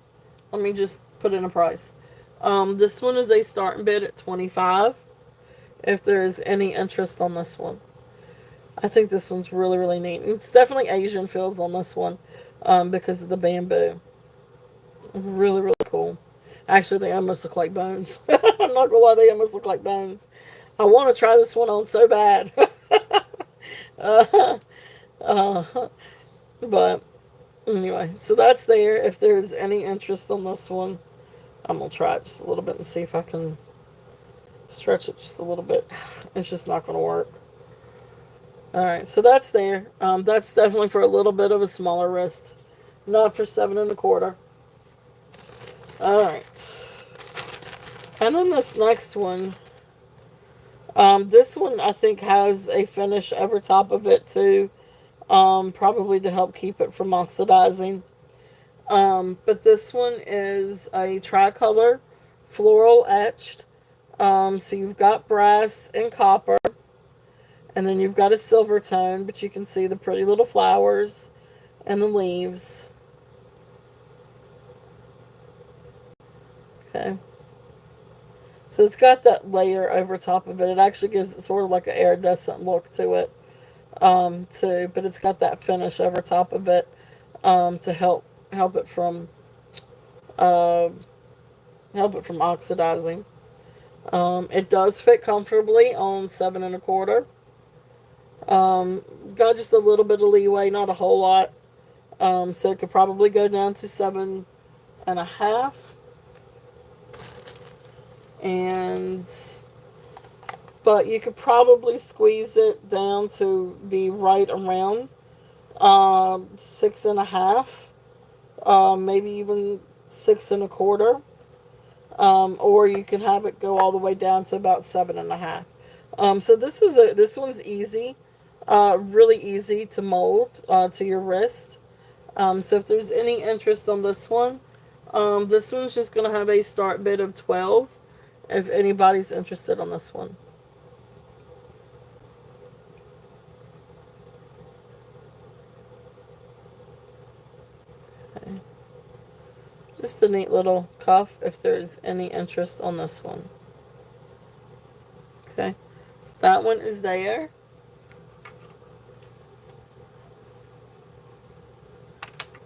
let me just put in a price. This one is a starting bid at $25. If there's any interest on this one, I think this one's really, really neat. It's definitely Asian feels on this one, because of the bamboo. Really, really cool. Actually, they almost look like bones. I'm not gonna lie, they almost look like bones. I want to try this one on so bad. uh, uh, but anyway, so that's there. If there's any interest on this one, I'm gonna try it just a little bit and see if I can stretch it just a little bit. It's just not gonna work. All right, so that's there. That's definitely for a little bit of a smaller wrist, not for 7 1/4. All right, and then this next one. This one I think has a finish over top of it too, probably to help keep it from oxidizing. But this one is a tricolor floral etched. So you've got brass and copper, and then you've got a silver tone, but you can see the pretty little flowers and the leaves. Okay. So it's got that layer over top of it. It actually gives it sort of like an iridescent look to it, too. But it's got that finish over top of it, to help it from uh, help it from oxidizing. It does fit comfortably on 7 1/4. Got just a little bit of leeway, not a whole lot. So it could probably go down to 7 1/2. And but you could probably squeeze it down to be right around 6 1/2, maybe even 6 1/4, or you can have it go all the way down to about 7 1/2. So this one's easy, really easy to mold to your wrist. So if there's any interest on this one's just gonna have a start bid of 12. If anybody's interested on this one. Okay. Just a neat little cuff if there's any interest on this one. Okay. So that one is there.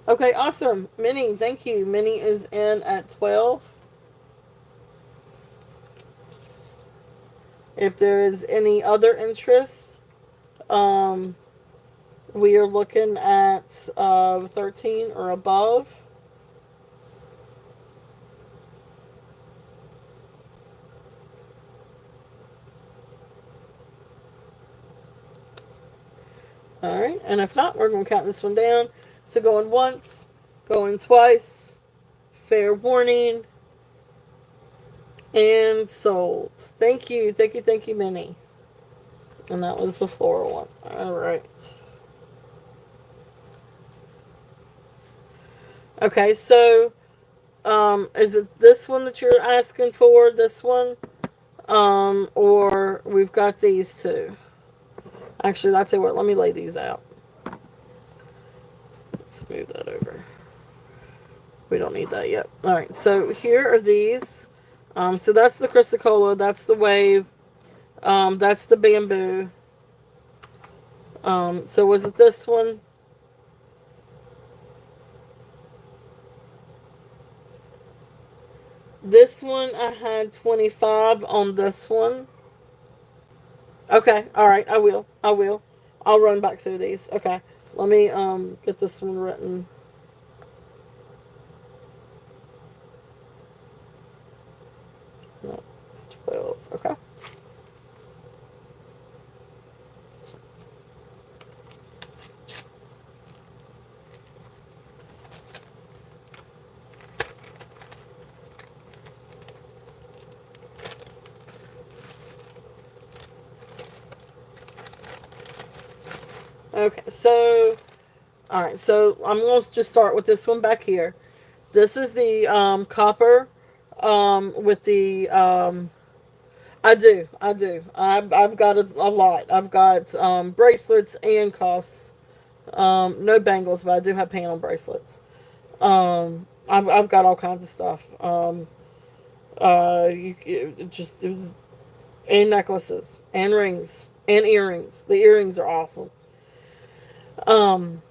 Okay, awesome. Minnie, thank you. Minnie is in at 12. If there is any other interest, we are looking at 13 or above. All right, and if not, we're going to count this one down. So going once, going twice, fair warning, and sold. Thank you, thank you, thank you, Minnie. And that was the floral one. All right. Okay, so is it this one that you're asking for? This one, or we've got these two. Actually, I'll tell you what. Let me lay these out. Let's move that over. We don't need that yet. All right, so here are these. So that's the Chrysocolla. That's the wave. That's the bamboo. So was it this one? This one I had 25 on this one. Okay, all right, I will. I'll run back through these. Okay. Let me get this one written. It's 12. Okay. Okay, so, alright, so I'm going to just start with this one back here. This is the copper with the, I do. I've got a lot. I've got bracelets and cuffs. No bangles, but I do have panel bracelets. I've got all kinds of stuff. It was, and necklaces, and rings, and earrings. The earrings are awesome. Um,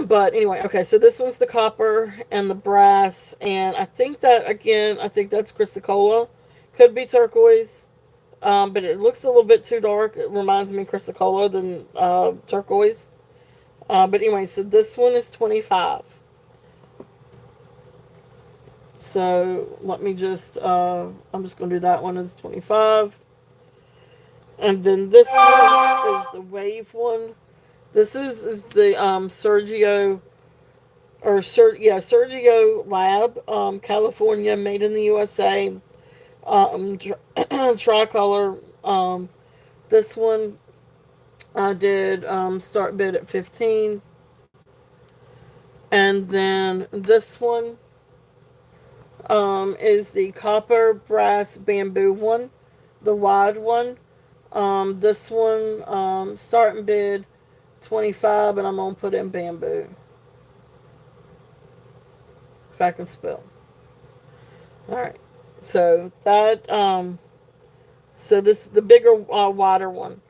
but anyway, okay, so this one's the copper and the brass, and I think that, again, I think that's Chrysocolla. Could be turquoise, but it looks a little bit too dark. It reminds me of Chrysocolla than turquoise. But anyway, so this one is 25. So let me just, I'm just going to do that one as 25. And then this one is the wave one. This is the Sergio, or Sergio Lab, California, made in the USA, tricolor. This one I did start bid at 15. And then this one is the copper, brass, bamboo one, the wide one. This one, starting bid 25, and I'm going to put in bamboo. If I can spell. Alright. So that, so this, the bigger, wider one.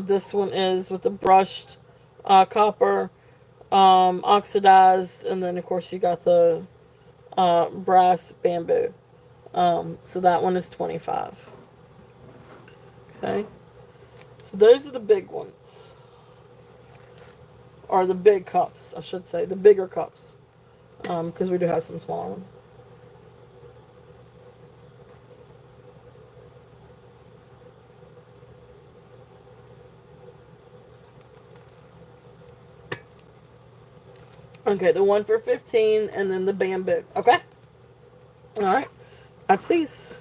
This one is with the brushed, copper, oxidized, and then of course you got the, brass bamboo. So that one is 25. Okay. So those are the big ones. Or the big cups, I should say. The bigger cups. Because we do have some smaller ones. Okay, the one for 15 and then the bamboo. Okay? Alright. That's these.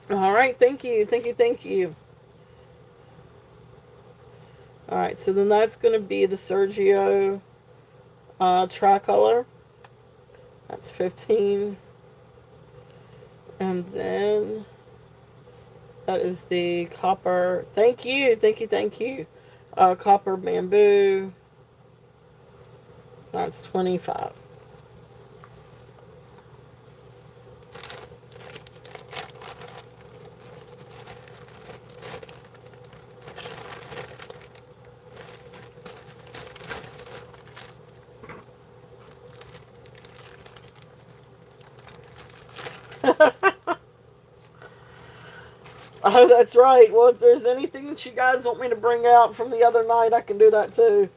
Alright, thank you. Thank you, thank you. Alright, so then that's going to be the Sergio tricolor. That's 15. And then that is the copper. Thank you, thank you, thank you. Copper bamboo. That's 25. Oh, that's right. Well, if there's anything that you guys want me to bring out from the other night, I can do that too.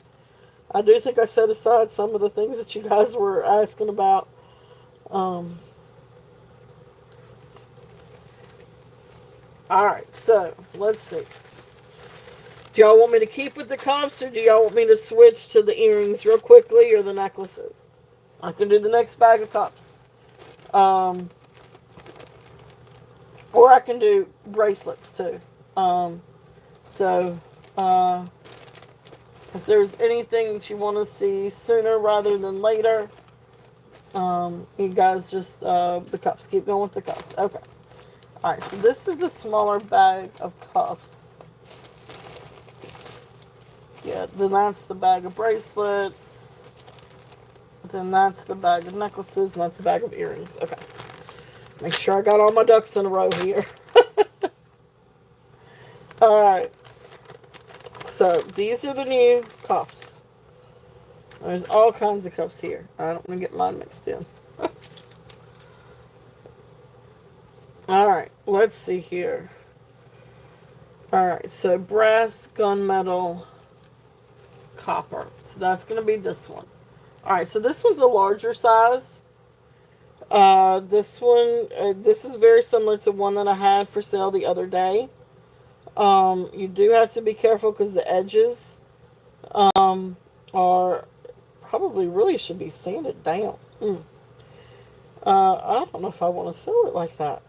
I do think I set aside some of the things that you guys were asking about. Alright, so, let's see. Do y'all want me to keep with the cuffs, or do y'all want me to switch to the earrings real quickly, or the necklaces? I can do the next bag of cups. Or I can do bracelets too. So, if there's anything that you want to see sooner rather than later, you guys just, the cups. Keep going with the cups. Okay. Alright, so this is the smaller bag of cuffs. Yeah, then that's the bag of bracelets. Then that's the bag of necklaces, and that's the bag of earrings. Okay. Make sure I got all my ducks in a row here. Alright. So, these are the new cuffs. There's all kinds of cuffs here. I don't want to get mine mixed in. Alright, let's see here. Alright, so brass, gunmetal, copper. So that's going to be this one. Alright, so this one's a larger size. This one, this is very similar to one that I had for sale the other day. You do have to be careful because the edges, are probably really should be sanded down. I don't know if I want to sell it like that.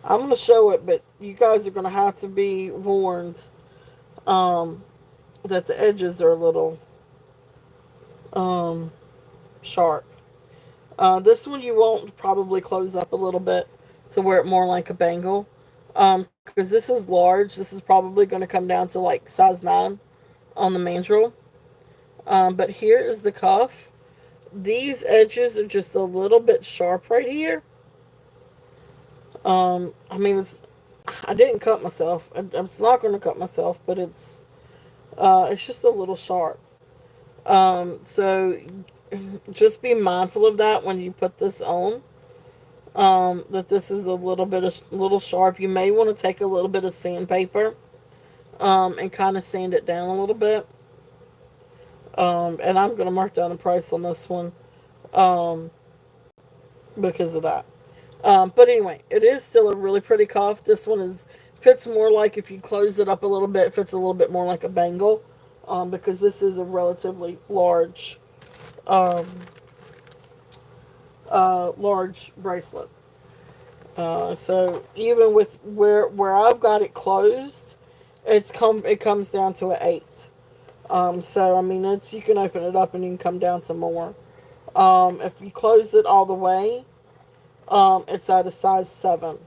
I'm going to show it, but you guys are going to have to be warned, um, that the edges are a little, um, sharp. This one you won't probably close up a little bit to wear it more like a bangle. Because this is large. This is probably going to come down to like size 9 on the mandrel. But here is the cuff. These edges are just a little bit sharp right here. I mean, I didn't cut myself. I'm not going to cut myself, but it's just a little sharp. So just be mindful of that when you put this on. That this is a little sharp. You may want to take a little bit of sandpaper, and kind of sand it down a little bit. And I'm going to mark down the price on this one, um, because of that. But anyway, it is still a really pretty cuff. This one fits more like, if you close it up a little bit, it fits a little bit more like a bangle, because this is a relatively um, large bracelet. So even with where I've got it closed, it comes down to an 8. So I mean, you can open it up and you can come down to more. If you close it all the way, it's at a size 7.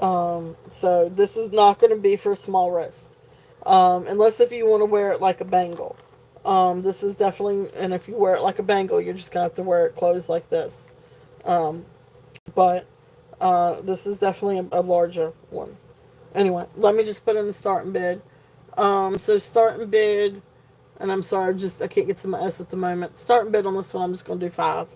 So this is not going to be for a small wrist, unless if you want to wear it like a bangle. This is definitely, and if you wear it like a bangle, you're just going to have to wear it closed like this. But this is definitely a larger one. Anyway, let me just put in the starting bid. So starting bid, and I'm sorry, I can't get to my S at the moment. Starting bid on this one, I'm just going to do 5.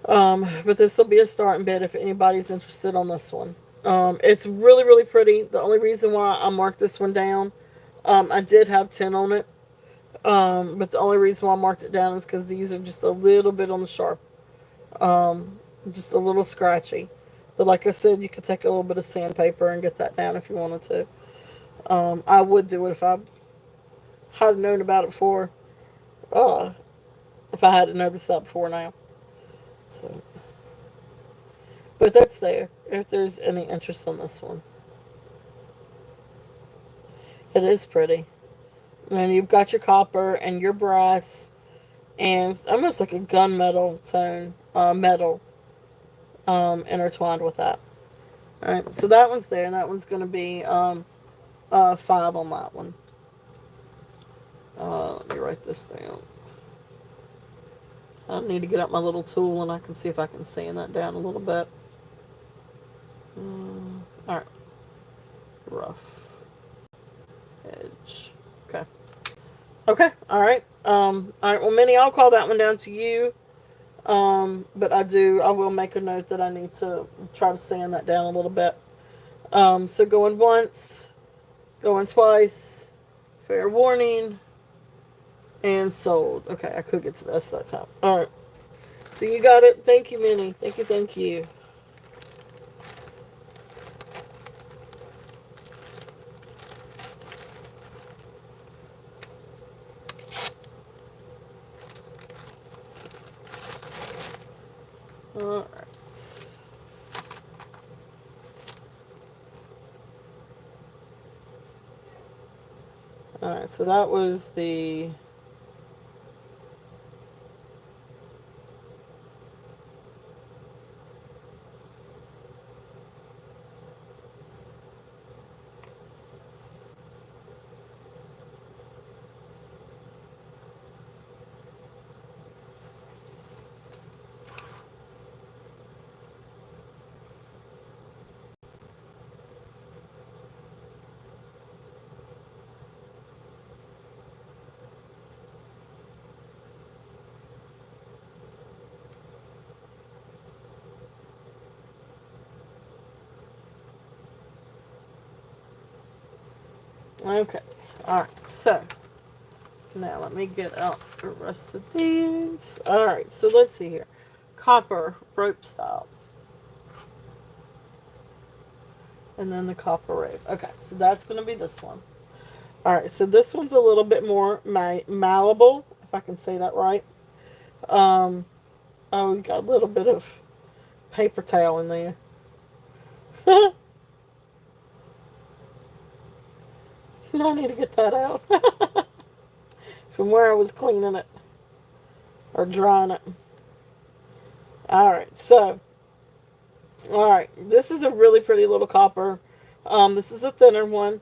But this will be a starting bid if anybody's interested on this one. It's really, really pretty. The only reason why I marked this one down, I did have 10 on it. But the only reason why I marked it down is because these are just a little bit on the sharp. Just a little scratchy. But like I said, you could take a little bit of sandpaper and get that down if you wanted to. I would do it if I had known about it before. If I had noticed that before now. So, but that's there. If there's any interest in this one, it is pretty. And you've got your copper and your brass, and it's almost like a gunmetal tone, metal, intertwined with that. All right, so that one's there, and that one's going to be 5 on that one. Let me write this down. I need to get out my little tool, and I can see if I can sand that down a little bit. All right, rough edge. Okay. Okay. All right. All right. Well, Minnie, I'll call that one down to you. But I will make a note that I need to try to sand that down a little bit. So going once, going twice, fair warning, and sold. Okay, I could get to this that time. All right. So you got it. Thank you, Minnie. Thank you. Thank you. All right. All right. So that was the. Okay. All right. So Now let me get out the rest of these. Alright, so let's see here. Copper rope style. And then the copper rope. Okay, so that's going to be this one. Alright, so this one's a little bit more malleable, if I can say that right. Oh, we got a little bit of paper towel in there. I need to get that out. From where I was cleaning it. Or drying it. Alright, so. Alright, this is a really pretty little copper. This is a thinner one.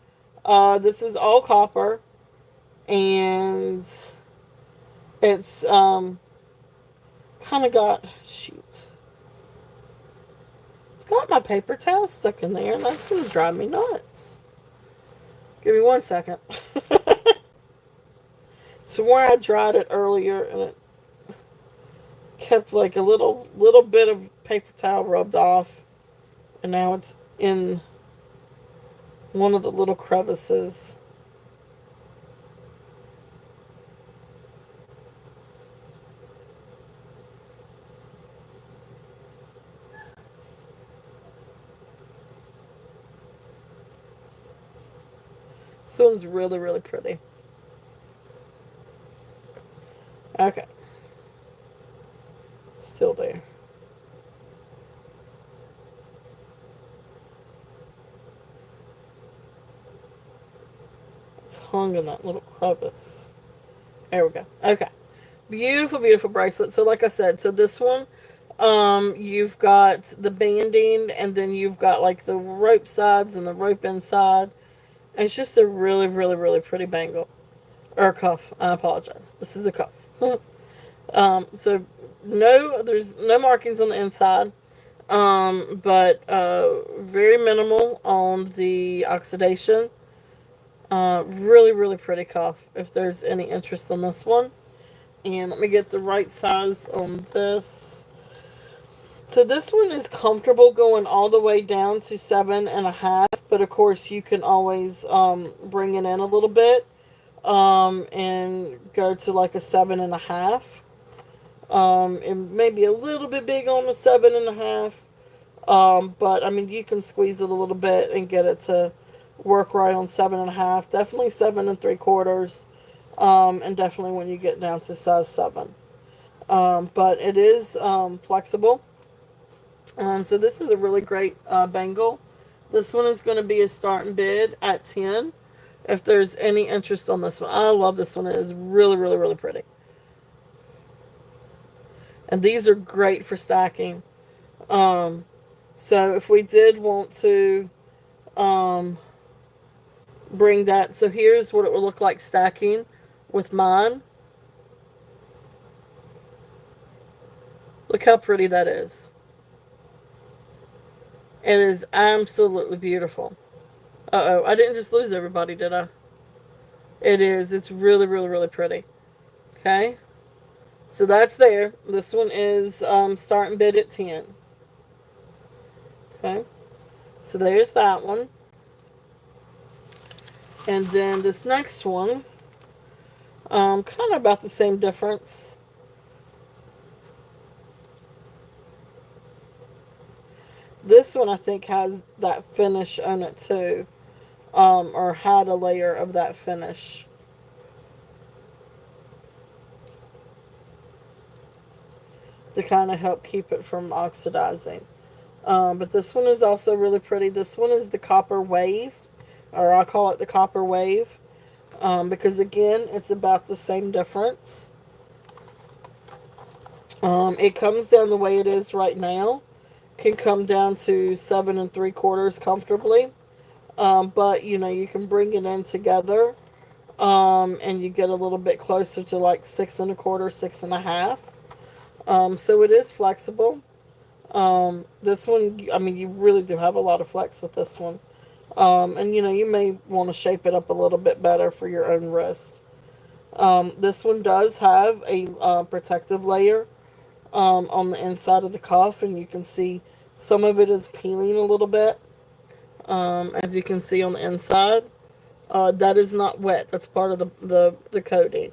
This is all copper. And it's kind of got, shoot. It's got my paper towel stuck in there, and that's going to drive me nuts. Give me 1 second. So where I dried it earlier, and it kept like a little bit of paper towel rubbed off, and now it's in one of the little crevices. This one's really, really pretty. Okay. Still there. It's hung in that little crevice. There we go. Okay. Beautiful, beautiful bracelet. So like I said, so this one, you've got the banding, and then you've got like the rope sides and the rope inside. And it's just a really, really, really pretty bangle. Or cuff. I apologize. This is a cuff. So there's no markings on the inside. But very minimal on the oxidation. Really, really pretty cuff, if there's any interest in this one. And let me get the right size on this. So this one is comfortable going all the way down to 7.5, but of course you can always bring it in a little bit and go to like a 7.5. It may be a little bit big on the 7.5, but I mean you can squeeze it a little bit and get it to work right on 7.5. Definitely 7.75. And definitely when you get down to size 7. But it is flexible. So this is a really great bangle. This one is going to be a starting bid at 10. If there's any interest on this one. I love this one. It is really, really, really pretty. And these are great for stacking. So if we did want to bring that. So here's what it would look like stacking with mine. Look how pretty that is. It is absolutely beautiful. Uh-oh, I didn't just lose everybody, did I? It is. It's really, really, really pretty. Okay. So that's there. This one is starting bid at 10. Okay. So there's that one. And then this next one, kind of about the same difference. This one I think has that finish on it too. Or had a layer of that finish. To kind of help keep it from oxidizing. But this one is also really pretty. This one is the copper wave. Or I call it the copper wave. Because again, it's about the same difference. It comes down the way it is right now. Can come down to 7.75 comfortably. But you know, you can bring it in together. And you get a little bit closer to like 6.25, 6.5. So it is flexible. This one, I mean, you really do have a lot of flex with this one. And you know, you may want to shape it up a little bit better for your own wrist. This one does have a protective layer on the inside of the cuff, and you can see some of it is peeling a little bit. As you can see on the inside, that is not wet. That's part of the coating.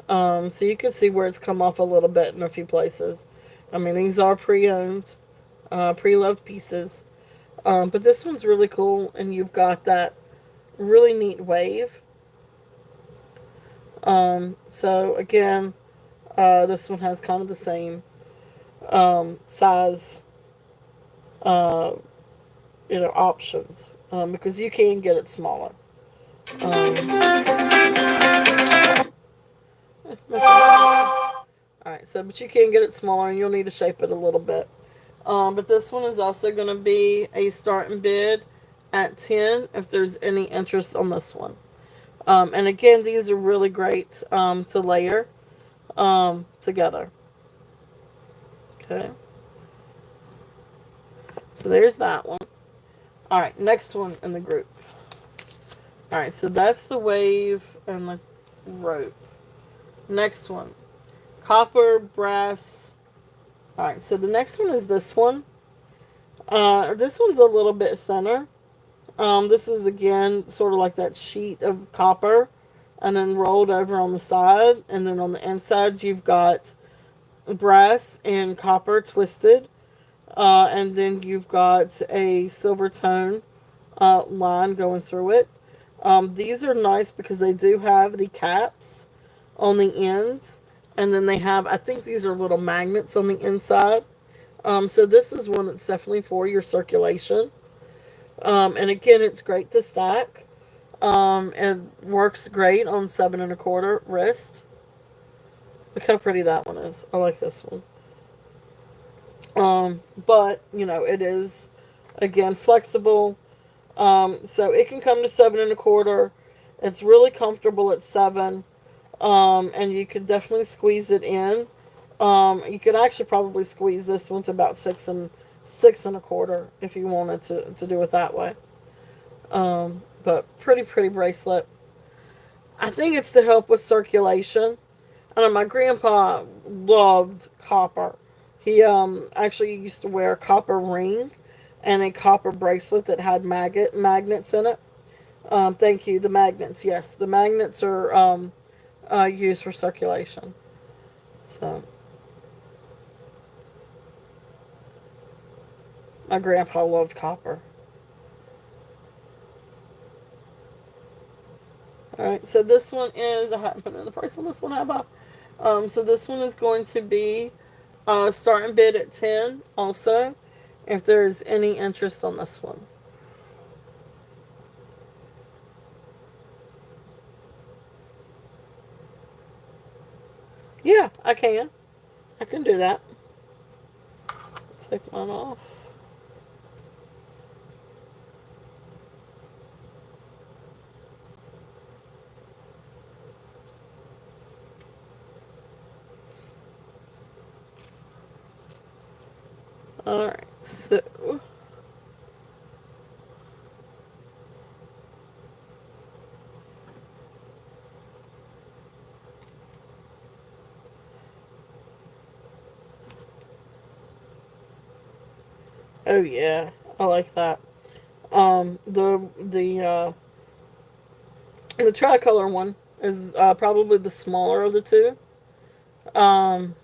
So you can see where it's come off a little bit in a few places. I mean, these are pre-owned, pre-loved pieces. But this one's really cool, and you've got that really neat wave. So again, this one has kind of the same size, uh, options, because you can get it smaller. All right, so but you can get it smaller, and you'll need to shape it a little bit. But this one is also going to be a starting bid at 10 if there's any interest on this one. And again, these are really great to layer together. Okay, so there's that one. All right, next one in the group. All right, so that's the wave and the rope. Next one, copper, brass. All right, so the next one is this one. This one's a little bit thinner. This is again sort of like that sheet of copper, and then rolled over on the side, and then on the inside you've got brass and copper twisted, and then you've got a silver tone line going through it. These are nice because they do have the caps on the ends, and then they have, I think these are little magnets on the inside. So this is one that's definitely for your circulation. And again, it's great to stack. And works great on 7 1/4 wrist. Look how pretty that one is. I like this one. But it is again flexible. So it can come to 7 1/4. It's really comfortable at 7. And you could definitely squeeze it in. You could actually probably squeeze this one to about 6 1/4 if you wanted to do it that way. But pretty bracelet. I think it's to help with circulation. I know my grandpa loved copper. He actually used to wear a copper ring and a copper bracelet that had magnets in it. Thank you. The magnets, yes, the magnets are used for circulation. So my grandpa loved copper. All right, so this one is, I haven't put in the price on this one, have I? So this one is going to be starting bid at 10 also, if there's any interest on this one. Yeah, I can. I can do that. Take mine off. Alright, so oh yeah, I like that. The tricolor one is probably the smaller of the two. Um,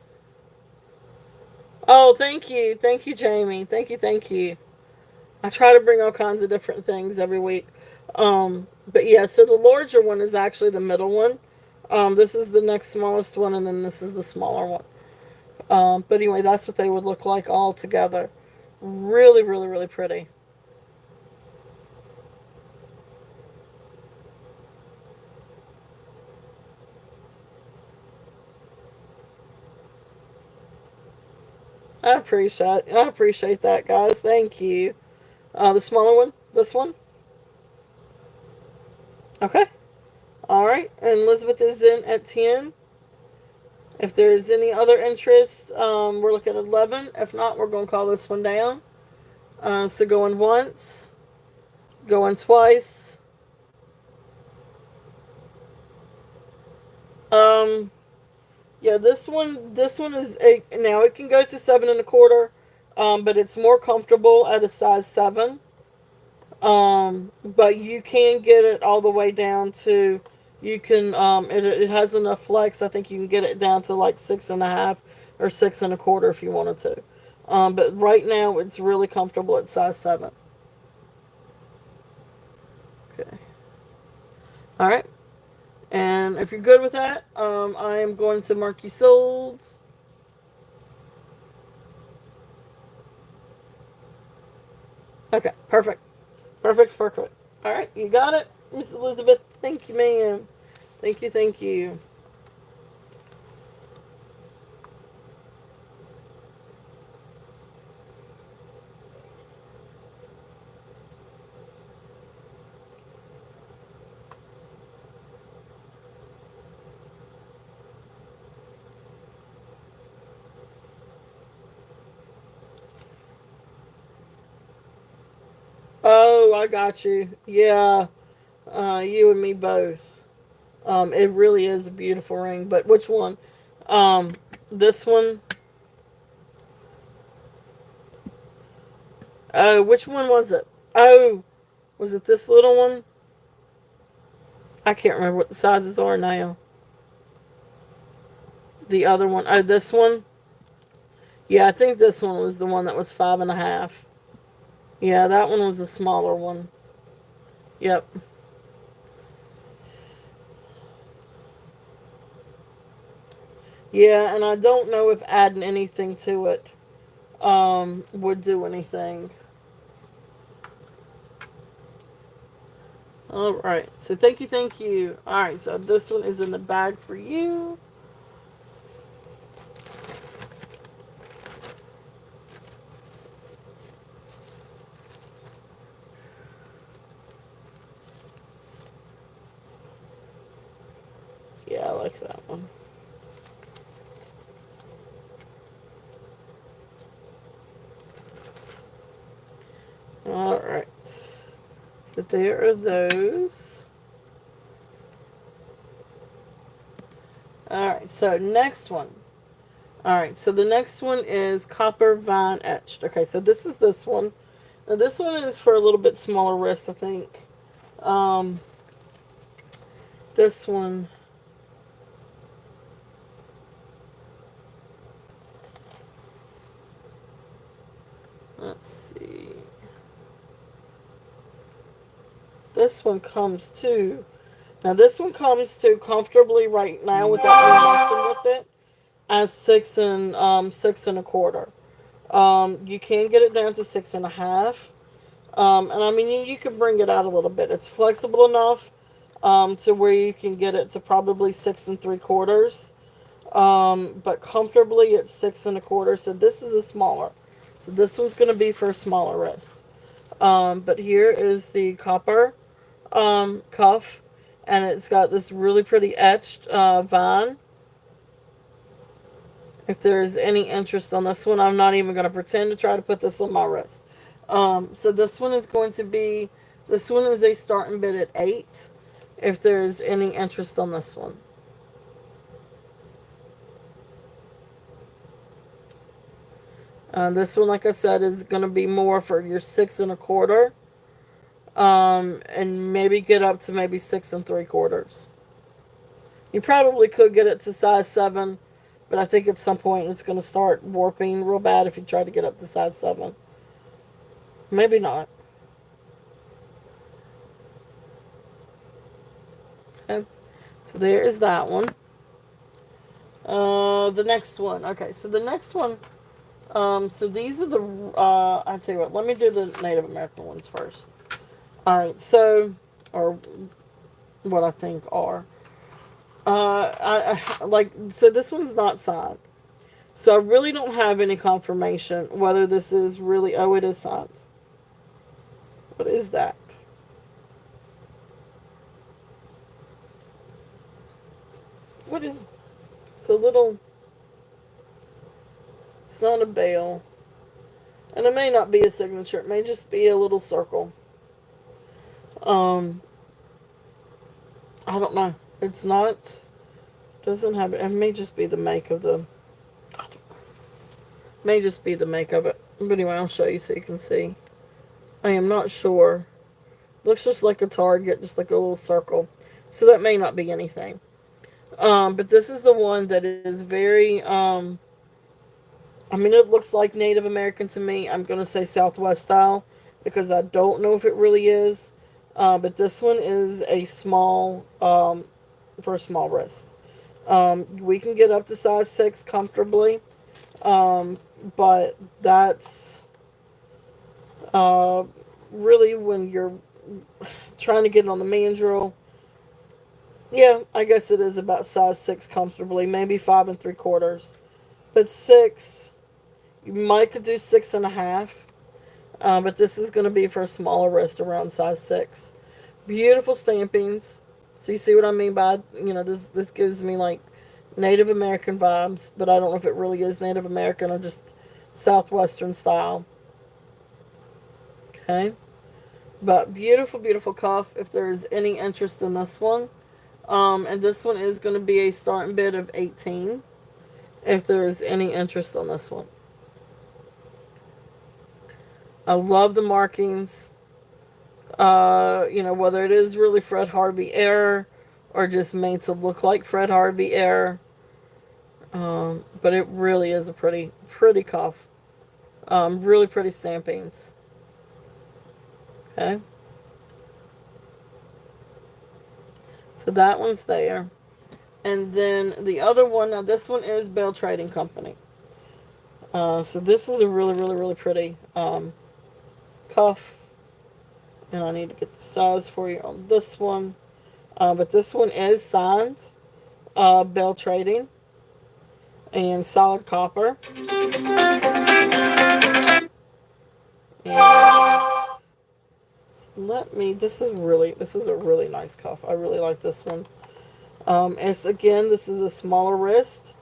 oh, thank you, Jamie. Thank you. I try to bring all kinds of different things every week. But yeah, so the larger one is actually the middle one. This is the next smallest one, and then this is the smaller one. But anyway, that's what they would look like all together. Really pretty. I appreciate that, guys. Thank you. The smaller one, this one. Okay. All right. And Elizabeth is in at 10. If there is any other interest, we're looking at 11. If not, we're going to call this one down. So going once, going twice. Um, yeah, this one is now it can go to 7 1/4, but it's more comfortable at a size 7. But you can get it all the way down to You can, it has enough flex. I think you can get it down to like 6.5 or 6.25 if you wanted to. But right now it's really comfortable at size 7. Okay. All right. And if you're good with that, I am going to mark you sold. Okay, perfect. Perfect, perfect. All right, you got it, Miss Elizabeth. Thank you, ma'am. Thank you, thank you. Oh, I got you. Yeah, you and me both. It really is a beautiful ring. But which one? Um, this one. Oh, which one was it? Oh, was it this little one? I can't remember what the sizes are now. The other one. Oh, this one. Yeah, I think this one was the one that was 5.5. Yeah, that one was a smaller one. Yep. Yeah, and I don't know if adding anything to it would do anything. All right. So thank you, thank you. All right. So this one is in the bag for you. Yeah, I like that one. All right. So there are those. All right. So next one. All right. So the next one is copper vine etched. Okay. So this one. Now this one is for a little bit smaller wrist, I think. Um, this one. Let's see. This one comes to. Now this one comes to comfortably right now without me messing with it as 6.25. You can get it down to 6.5. And I mean you can bring it out a little bit. It's flexible enough to where you can get it to probably 6.75. But comfortably at 6.25. So this is a smaller. So this one's going to be for a smaller wrist. But here is the copper cuff, and it's got this really pretty etched vine. If there's any interest on this one, I'm not even going to pretend to try to put this on my wrist. So this one is going to be, this one is a starting bid at 8. If there's any interest on this one. This one, like I said, is going to be more for your 6.25. And maybe get up to maybe 6.75. You probably could get it to size 7, but I think at some point it's going to start warping real bad if you try to get up to size 7. Maybe not. Okay. So there is that one. The next one. Okay, so the next one. So these are the. I tell you what. Let me do the Native American ones first. All right. So, or what I think are. I like. So this one's not signed. So I really don't have any confirmation whether this is really. Oh, it is signed. What is that? What is? It's a little. It's not a bale. And it may not be a signature. It may just be a little circle. Um, I don't know. It's not. Doesn't have it. It may just be the make of the. May just be the make of it. But anyway, I'll show you so you can see. I am not sure. Looks just like a target, just like a little circle. So that may not be anything. But this is the one that is very, I mean, it looks like Native American to me. I'm going to say Southwest style because I don't know if it really is. But this one is a small, for a small wrist. We can get up to size 6 comfortably. But that's uh, really when you're trying to get it on the mandrel. Yeah, I guess it is about size 6 comfortably, maybe 5 3/4. But 6, you might could do 6 1/2. But this is going to be for a smaller wrist around size 6. Beautiful stampings. So you see what I mean by, this gives me like Native American vibes, but I don't know if it really is Native American or just Southwestern style. Okay. But beautiful, beautiful cuff if there's any interest in this one. And this one is going to be a starting bid of 18 if there is any interest on this one. I love the markings. Whether it is really Fred Harvey error or just made to look like Fred Harvey error. But it really is a pretty, pretty cuff. Really pretty stampings. Okay. So that one's there. And then the other one, now this one is Bell Trading Company. So this is a really, really, really pretty cuff. And I need to get the size for you on this one. But this one is signed Bell Trading and solid copper. And this is a really nice cuff. I really like this one. This is a smaller wrist.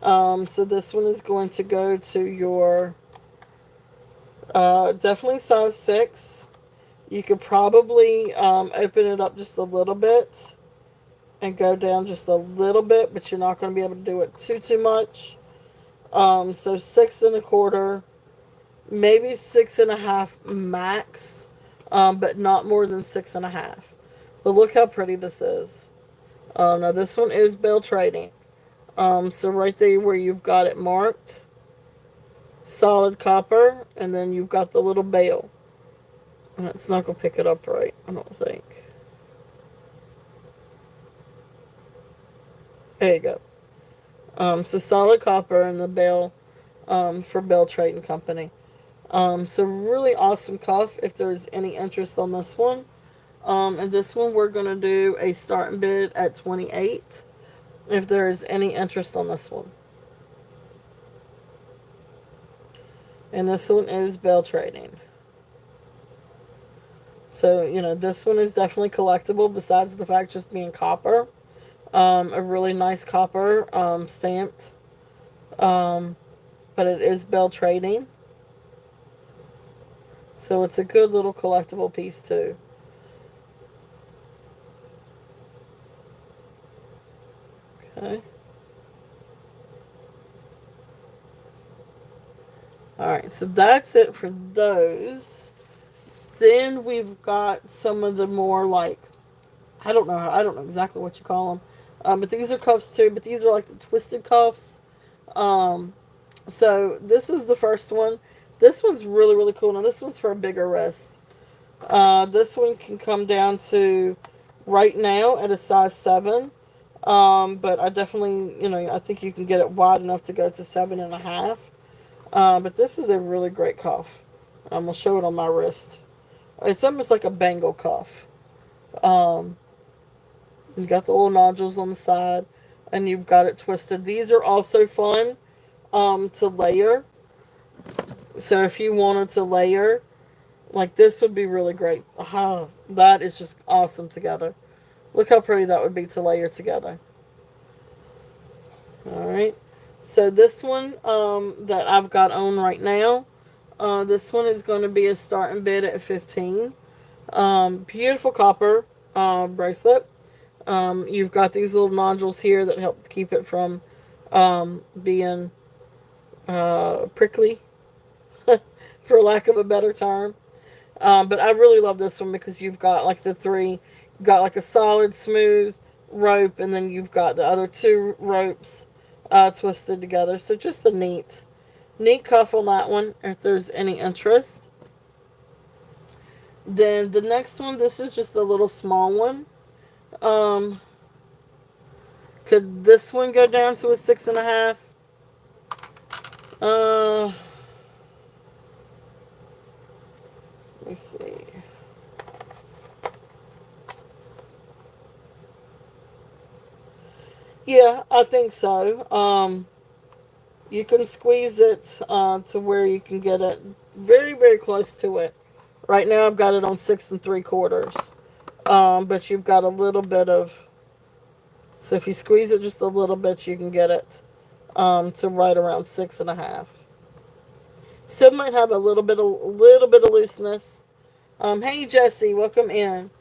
So this one is going to go to your definitely size 6. You could probably open it up just a little bit and go down just a little bit, but you're not going to be able to do it too much. So 6 1/4, maybe 6 1/2 max, but not more than 6 1/2. But look how pretty this is. Now this one is Bell Trading. So right there where you've got it marked, solid copper, and then you've got the little bell. And it's not going to pick it up right, I don't think. There you go. So solid copper and the bell for Bell Trading Company. So really awesome cuff if there's any interest on this one. And this one we're going to do a starting bid at 28 if there is any interest on this one. And this one is Bell Trading. So, this one is definitely collectible besides the fact just being copper. A really nice copper stamped. But it is Bell Trading. So it's a good little collectible piece too. Okay. Alright, so that's it for those. Then we've got some of the more like, I don't know exactly what you call them. But these are cuffs too, but these are like the twisted cuffs. So this is the first one. This one's really, really cool. Now this one's for a bigger wrist. This one can come down to right now at a size 7. But I definitely, I think you can get it wide enough to go to 7 1/2. But this is a really great cuff. I'm going to show it on my wrist. It's almost like a bangle cuff. You've got the little nodules on the side, and you've got it twisted. These are also fun to layer. So if you wanted to layer, like this would be really great. That is just awesome together. Look how pretty that would be to layer together. Alright. So this one that I've got on right now, this one is going to be a starting bid at 15. Beautiful copper bracelet. You've got these little nodules here that help to keep it from being prickly, for lack of a better term. But I really love this one because you've got like the 3 got like a solid, smooth rope, and then you've got the other two ropes twisted together. So just a neat cuff on that one if there's any interest. Then the next one, this is just a little small one. Um, could this one go down to a 6.5? Let me see. Yeah, I think so. You can squeeze it to where you can get it very, very close to it. Right now, I've got it on 6 3/4. But you've got a little bit of. So if you squeeze it just a little bit, you can get it to right around 6.5. Still might have a little bit of looseness. Hey Jesse, welcome in.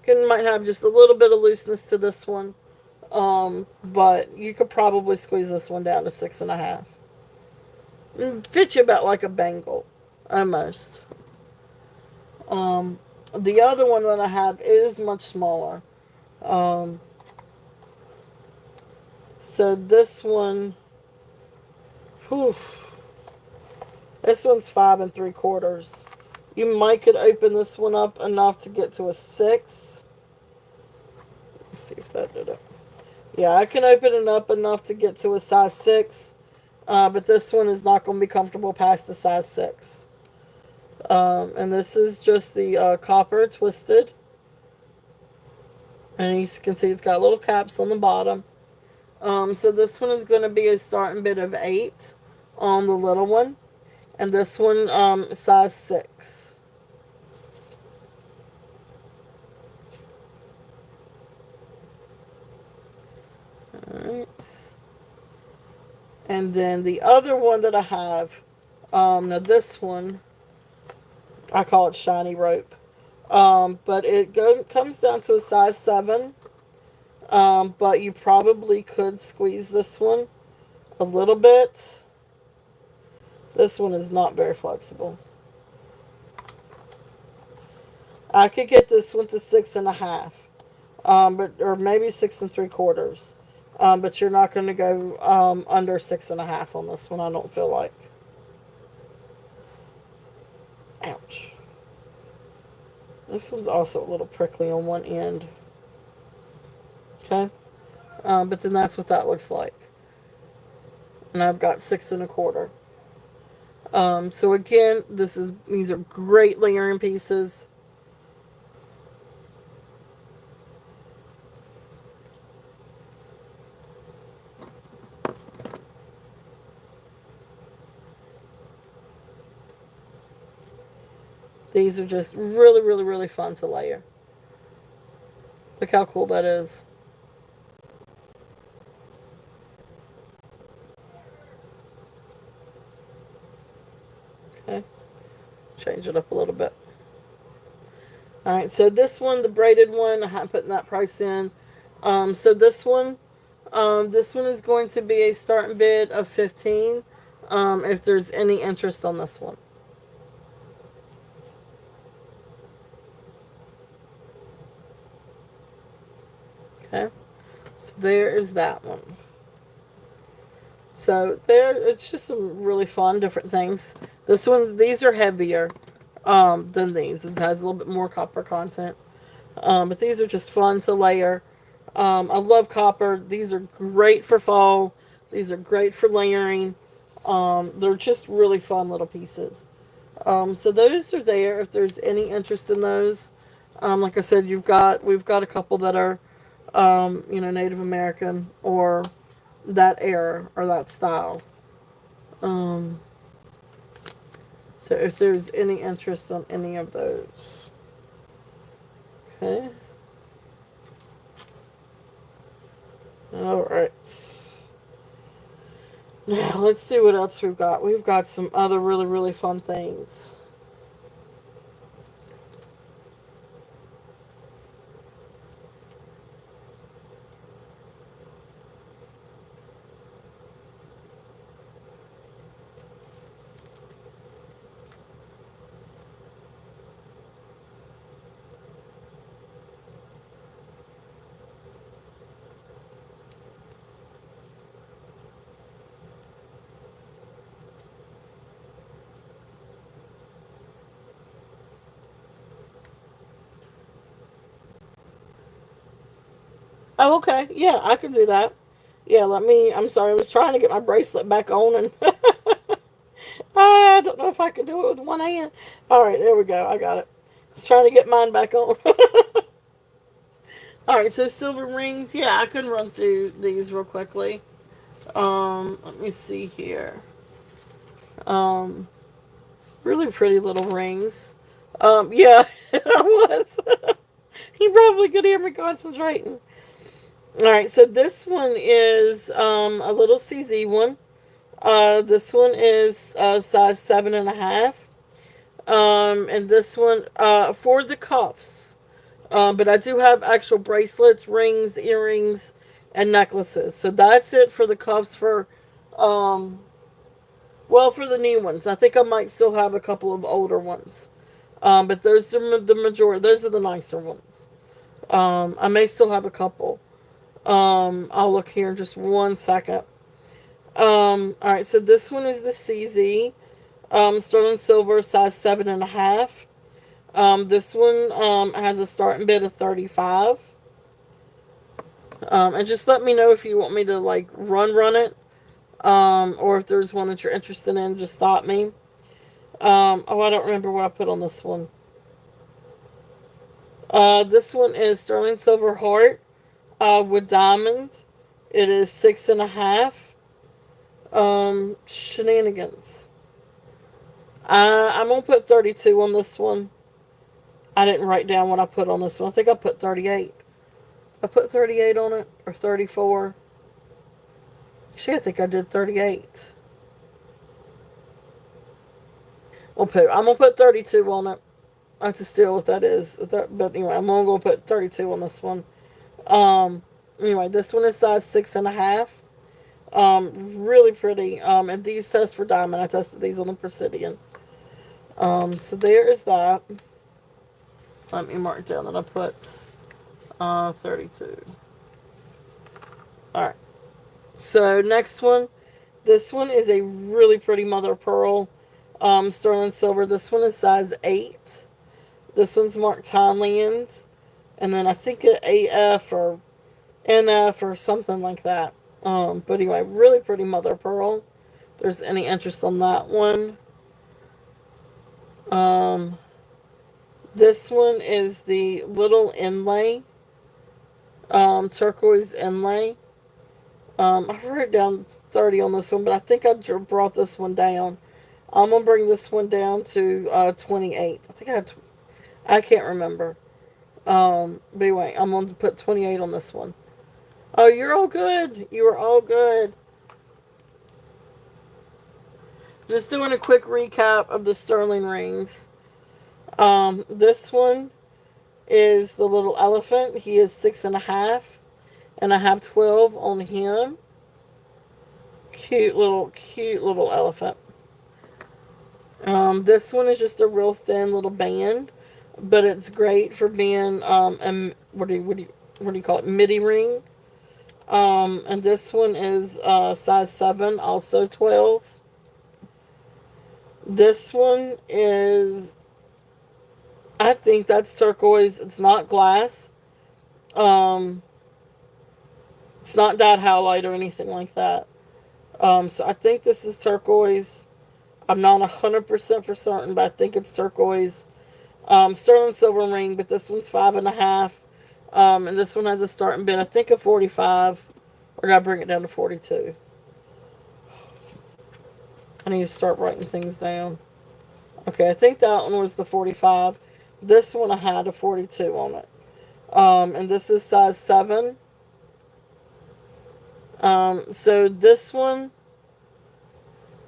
Might have just a little bit of looseness to this one. But you could probably squeeze this one down to 6.5. Fit you about like a bangle, almost. The other one that I have is much smaller. Um, so this one, whew, this one's 5 3/4. You might could open this one up enough to get to a 6. Let's see if that did it. Yeah, I can open it up enough to get to a size 6. But this one is not going to be comfortable past the size 6. And this is just the copper twisted. And you can see it's got little caps on the bottom. So this one is going to be a starting bid of 8 on the little one. And this one, size 6. Alright. And then the other one that I have, now this one, I call it shiny rope. But it comes down to a size 7. But you probably could squeeze this one a little bit. This one is not very flexible. I could get this one to 6.5. Or maybe 6 3/4. But you're not going to go under 6.5 on this one, I don't feel like. Ouch. This one's also a little prickly on one end. Okay. But then that's what that looks like. And I've got 6 1/4. So again, these are great layering pieces. These are just really, really, really fun to layer. Look how cool that is. Okay. Change it up a little bit. Alright, so this one, the braided one, I'm putting that price in. So this one is going to be a starting bid of 15. If there's any interest on this one. Okay, so there is that one. So there, it's just some really fun different things. These are heavier than these. It has a little bit more copper content. But these are just fun to layer. I love copper. These are great for fall. These are great for layering. They're just really fun little pieces. So those are there if there's any interest in those. Like I said, we've got a couple that are Native American or that era or that style. So if there's any interest on any of those. Okay. Alright. Now, let's see what else we've got. We've got some other really, really fun things. Oh, okay. Yeah, I can do that. Yeah, I'm sorry, I was trying to get my bracelet back on and I don't know if I can do it with one hand. Alright, there we go. I got it. I was trying to get mine back on. Alright, so silver rings. Yeah, I can run through these real quickly. Let me see here. Um, really pretty little rings. Yeah, I was. You probably could hear me concentrating. Alright, so this one is a little CZ one. This one is size 7.5. And this one for the cuffs. But I do have actual bracelets, rings, earrings, and necklaces. So that's it for the cuffs um, for the new ones. I think I might still have a couple of older ones. But those are the majority. Those are the nicer ones. I may still have a couple. I'll look here in just one second. Alright, so this one is the CZ. Sterling silver, size 7.5. This one has a starting bid of 35. And just let me know if you want me to like run it. Or if there's one that you're interested in, just stop me. Oh, I don't remember what I put on this one. This one is sterling silver heart with diamond. It is 6.5. Shenanigans. I'm gonna put 32 on this one. I didn't write down what I put on this one. I think I put 38. I put 38 on it, or 34. Actually, I think I did 38. I'm gonna put 32 on it. That's a steal if that is. But anyway, I'm gonna go put 32 on this one. Anyway, this one is size 6.5. Really pretty. And these test for diamond. I tested these on the Presidian. So there is that. Let me mark down that I put 32. Alright. So next one. This one is a really pretty mother of pearl. Sterling silver. This one is size 8. This one's marked Thailand. And then I think an AF or NF or something like that. But anyway, really pretty mother of pearl. If there's any interest on that one. This one is the little inlay. Turquoise inlay. I wrote down 30 on this one, but I think I brought this one down. I'm going to bring this one down to 28. I think I can't remember. But anyway, I'm going to put 28 on this one. Oh, you're all good. You are all good. Just doing a quick recap of the sterling rings. This one is the little elephant. He is 6.5. And I have 12 on him. Cute little elephant. This one is just a real thin little band, but it's great for being what do you call it? Midi ring. And this one is size 7, also 12. This one is, I think that's turquoise. It's not glass. It's not dyed halide or anything like that. So I think this is turquoise. I'm not 100% for certain, but I think it's turquoise. Sterling silver ring, but this one's 5.5. And this one has a starting bid, I think, of 45. Or did I bring it down to 42? I need to start writing things down. Okay, I think that one was the 45. This one I had a 42 on it. And this is size 7. So this one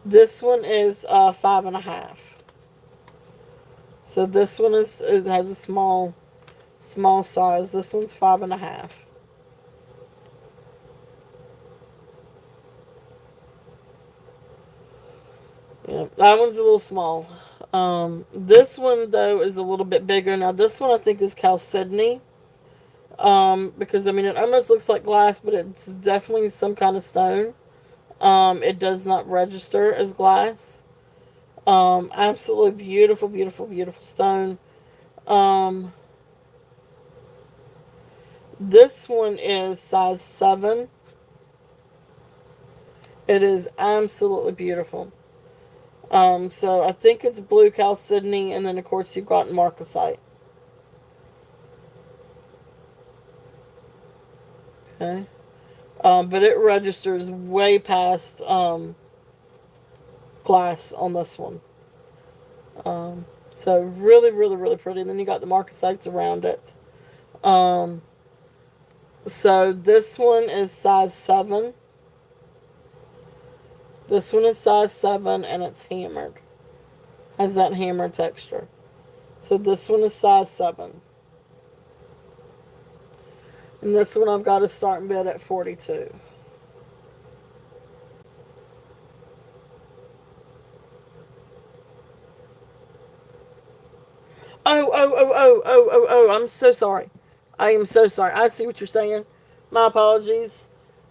is 5.5. So this one has a small size. This one's 5.5. Yeah, that one's a little small. This one though is a little bit bigger. Now this one I think is chalcedony. Because I mean it almost looks like glass, but it's definitely some kind of stone. It does not register as glass. Absolutely beautiful, beautiful, beautiful stone. This one is size 7. It is absolutely beautiful. So I think it's blue chalcedony, and then of course you've got marcasite. Okay. But it registers way past glass on this one. So really, really, really pretty. And then you got the marcasites around it. Um, so this one is size 7. This one is size 7 and it's hammered. Has that hammer texture. So this one is size 7. And this one I've got a starting bid at 42. Oh, I'm so sorry. I am so sorry. I see what you're saying. My apologies.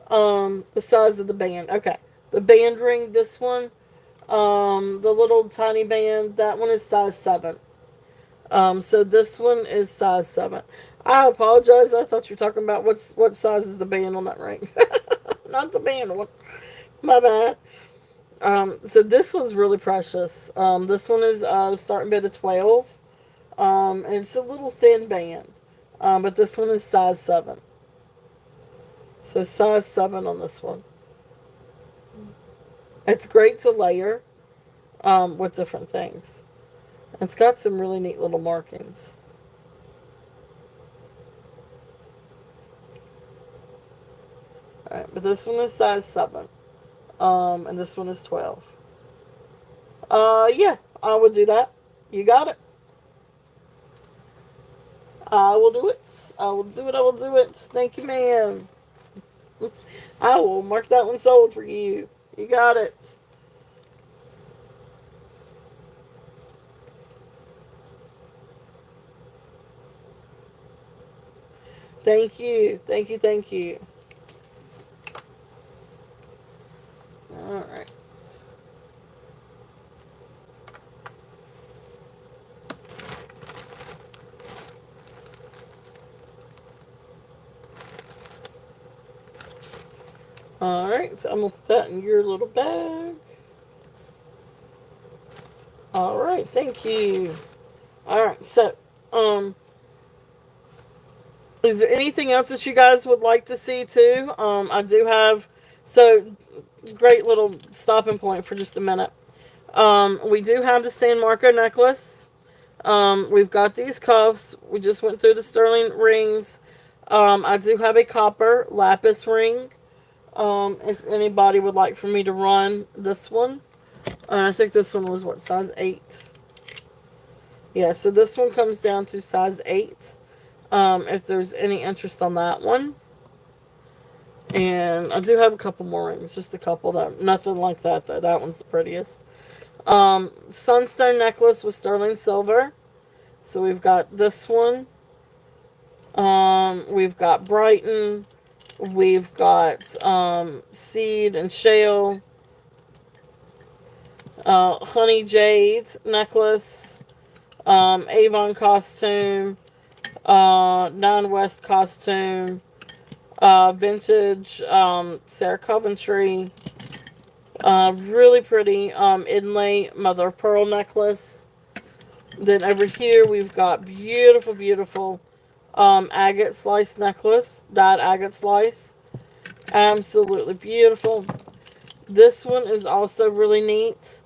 The size of the band. Okay. The band ring, this one, the little tiny band, that one is size 7. So this one is size 7. I apologize. I thought you were talking about what size is the band on that ring. Not the band one. My bad. So this one's really precious. This one is starting bid of 12. And it's a little thin band. But this one is size 7. So size 7 on this one. It's great to layer with different things. It's got some really neat little markings. Alright, but this one is size 7. And this one is 12. Yeah, I would do that. You got it. I will do it. I will do it. I will do it. Thank you, ma'am. I will mark that one sold for you. You got it. Thank you. Thank you. Thank you. Alright. Alright, so I'm going to put that in your little bag. Alright, thank you. Alright, so, is there anything else that you guys would like to see too? I do have, so, great little stopping point for just a minute. We do have the San Marco necklace. We've got these cuffs. We just went through the sterling rings. I do have a copper lapis ring. If anybody would like for me to run this one. I think this one was what, size 8? Yeah, so this one comes down to size 8. If there's any interest on that one. And I do have a couple more rings, just a couple, that nothing like that though. That one's the prettiest. Sunstone necklace with sterling silver. So we've got this one. We've got Brighton. We've got Seed and Shale. Honey Jade necklace. Avon costume. Nine West costume. Vintage Sarah Coventry. Really pretty inlay mother of pearl necklace. Then over here we've got beautiful, beautiful agate slice necklace, dyed agate slice. Absolutely beautiful. This one is also really neat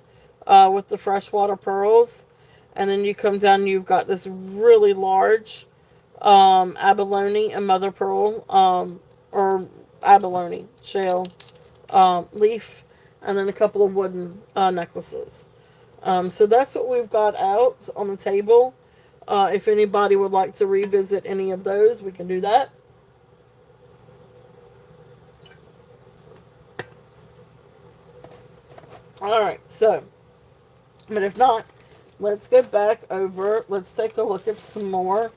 with the freshwater pearls. And then you come down and you've got this really large abalone and mother pearl or abalone shell leaf. And then a couple of wooden necklaces. So that's what we've got out on the table. If anybody would like to revisit any of those, we can do that. Alright, so, but if not, let's go back over. Let's take a look at some more.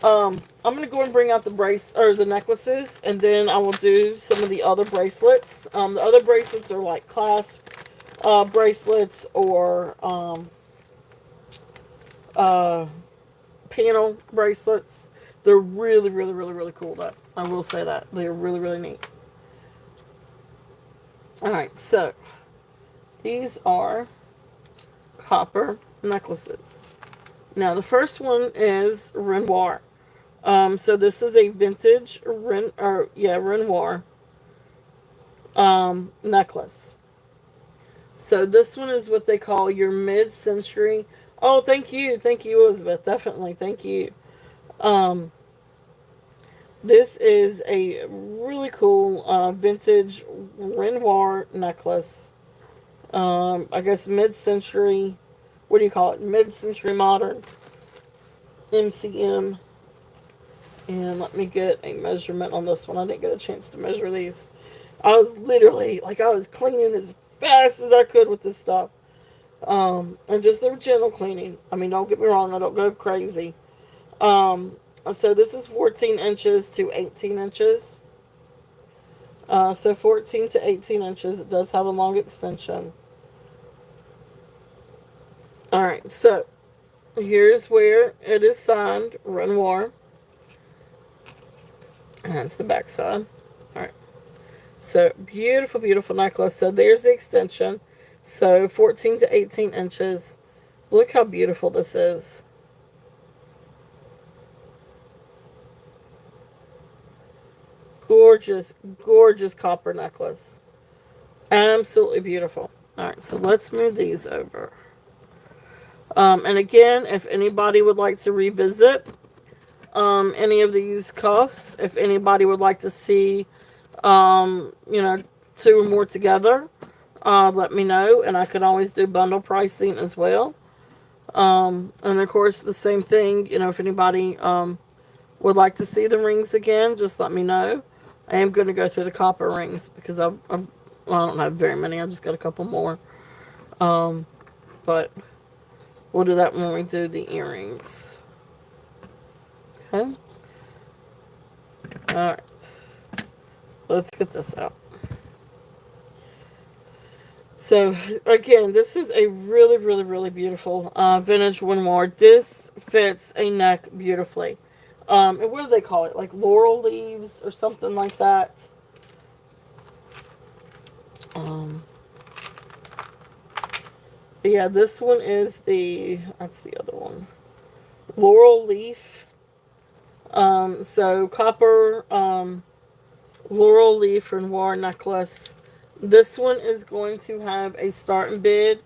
I'm going to go and bring out the necklaces, and then I will do some of the other bracelets. The other bracelets are like clasp bracelets or panel bracelets. They're really, really, really, really cool, though. I will say that. They're really, really neat. Alright, so these are copper necklaces. Now, the first one is Renoir. So this is a vintage Renoir necklace. So this one is what they call your mid-century. Oh, thank you, Elizabeth. Definitely, thank you. Um, this is a really cool vintage Renoir necklace. I guess mid-century. What do you call it? Mid-century modern. MCM. And let me get a measurement on this one. I didn't get a chance to measure these. I was literally, I was cleaning as fast as I could with this stuff. And just a gentle cleaning. I mean, don't get me wrong, I don't go crazy. So this is 14 inches to 18 inches. So 14 to 18 inches. It does have a long extension. Alright, so here's where it is signed, Renoir. That's the back side. Alright. So, beautiful, beautiful necklace. So, there's the extension. So, 14 to 18 inches. Look how beautiful this is. Gorgeous, gorgeous copper necklace. Absolutely beautiful. Alright, so let's move these over. And again, if anybody would like to revisit any of these cuffs, if anybody would like to see, two or more together, let me know, and I can always do bundle pricing as well. And of course, the same thing, if anybody would like to see the rings again, just let me know. I am going to go through the copper rings because I don't have very many. I've just got a couple more. But we'll do that when we do the earrings. Okay. Alright. Let's get this out. So, again, this is a really, really, really beautiful vintage Renoir. This fits a neck beautifully. And what do they call it? Like laurel leaves or something like that. Yeah, this one is that's the other one. Laurel leaf. So copper, laurel leaf Renoir necklace. This one is going to have a starting bid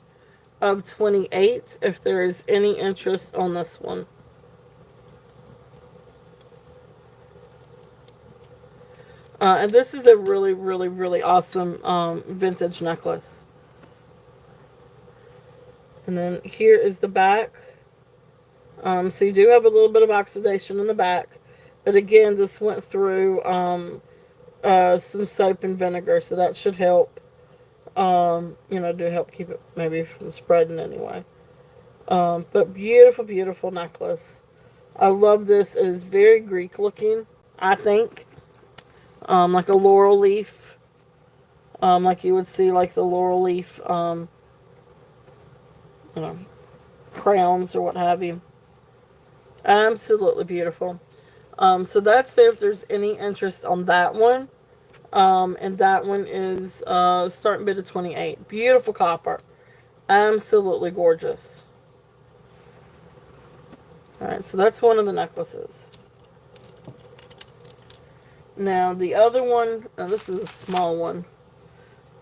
of $28 if there is any interest on this one. And this is a really, really, really awesome vintage necklace. And then here is the back. So you do have a little bit of oxidation in the back. But again, this went through some soap and vinegar. So that should help, to help keep it maybe from spreading anyway. But beautiful, beautiful necklace. I love this. It is very Greek looking, I think. Like a laurel leaf. Like you would see like the laurel leaf, crowns or what have you. Absolutely beautiful. So that's there if there's any interest on that one. And that one is starting bid of $28. Beautiful copper. Absolutely gorgeous. Alright, so that's one of the necklaces. Now the other one, this is a small one.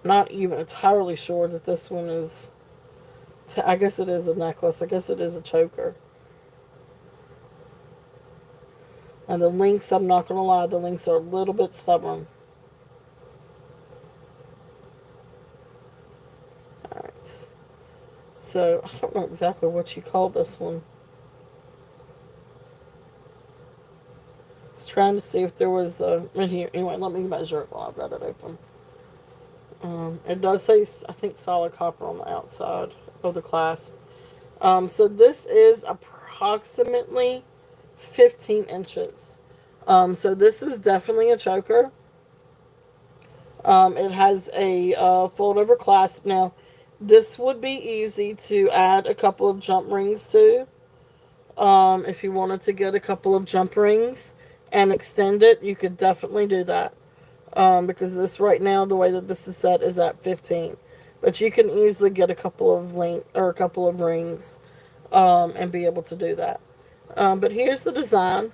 Not even entirely sure that this one is, I guess it is a necklace. I guess it is a choker. And the links, I'm not going to lie, the links are a little bit stubborn. Alright. So, I don't know exactly what you call this one. I was trying to see if there was in here. Anyway, let me measure it while I've got it open. It does say, I think, solid copper on the outside of the clasp. So this is approximately 15 inches. So this is definitely a choker. It has a fold over clasp. Now, this would be easy to add a couple of jump rings to. If you wanted to get a couple of jump rings and extend it, you could definitely do that. Because this right now, the way that this is set is at 15. But you can easily get a couple of a couple of rings, and be able to do that. But here's the design.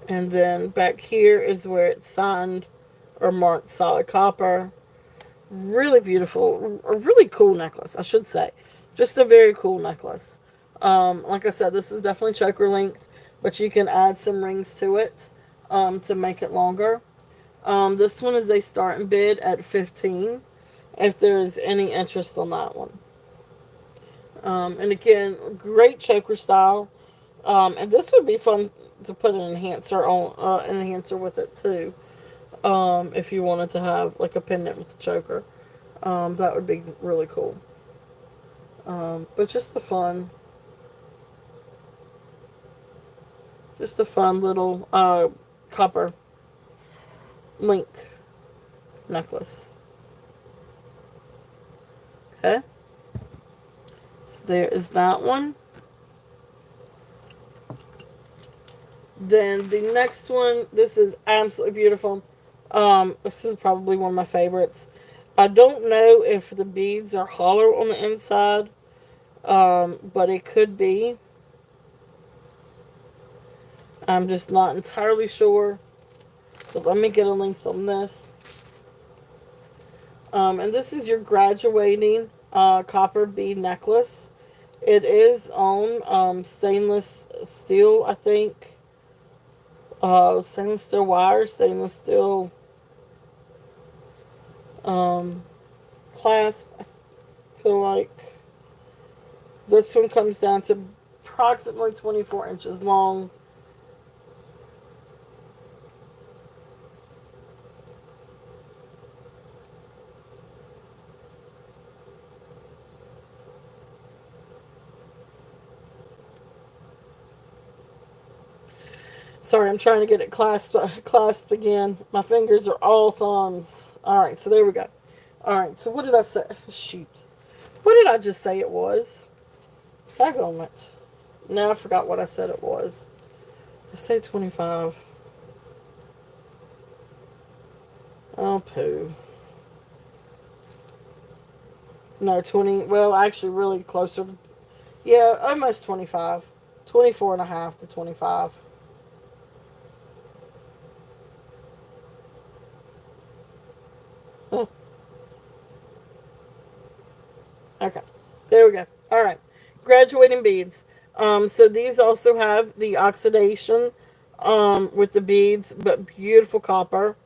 And then back here is where it's signed or marked solid copper. Really beautiful, a really cool necklace, I should say. Just a very cool necklace. Like I said, this is definitely choker length, but you can add some rings to it to make it longer. This one is a starting bid at 15 if there's any interest on that one. And again, great choker style. And this would be fun to put an enhancer with it too. If you wanted to have like a pendant with the choker, that would be really cool. But just a fun little copper link necklace. Okay, so there is that one. Then the next one, this is absolutely beautiful. This is probably one of my favorites. I don't know if the beads are hollow on the inside, but it could be. I'm just not entirely sure. But let me get a length on this. And this is your graduating copper bead necklace. It is on stainless steel, I think. Stainless steel wire, stainless steel clasp. I feel like this one comes down to approximately 24 inches long. Sorry, I'm trying to get it clasped again. My fingers are all thumbs. Alright, so there we go. Alright, so what did I say? Shoot. What did I just say it was? Daggone it. Now I forgot what I said it was. I say 25. Oh, poo. No, 20. Well, actually, really closer to. Yeah, almost 25. 24 and a half to 25. Okay, there we go. All right, graduating beads. So these also have the oxidation with the beads, but beautiful copper.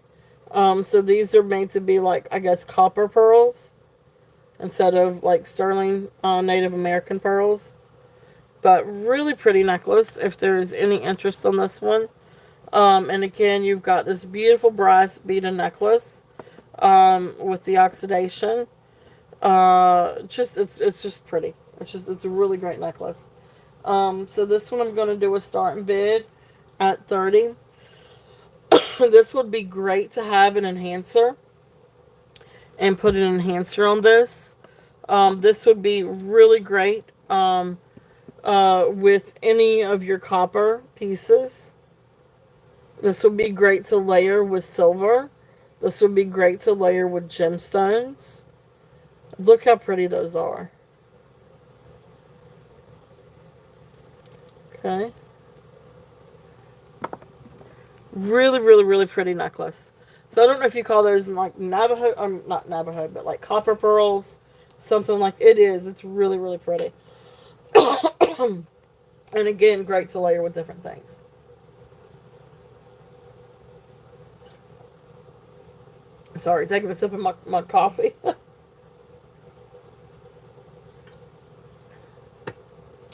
So these are made to be like, I guess, copper pearls instead of like sterling Native American pearls. But really pretty necklace if there's any interest on this one. And again, you've got this beautiful brass beaded necklace with the oxidation. It's just pretty. It's a really great necklace. So this one I'm going to do a starting bid at 30. This would be great to have an enhancer and put an enhancer on this. This would be really great with any of your copper pieces. This would be great to layer with silver. This would be great to layer with gemstones. Look how pretty those are. Okay. Really, really, really pretty necklace. So I don't know if you call those like Navajo, or not Navajo, but like copper pearls. Something like it is. It's really, really pretty. And again, great to layer with different things. Sorry, taking a sip of my coffee.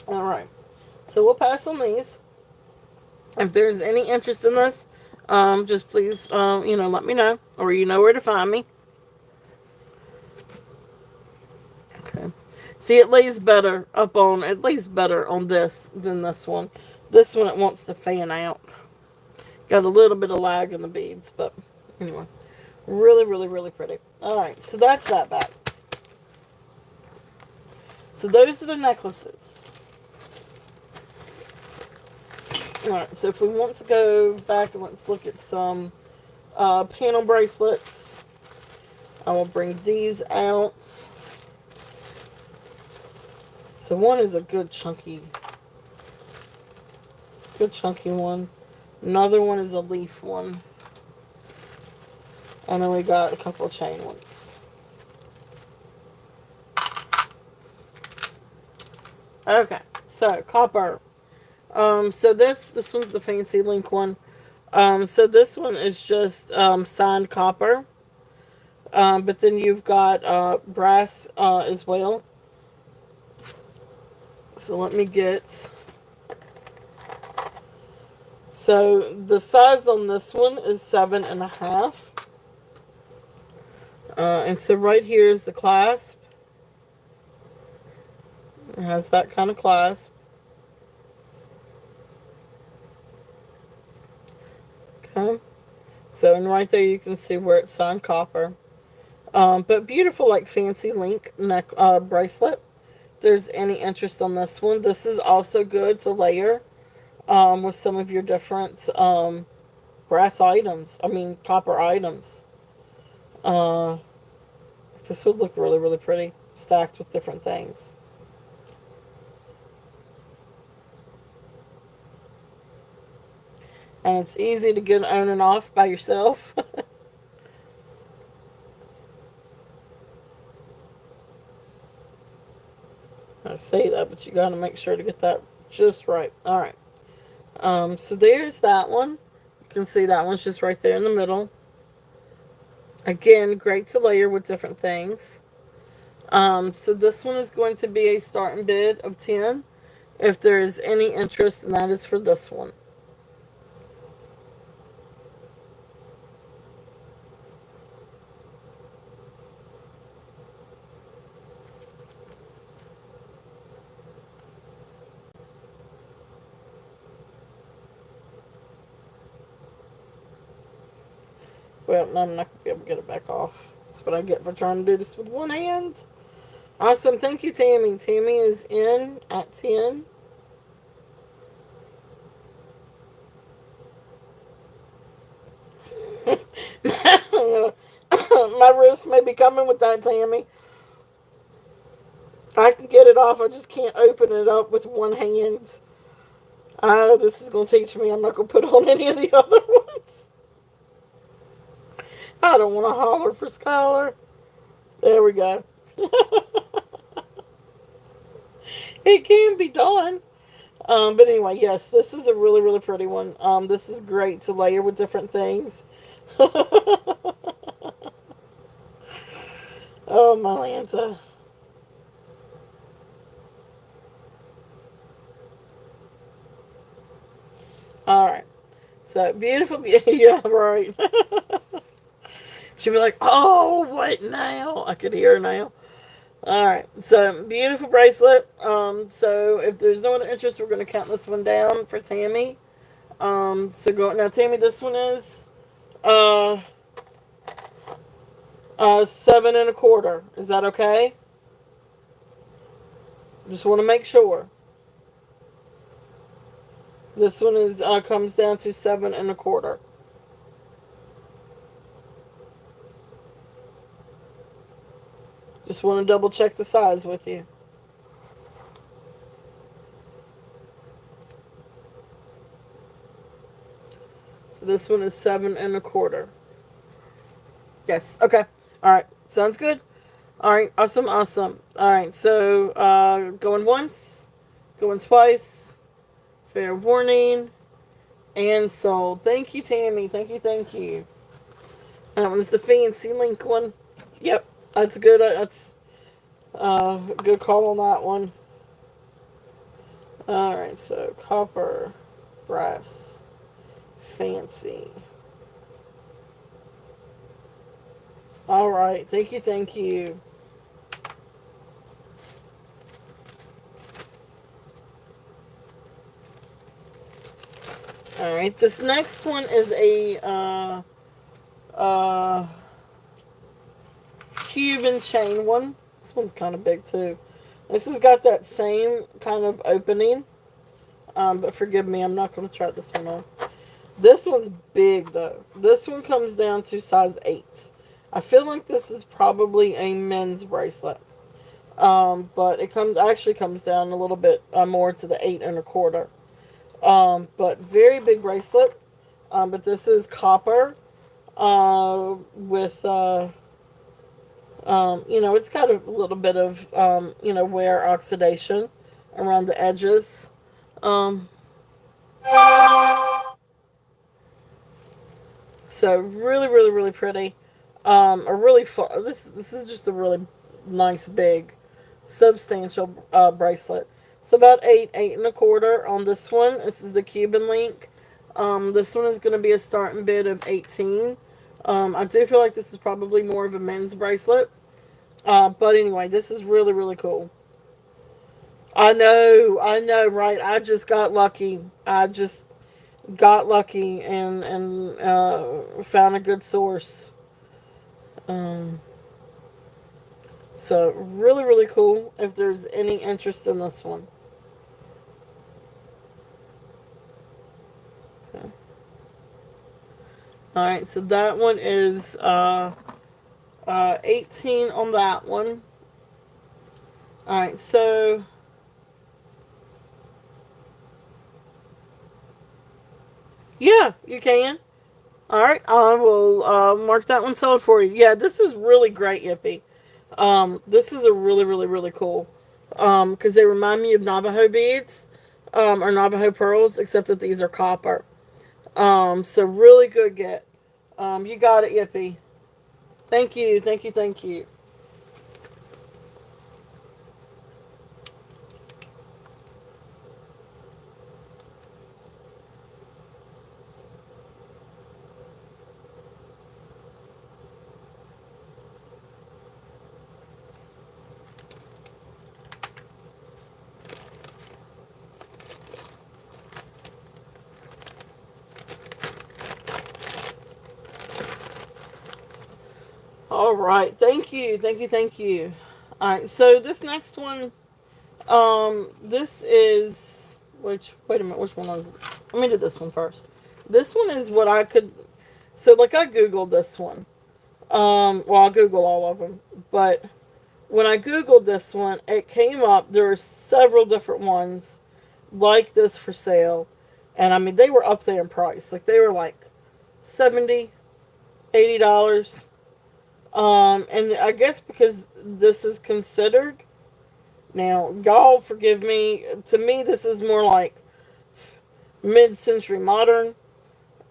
Alright. So we'll pass on these. If there's any interest in this, just please, let me know. Or you know where to find me. Okay. See, it lays better on this than this one. This one, it wants to fan out. Got a little bit of lag in the beads, but anyway. Really, really, really pretty. Alright, so that's that back. So those are the necklaces. Alright, so if we want to go back and let's look at some panel bracelets, I will bring these out. So one is a good chunky one. Another one is a leaf one. And then we got a couple of chain ones. Okay, so copper. So this one's the fancy link one. So this one is just signed copper. But then you've got brass as well. So let me get. So the size on this one is 7.5. And so right here is the clasp. It has that kind of clasp. Okay. So, and right there you can see where it's signed copper. But beautiful, like fancy link neck bracelet. If there's any interest on this one, this is also good to layer with some of your different brass items. I mean, copper items. This would look really, really pretty, stacked with different things. And it's easy to get on and off by yourself. I say that, but you got to make sure to get that just right. All right. So there's that one. You can see that one's just right there in the middle. Again, great to layer with different things. So this one is going to be a starting bid of 10. If there is any interest, and that is for this one. Well, no, I'm not going to be able to get it back off. That's what I get for trying to do this with one hand. Awesome. Thank you, Tammy. Tammy is in at 10. My wrist may be coming with that, Tammy. I can get it off. I just can't open it up with one hand. This is going to teach me. I'm not going to put on any of the other ones. I don't want to holler for Skylar. There we go. It can be done. But anyway, yes, this is a really, really pretty one. This is great to layer with different things. Oh, my Lanta. Alright. So, beautiful. Yeah, right. She'd be like, oh, what now? I could hear her now. Alright, so beautiful bracelet. So if there's no other interest, we're going to count this one down for Tammy. So go now, Tammy. This one is 7.25. Is that okay? Just want to make sure. This one is comes down to 7.25. Just want to double check the size with you. So this one is 7.25. Yes. Okay. All right. Sounds good. All right. Awesome. Awesome. All right. So going once, going twice. Fair warning. And sold. Thank you, Tammy. Thank you. Thank you. That one's the fancy link one. Yep. That's good. That's a good call on that one. Alright, so copper, brass, fancy. Alright, thank you, thank you. Alright, this next one is a Cuban chain one. This one's kind of big too. This has got that same kind of opening. But forgive me, I'm not going to try this one on. This one's big though. This one comes down to size 8. I feel like this is probably a men's bracelet. But it actually comes down a little bit more to the 8 1/4. But very big bracelet. But this is copper with it's got a little bit of wear oxidation around the edges. Um, so really, really, really pretty. A really fun. This is just a really nice, big, substantial bracelet. So about 8 1/4 on this one. This is the Cuban link. This one is going to be a starting bid of 18. I do feel like this is probably more of a men's bracelet. But anyway, this is really, really cool. I know, right? I just got lucky. I just got lucky and found a good source. Um, so really, really cool. If there's any interest in this one, okay. All right. So that one is 18 on that one. All right. So yeah, you can. All right, I will mark that one sold for you. Yeah, this is really great, Yippee. This is a really, really, really cool. Because they remind me of Navajo beads, or Navajo pearls, except that these are copper. So really good get. You got it, Yippee. Thank you, thank you, thank you. All right, thank you, thank you, thank you. All right, so this next one, this is wait a minute, which one was it? Let me do this one first. This one is what I could. So like I googled this one. Well, I'll Google all of them, but when I googled this one, it came up. There were several different ones like this for sale, and I mean they were up there in price. Like they were like 70, $80. And I guess because this is considered now, y'all forgive me. To me, this is more like mid-century modern.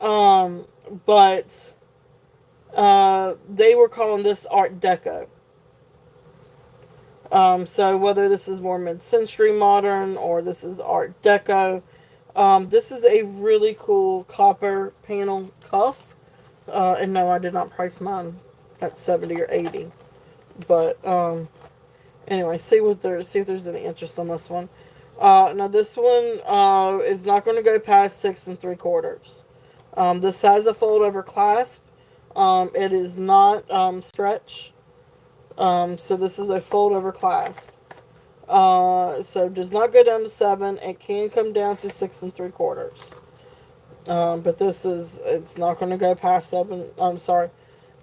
Um, but they were calling this Art Deco. So whether this is more mid-century modern or this is Art Deco, this is a really cool copper panel cuff. And no, I did not price mine at 70 or 80. But anyway, see if there's any interest on this one. Now this one is not going to go past 6 3/4. This has a fold over clasp. It is not stretch. So this is a fold over clasp. So it does not go down to 7. It can come down to 6 3/4. But it's not going to go past 7. I'm sorry,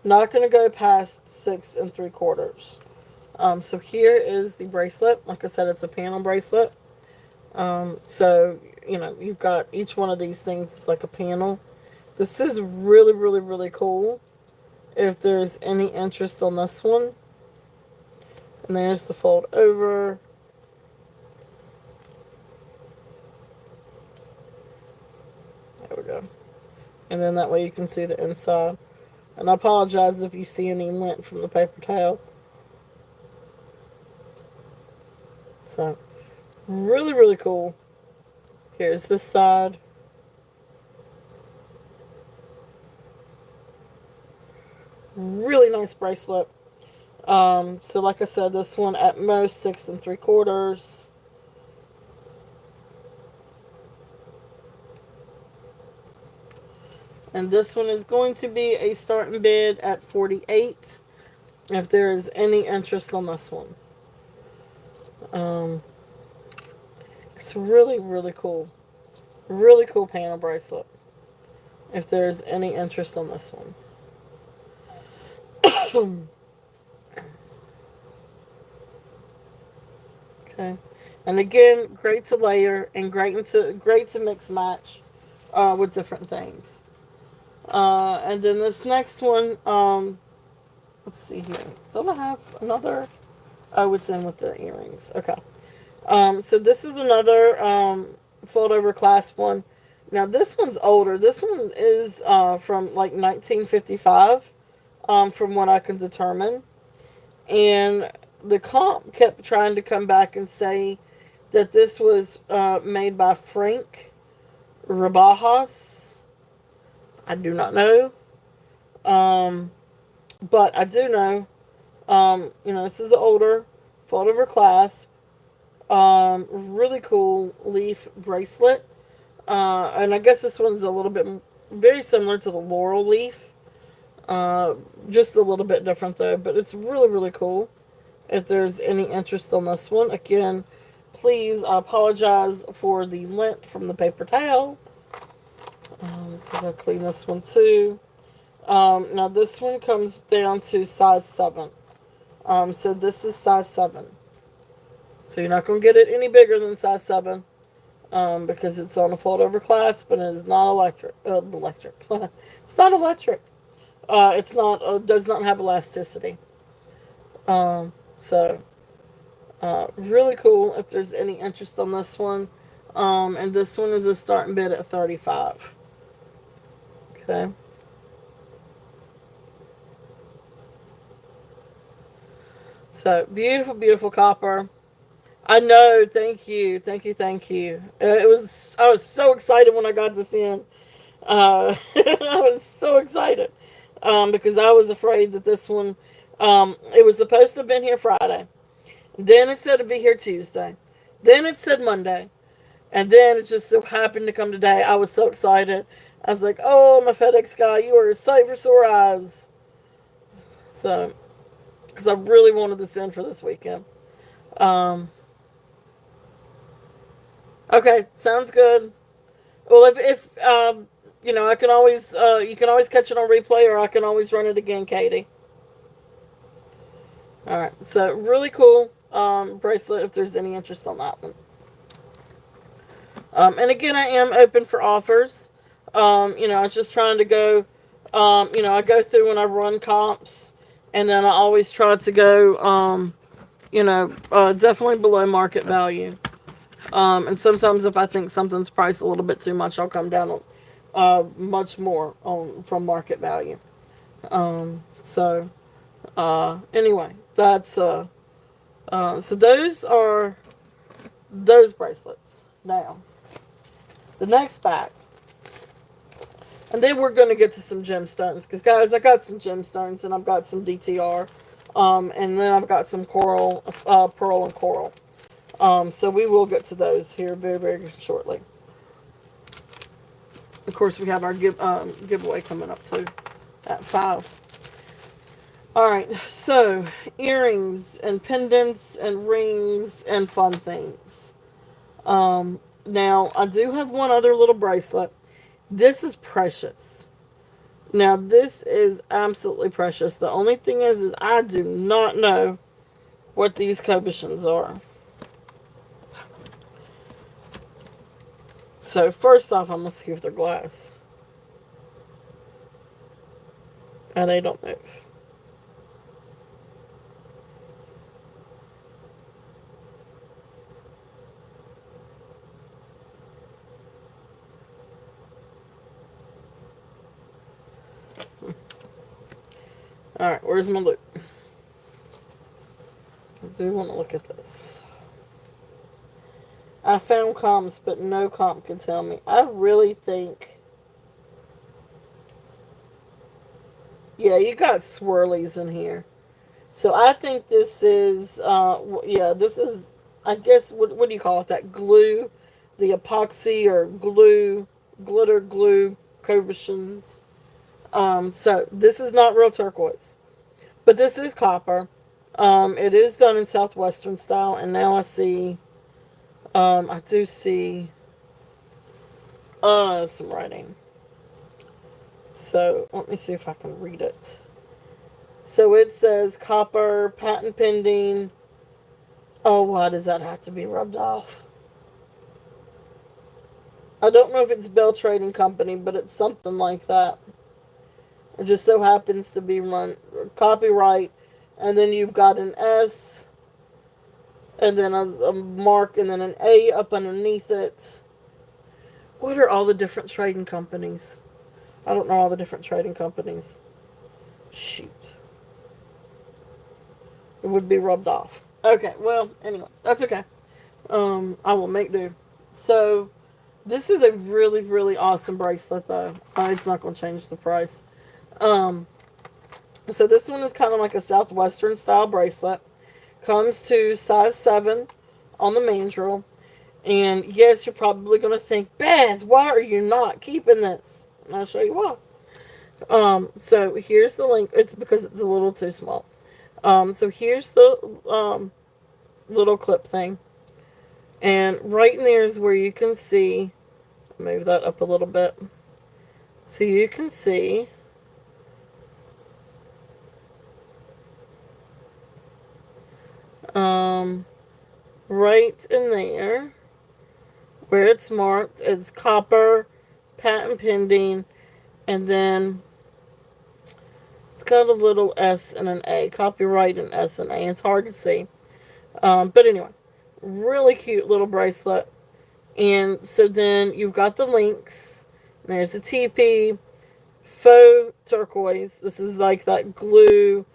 not going to go past 6 3/4. So here is the bracelet. Like I said, it's a panel bracelet. So, you've got each one of these things is like a panel. This is really, really, really cool. If there's any interest on this one. And there's the fold over. There we go. And then that way you can see the inside. And I apologize if you see any lint from the paper towel. So, really, really cool. Here's this side. Really nice bracelet. So like I said, this one at most 6 3/4. And this one is going to be a starting bid at 48. If there is any interest on this one. Um, it's really, really cool. Really cool panel bracelet. If there's any interest on this one. Okay. And again, great to layer and great to mix match with different things. And then this next one, let's see here. Don't I have another? Oh, it's in with the earrings. Okay. So this is another fold over clasp one. Now this one's older. This one is from like 1955, from what I can determine. And the comp kept trying to come back and say that this was made by Frank Rabajas. I do not know. But I do know, this is an older fold over clasp. Really cool leaf bracelet. And I guess this one's a little bit very similar to the laurel leaf. Just a little bit different though, but it's really, really cool. If there's any interest on this one, again, please, I apologize for the lint from the paper towel. Because I clean this one too. Now this one comes down to size 7. So this is size 7. So you're not going to get it any bigger than size 7. Because it's on a fold over clasp and it is not electric. It's not electric. It's not, does not have elasticity. So, really cool if there's any interest on this one. And this one is a starting bid at $35. Okay. So, beautiful, beautiful copper. I know, thank you. I was so excited when I got this in. I was so excited. Because I was afraid that this one, it was supposed to have been here Friday. Then it said it'd be here Tuesday. Then it said Monday. And then it just so happened to come today. I was so excited. I was like, oh, my FedEx guy, you are a sight for sore eyes. So, because I really wanted this in for this weekend. Okay, sounds good. Well, if I can always, you can always catch it on replay, or I can always run it again, Katie. All right, so really cool bracelet if there's any interest on that one. And again, I am open for offers. I was just trying to go, I go through when I run comps, and then I always try to go, definitely below market value. And sometimes if I think something's priced a little bit too much, I'll come down much more from market value. Anyway, that's so those are those bracelets. Now, the next pack, and then we're going to get to some gemstones, because guys, I got some gemstones and I've got some DTR, and then I've got some coral, pearl and coral. So we will get to those here very, very shortly. Of course, we have our giveaway coming up too at 5. All right, so earrings and pendants and rings and fun things. Now, I do have one other little bracelet. This is precious. Now, this is absolutely precious. The only thing is I do not know what these cobitions are. So, first off, I'm going to see if they're glass. And they don't move. Alright, where's my loot? I do want to look at this. I found comps, but no comp can tell me. I really think... Yeah, you got swirlies in here. So I think this is... this is... I guess, what do you call it? That glue? The epoxy or glue... Glitter glue cobitions. So, this is not real turquoise. But this is copper. It is done in Southwestern style, and now I see, I do see, some writing. So let me see if I can read it. So it says copper, patent pending. Oh, why does that have to be rubbed off? I don't know if it's Bell Trading Company, but it's something like that. It just so happens to be run copyright, and then you've got an S, and then a mark, and then an A up underneath it. What are all the different trading companies? I don't know all the different trading companies. Shoot. It would be rubbed off. Okay, well, anyway, that's okay. I will make do. So, this is a really, really awesome bracelet, though. It's not going to change the price. Um, so this one is kind of like a Southwestern style bracelet. Comes to size 7 on the mandrel. And yes, you're probably going to think, Beth, why are you not keeping this? And I'll show you why. So here's the link. It's because it's a little too small. So here's the little clip thing. And right in there is where you can see, move that up a little bit. So you can see right in there where it's marked, it's copper, patent pending, and then it's got a little S and an A, copyright and S and A. It's hard to see. But anyway, really cute little bracelet. And so then you've got the links. There's a TP, faux turquoise. This is like that glue,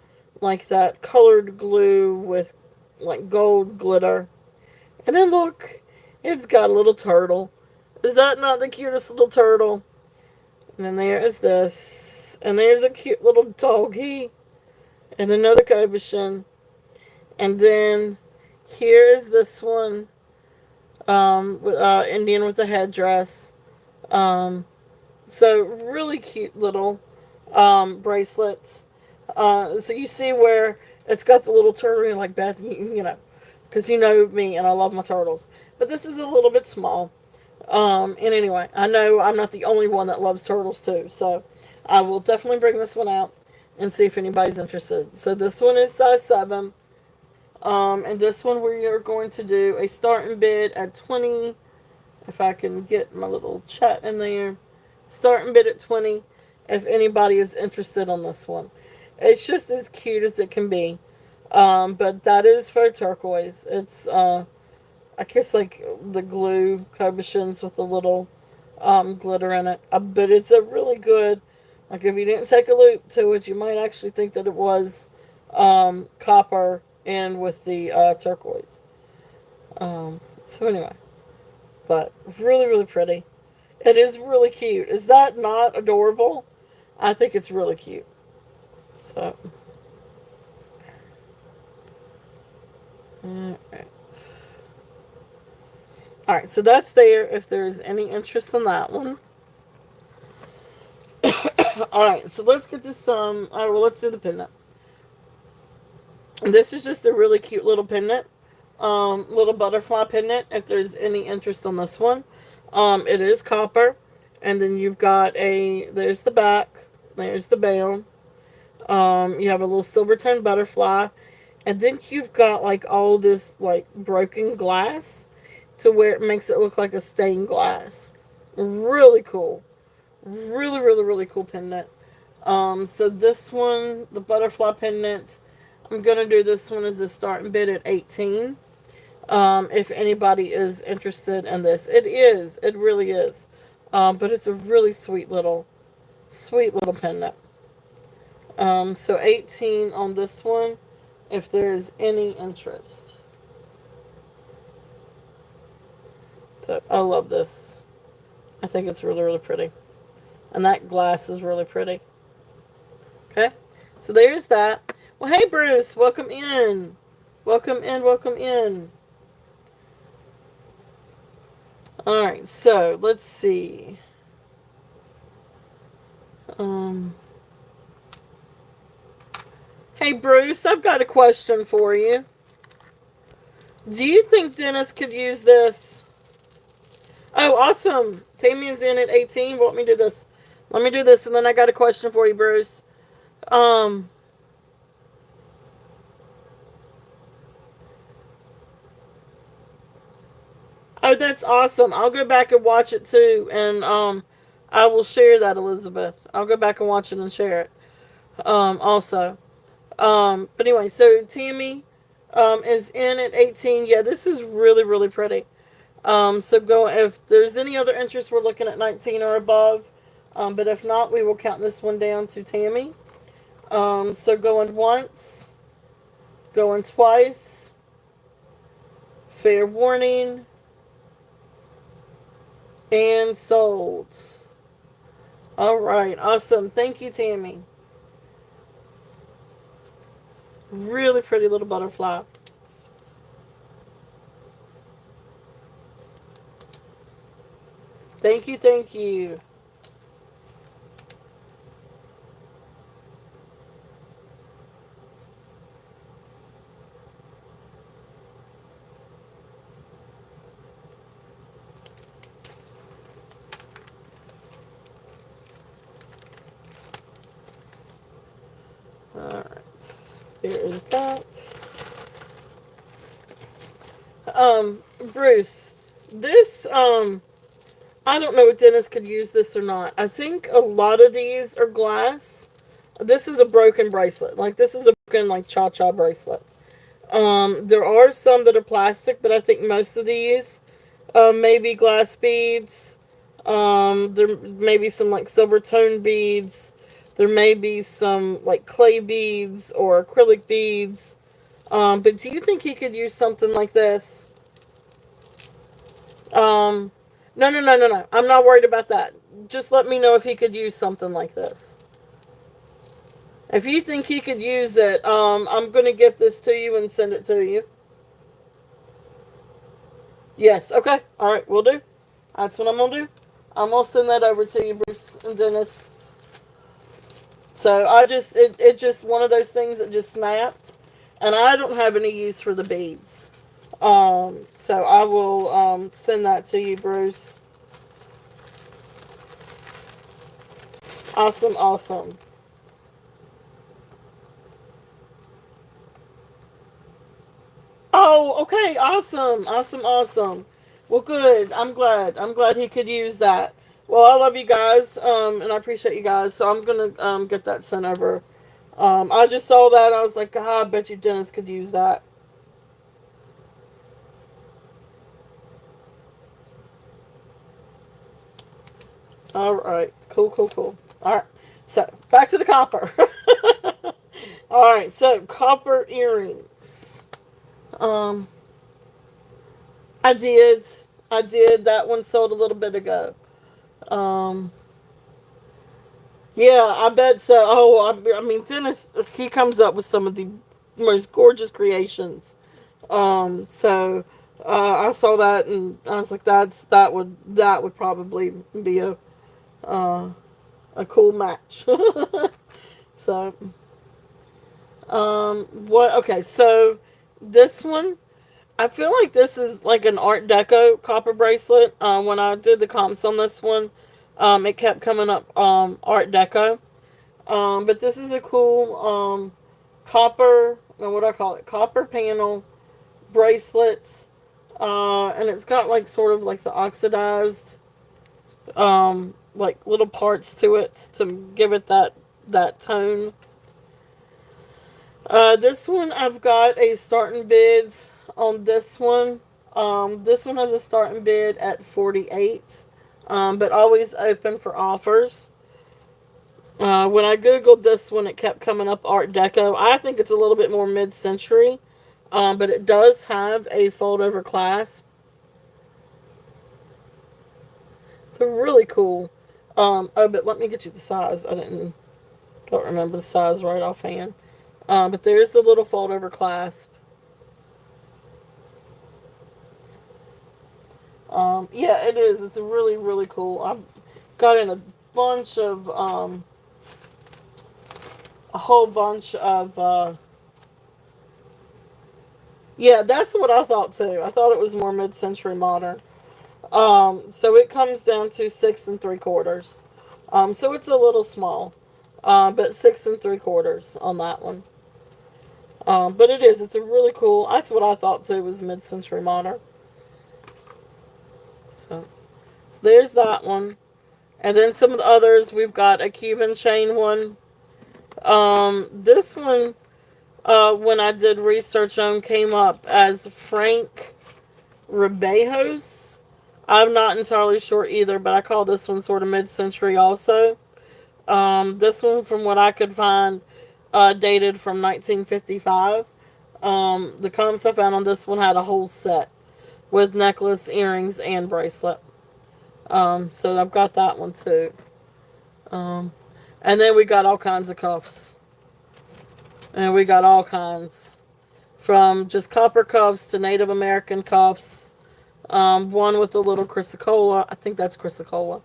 like that colored glue with like gold glitter. And then look, it's got a little turtle. Is that not the cutest little turtle? And then there is this. And there's a cute little doggy. And another cabochon. And then here is this one. Indian with a headdress. So really cute little bracelets. So you see where it's got the little turtle. You're like, Beth, you know, because you know me and I love my turtles. But this is a little bit small. And anyway, I know I'm not the only one that loves turtles too. So I will definitely bring this one out and see if anybody's interested. So this one is size 7. And this one we are going to do a starting bid at 20. If I can get my little chat in there. Starting bid at 20 if anybody is interested on this one. It's just as cute as it can be. But that is faux turquoise. It's, I guess, like the glue cabochons with the little glitter in it. But it's a really good, like if you didn't take a loop to it, you might actually think that it was copper and with the turquoise. So anyway, but really, really pretty. It is really cute. Is that not adorable? I think it's really cute. So, alright. Alright, so that's there if there's any interest in that one. Alright, so let's get to some. Alright, well, let's do the pendant. And this is just a really cute little pendant. Little butterfly pendant if there's any interest on this one. It is copper. And then you've got there's the back. There's the bell. You have a little silver tone butterfly. And then you've got like all this like broken glass to where it makes it look like a stained glass. Really cool. Really, really, really cool pendant. So this one, the butterfly pendant, I'm going to do this one as a starting bid at 18. If anybody is interested in this. It is. It really is. But it's a really sweet little pendant. So 18 on this one, if there is any interest. So I love this. I think it's really, really pretty. And that glass is really pretty. Okay. So there's that. Well, hey, Bruce. Welcome in. Welcome in. Welcome in. Alright, so let's see. Hey, Bruce, I've got a question for you. Do you think Dennis could use this? Oh, awesome. Tammy is in at 18. Let me do this. Let me do this, and then I got a question for you, Bruce. Um, oh, that's awesome. I'll go back and watch it too, and I will share that, Elizabeth. I'll go back and watch it and share it. Also. But anyway, so Tammy, is in at 18. Yeah, this is really, really pretty. So go if there's any other interest, we're looking at 19 or above. But if not, we will count this one down to Tammy. So going once, going twice, fair warning, and sold. All right, awesome. Thank you, Tammy. Really pretty little butterfly. Thank you, thank you. All right, so there is that. Bruce, this, I don't know if Dennis could use this or not. I think a lot of these are glass. This is a broken bracelet. Like, this is a broken, like, cha-cha bracelet. There are some that are plastic, but I think most of these, may be glass beads. There may be some, like, silver tone beads. There may be some, like, clay beads or acrylic beads. But do you think he could use something like this? Um, no, no, no, no, no. I'm not worried about that. Just let me know if he could use something like this. If you think he could use it, I'm going to gift this to you and send it to you. Yes, okay. All right, we'll do. That's what I'm going to do. I'm going to send that over to you, Bruce and Dennis. So it just one of those things that just snapped. And I don't have any use for the beads. So I will send that to you, Bruce. Awesome, awesome. Oh, okay, awesome, awesome, awesome. Well, good. I'm glad. I'm glad he could use that. Well, I love you guys, and I appreciate you guys. So I'm gonna get that sent over. I just saw that. I was like, God, I bet you Dennis could use that. All right, cool, cool, cool. All right, so back to the copper. All right, so copper earrings. Um, I did, I did. That one sold a little bit ago. Um, yeah, I bet so. Oh, I mean, Dennis, he comes up with some of the most gorgeous creations. So I saw that and I was like, that would probably be uh, a cool match. So, what? Okay, so this one, I feel like this is like an Art Deco copper bracelet. When I did the comps on this one, it kept coming up Art Deco. But this is a cool copper. What do I call it? Copper panel bracelet. And it's got like sort of like the oxidized like little parts to it to give it that tone. This one I've got a starting bid on this one. This one has a starting bid at 48, but always open for offers. When I googled this one, it kept coming up Art Deco. I think it's a little bit more mid-century, but it does have a fold-over clasp. It's a really cool. Oh, but let me get you the size. Don't remember the size right offhand. But there's the little fold-over clasp. Yeah, it is. It's really, really cool. I've got in a bunch of a whole bunch of, yeah, that's what I thought too. I thought it was more mid-century modern. So it comes down to 6 3/4. So it's a little small, but 6 3/4 on that one. But it is. It's a really cool. That's what I thought too was mid-century modern. So there's that one, and then some of the others. We've got a Cuban chain one. This one, when I did research on, came up as Frank Rebejos. I'm not entirely sure either, but I call this one sort of mid-century also. This one, from what I could find, dated from 1955. The comments I found on this one had a whole set with necklace, earrings, and bracelet. So I've got that one too. Um, and then we got all kinds of cuffs. And we got all kinds. From just copper cuffs to Native American cuffs. One with a little chrysocolla. I think that's chrysocolla.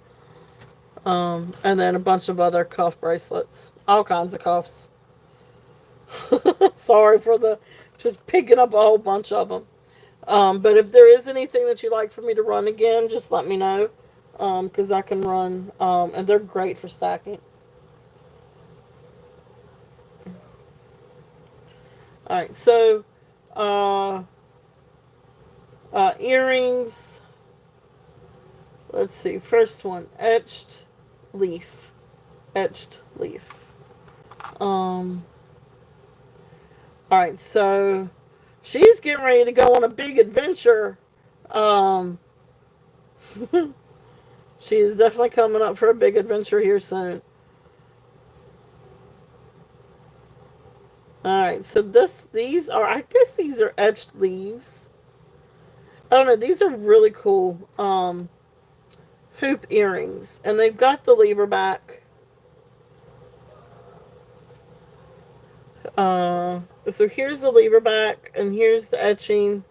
And then a bunch of other cuff bracelets. All kinds of cuffs. Sorry for the just picking up a whole bunch of them. But if there is anything that you'd like for me to run again, just let me know. Because I can run. And they're great for stacking. Alright, so earrings. Let's see. First one, etched leaf. Etched leaf. Alright, so she's getting ready to go on a big adventure. She is definitely coming up for a big adventure here soon. Alright, so these are, I guess these are etched leaves. I don't know, these are really cool hoop earrings. And they've got the lever back. So here's the lever back, and here's the etching.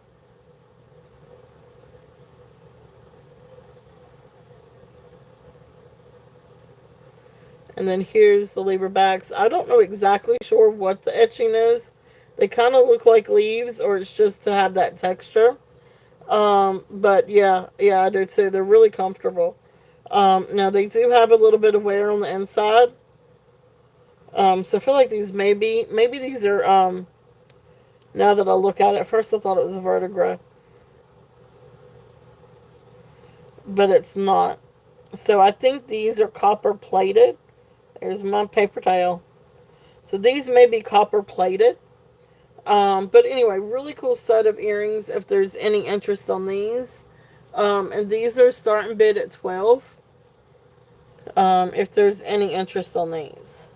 And then here's the lever backs. I don't know exactly sure what the etching is. They kind of look like leaves, or it's just to have that texture. But yeah, I do too. They're really comfortable. Now they do have a little bit of wear on the inside. So I feel like these maybe these are, now that I look at it, at first I thought it was a vertebra. But it's not. So I think these are copper plated. There's my paper towel. So these may be copper plated. But anyway, really cool set of earrings if there's any interest on these. And these are starting bid at $12. If there's any interest on these.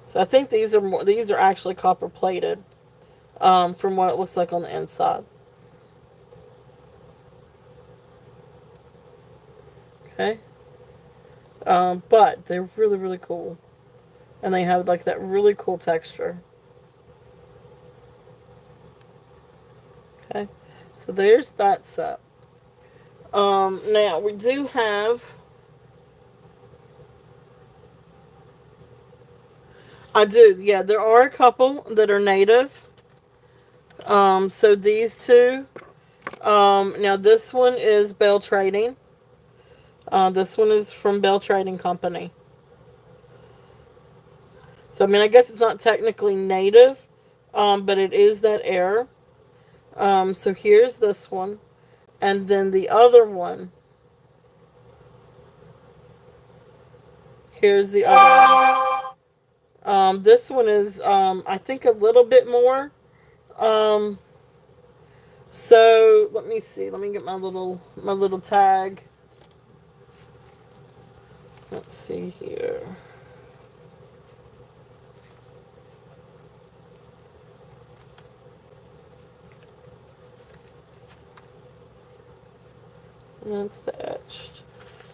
So I think these are actually copper plated. From what it looks like on the inside. Okay. But they're really, really cool. And they have like that really cool texture. Okay. So there's that set. Now we do have, yeah, there are a couple that are native. So these two, now this one is Bell Trading. This one is from Bell Trading Company. So, I mean, I guess it's not technically native, but it is that air. So here's this one. And then the other one. Here's the other one. This one is, I think, a little bit more. So, let me see. Let me get my little tag. Let's see here. That's the etched.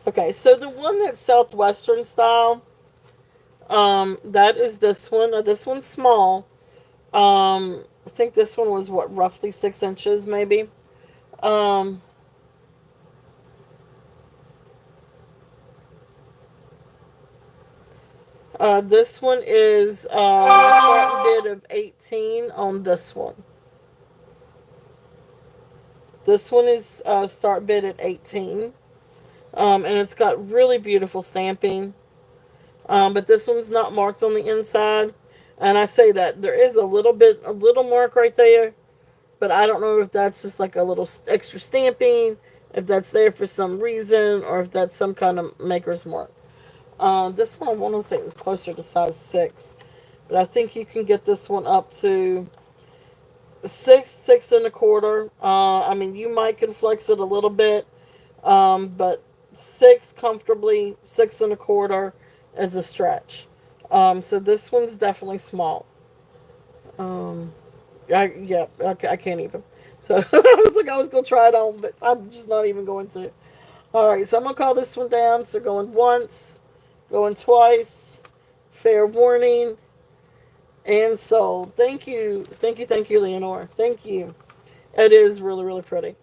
Okay, so the one that's Southwestern style, that is this one. This one's small. I think this one was, what, roughly 6 inches, maybe. This one is starting bid of 18 on this one. This one is start bid at 18. And it's got really beautiful stamping. But this one's not marked on the inside. And I say that there is a little mark right there. But I don't know if that's just like a little extra stamping, if that's there for some reason, or if that's some kind of maker's mark. This one I want to say it was closer to size 6. But I think you can get this one up to 6 and a quarter. I mean, you might can flex it a little bit. But 6 comfortably, 6 and a quarter is a stretch. So this one's definitely small. I can't even. So I was like, I was gonna try it on, but I'm just not even going to. All right, so I'm gonna call this one down. So going once, going twice, fair warning, and sold. Thank you, thank you, thank you, Leonore. Thank you. It is really, really pretty.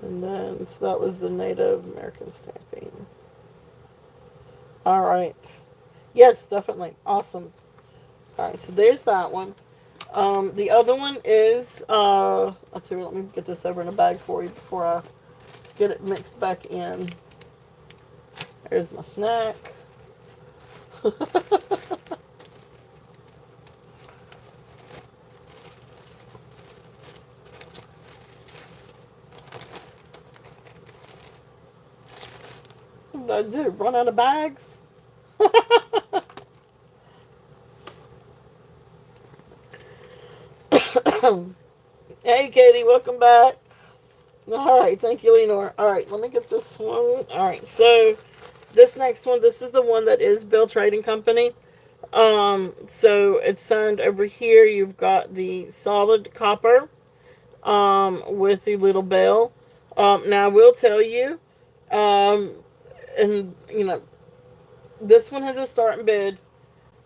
And then, so that was the Native American stamping. All right. Yes, definitely. Awesome. All right, so there's that one. The other one is, I'll tell you, let me get this over in a bag for you before I get it mixed back in. There's my snack. What did I do? Run out of bags? Hey, Katie, welcome back. All right, thank you, Lenore. All right, let me get this one. All right, so this next one, this is the one that is Bill Trading Company. So it's signed over here. You've got the solid copper, with the little bell. Now I will tell you, um, and you know, this one has a starting bid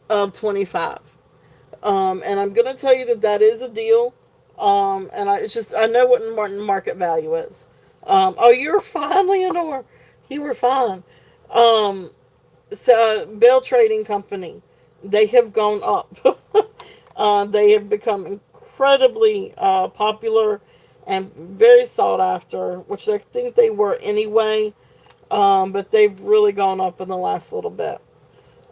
of 25. And I'm gonna tell you that that is a deal. And I know what market value is. Oh, you're fine, Leonore. You were fine. Um, so Bell Trading Company, they have gone up. They have become incredibly popular and very sought after, which I think they were anyway. But they've really gone up in the last little bit.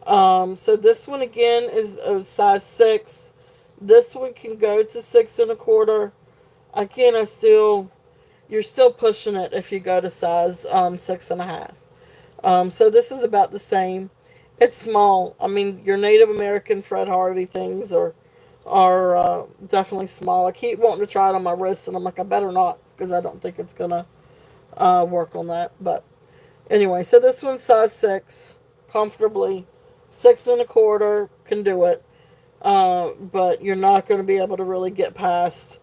So this one again is a size 6. This one can go to 6 and a quarter. Again, you're still pushing it if you go to size 6.5. So this is about the same. It's small. I mean, your Native American Fred Harvey things are definitely small. I keep wanting to try it on my wrist, and I'm like, I better not, because I don't think it's gonna work on that. But anyway, so this one's size 6, comfortably. 6 and a quarter can do it. But you're not going to be able to really get past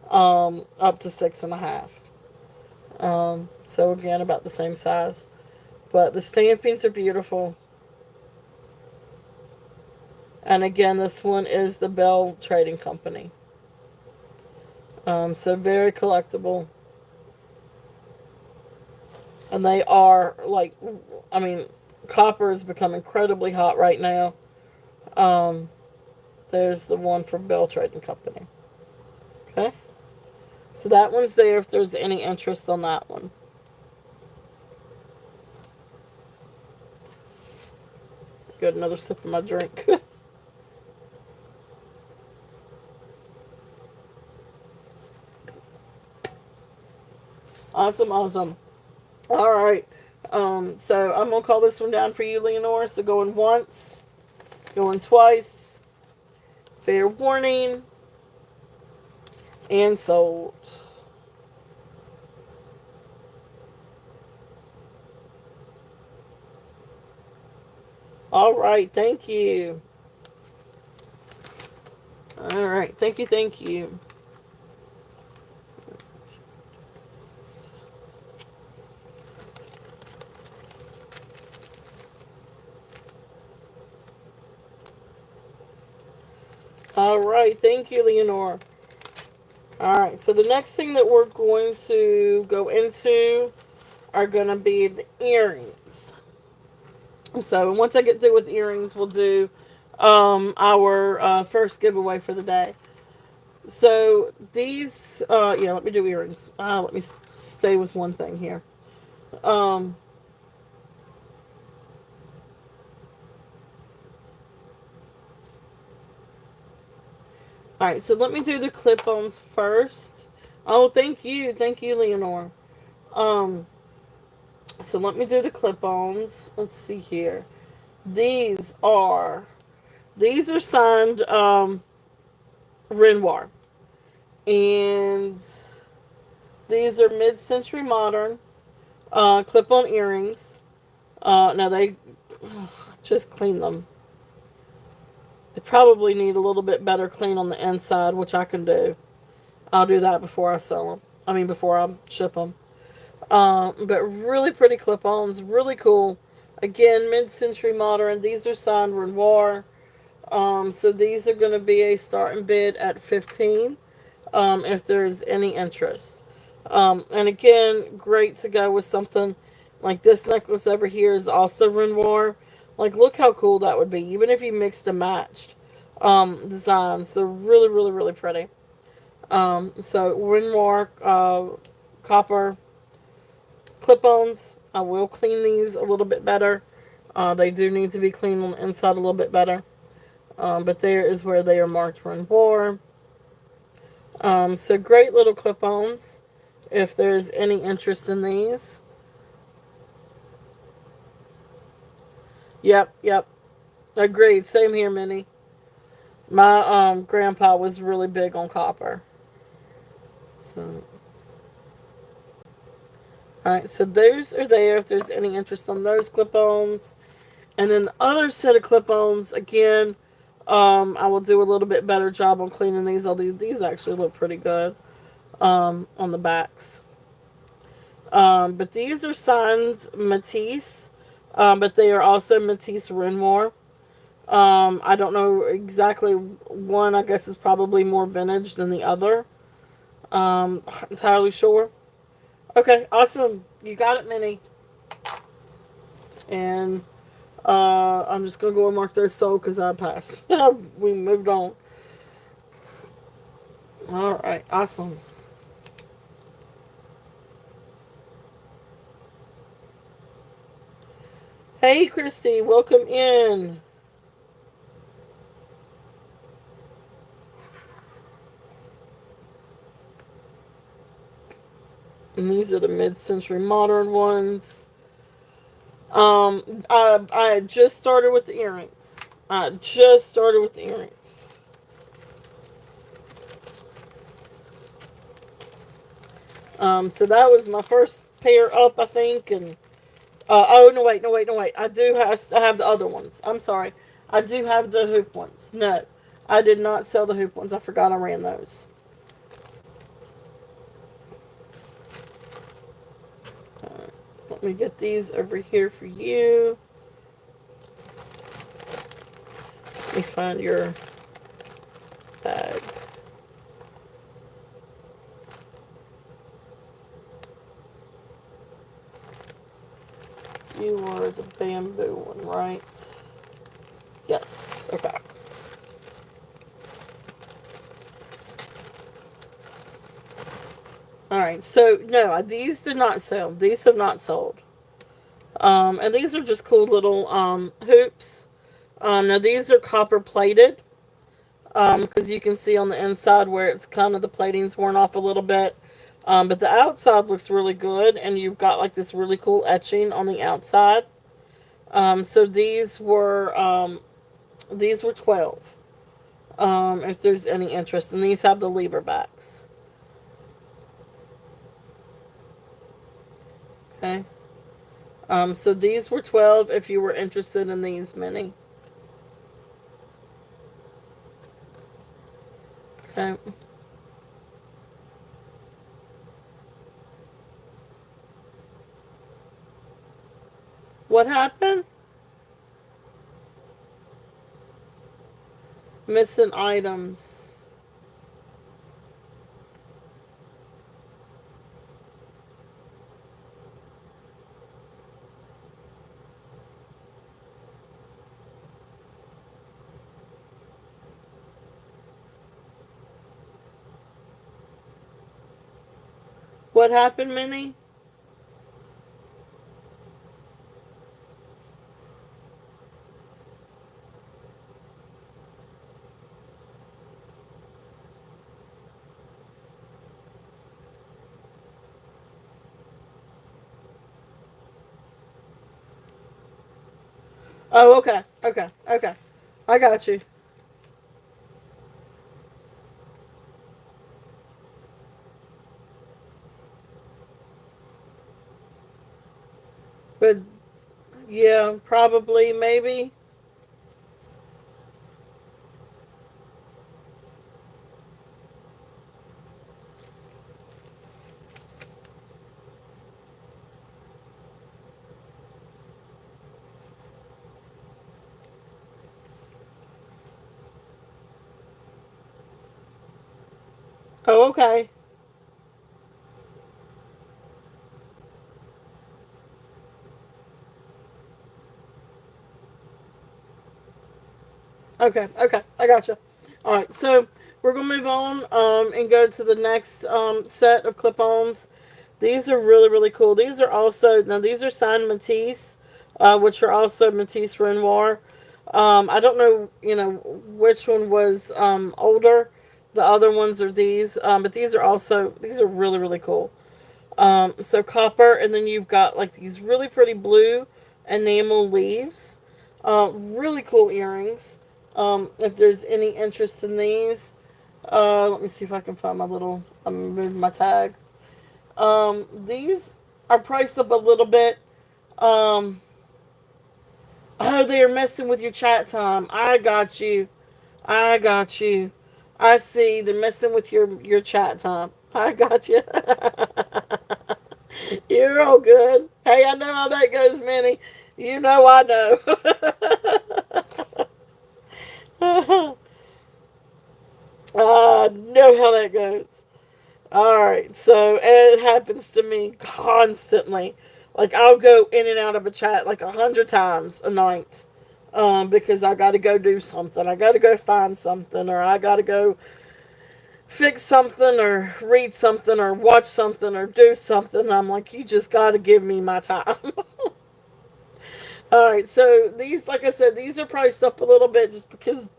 up to 6.5. So again, about the same size. But the stampings are beautiful. And again, this one is the Bell Trading Company. So very collectible. And they are like, I mean, copper has become incredibly hot right now. There's the one for Bell Trading Company. Okay. So that one's there if there's any interest on that one. Get another sip of my drink. Awesome, awesome. All right. So I'm gonna call this one down for you, Leonore. So going once, going twice, fair warning, and sold. All right, thank you. All right, thank you, thank you. All right, thank you, Leonore. Alright, so the next thing that we're going to go into are going to be the earrings. So once I get through with the earrings, we'll do our first giveaway for the day. So these, yeah, let me do earrings. Let me stay with one thing here. Um, Alright, so let me do the clip-ons first. Oh, thank you. Thank you, Leonore. Um, so let me do the clip-ons. Let's see here. These are signed Renoir. And these are mid-century modern clip-on earrings. Now they just clean them. They probably need a little bit better clean on the inside, which I can do. I'll do that before I sell them. I mean, before I ship them. But really pretty clip-ons, really cool. Again, mid-century modern. These are signed Renoir. So these are going to be a starting bid at 15. If there's any interest. And again, great to go with something like this necklace over here is also Renoir. Like, look how cool that would be, even if you mixed and matched designs. They're really, really, really pretty. So Renoir copper clip-ons. I will clean these a little bit better. They do need to be cleaned on the inside a little bit better. But there is where they are marked Renoir. So great little clip-ons if there's any interest in these. Yep. Agreed. Same here, Minnie. My grandpa was really big on copper. So, alright, so those are there if there's any interest on those clip-ons. And then the other set of clip-ons, again, I will do a little bit better job on cleaning these. Although these actually look pretty good on the backs. But these are signed Matisse, but they are also Matisse Renoir. I don't know exactly. One, I guess, is probably more vintage than the other. Not entirely sure. Okay, awesome. You got it, Minnie. And I'm just going to go and mark those sold because I passed. We moved on. Alright, awesome. Hey, Christy, welcome in. And these are the mid-century modern ones. I had just started with the earrings. So that was my first pair up, I think, and oh, no, wait. I have the other ones. I'm sorry. I do have the hoop ones. No, I did not sell the hoop ones. I forgot I ran those. Let me get these over here for you. Let me find your bag. You were the bamboo one, right? Yes. Okay. Alright, so no, these did not sell. These have not sold. And these are just cool little hoops. Now these are copper plated. Because you can see on the inside where it's kind of the plating's worn off a little bit. But the outside looks really good, and you've got like this really cool etching on the outside. So these were 12. If there's any interest, and these have the lever backs. Okay. So these were 12 if you were interested in these many. Okay. What happened? Missing items. what happened, Minnie? Oh, okay, okay, okay. I got you. But yeah, probably, maybe. Oh, okay. Okay, okay, I gotcha. All right, so we're gonna move on and go to the next set of clip-ons. These are really really cool. These are also now these are signed Matisse, which are also Matisse Renoir. I don't know, which one was older. The other ones are these, but these are really really cool. So copper, and then you've got like these really pretty blue enamel leaves. Really cool earrings. If there's any interest in these, let me see if I can find my little. I'm moving my tag. These are priced up a little bit. Um, oh, they are messing with your chat time. I got you. I got you. I see. They're messing with your chat time. I got you. You're all good. Hey, I know how that goes, Minnie. You know I know. I know how that goes. Alright, so it happens to me constantly. Like, I'll go in and out of a chat like 100 times a night. Because I gotta go do something. I gotta go find something, or I gotta go fix something, or read something, or watch something, or do something. I'm like, you just gotta give me my time. Alright, so these, like I said, these are priced up a little bit just because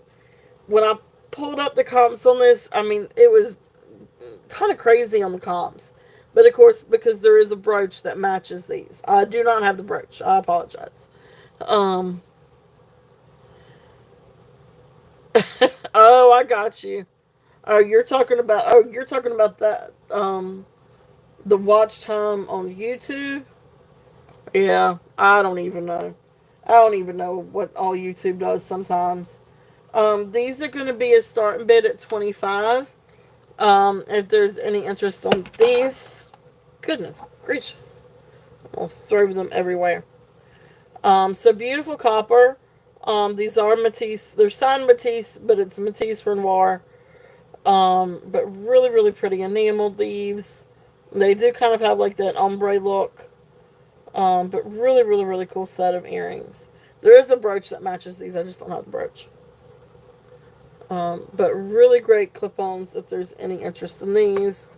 when I pulled up the comps on this, I mean, it was kind of crazy on the comps. But of course, because there is a brooch that matches these. I do not have the brooch. I apologize. Um, oh, I got you. You're talking about that the watch time on YouTube. Yeah, I don't even know. I don't even know what all YouTube does sometimes. These are going to be a starting bid at 25. If there's any interest on these, goodness gracious, I'll throw them everywhere. So beautiful copper. These are Matisse. They're signed Matisse, but it's Matisse Renoir. But really, really pretty enameled leaves. They do kind of have like that ombre look. But really, really, really cool set of earrings. There is a brooch that matches these. I just don't have the brooch. But really great clip-ons if there's any interest in these.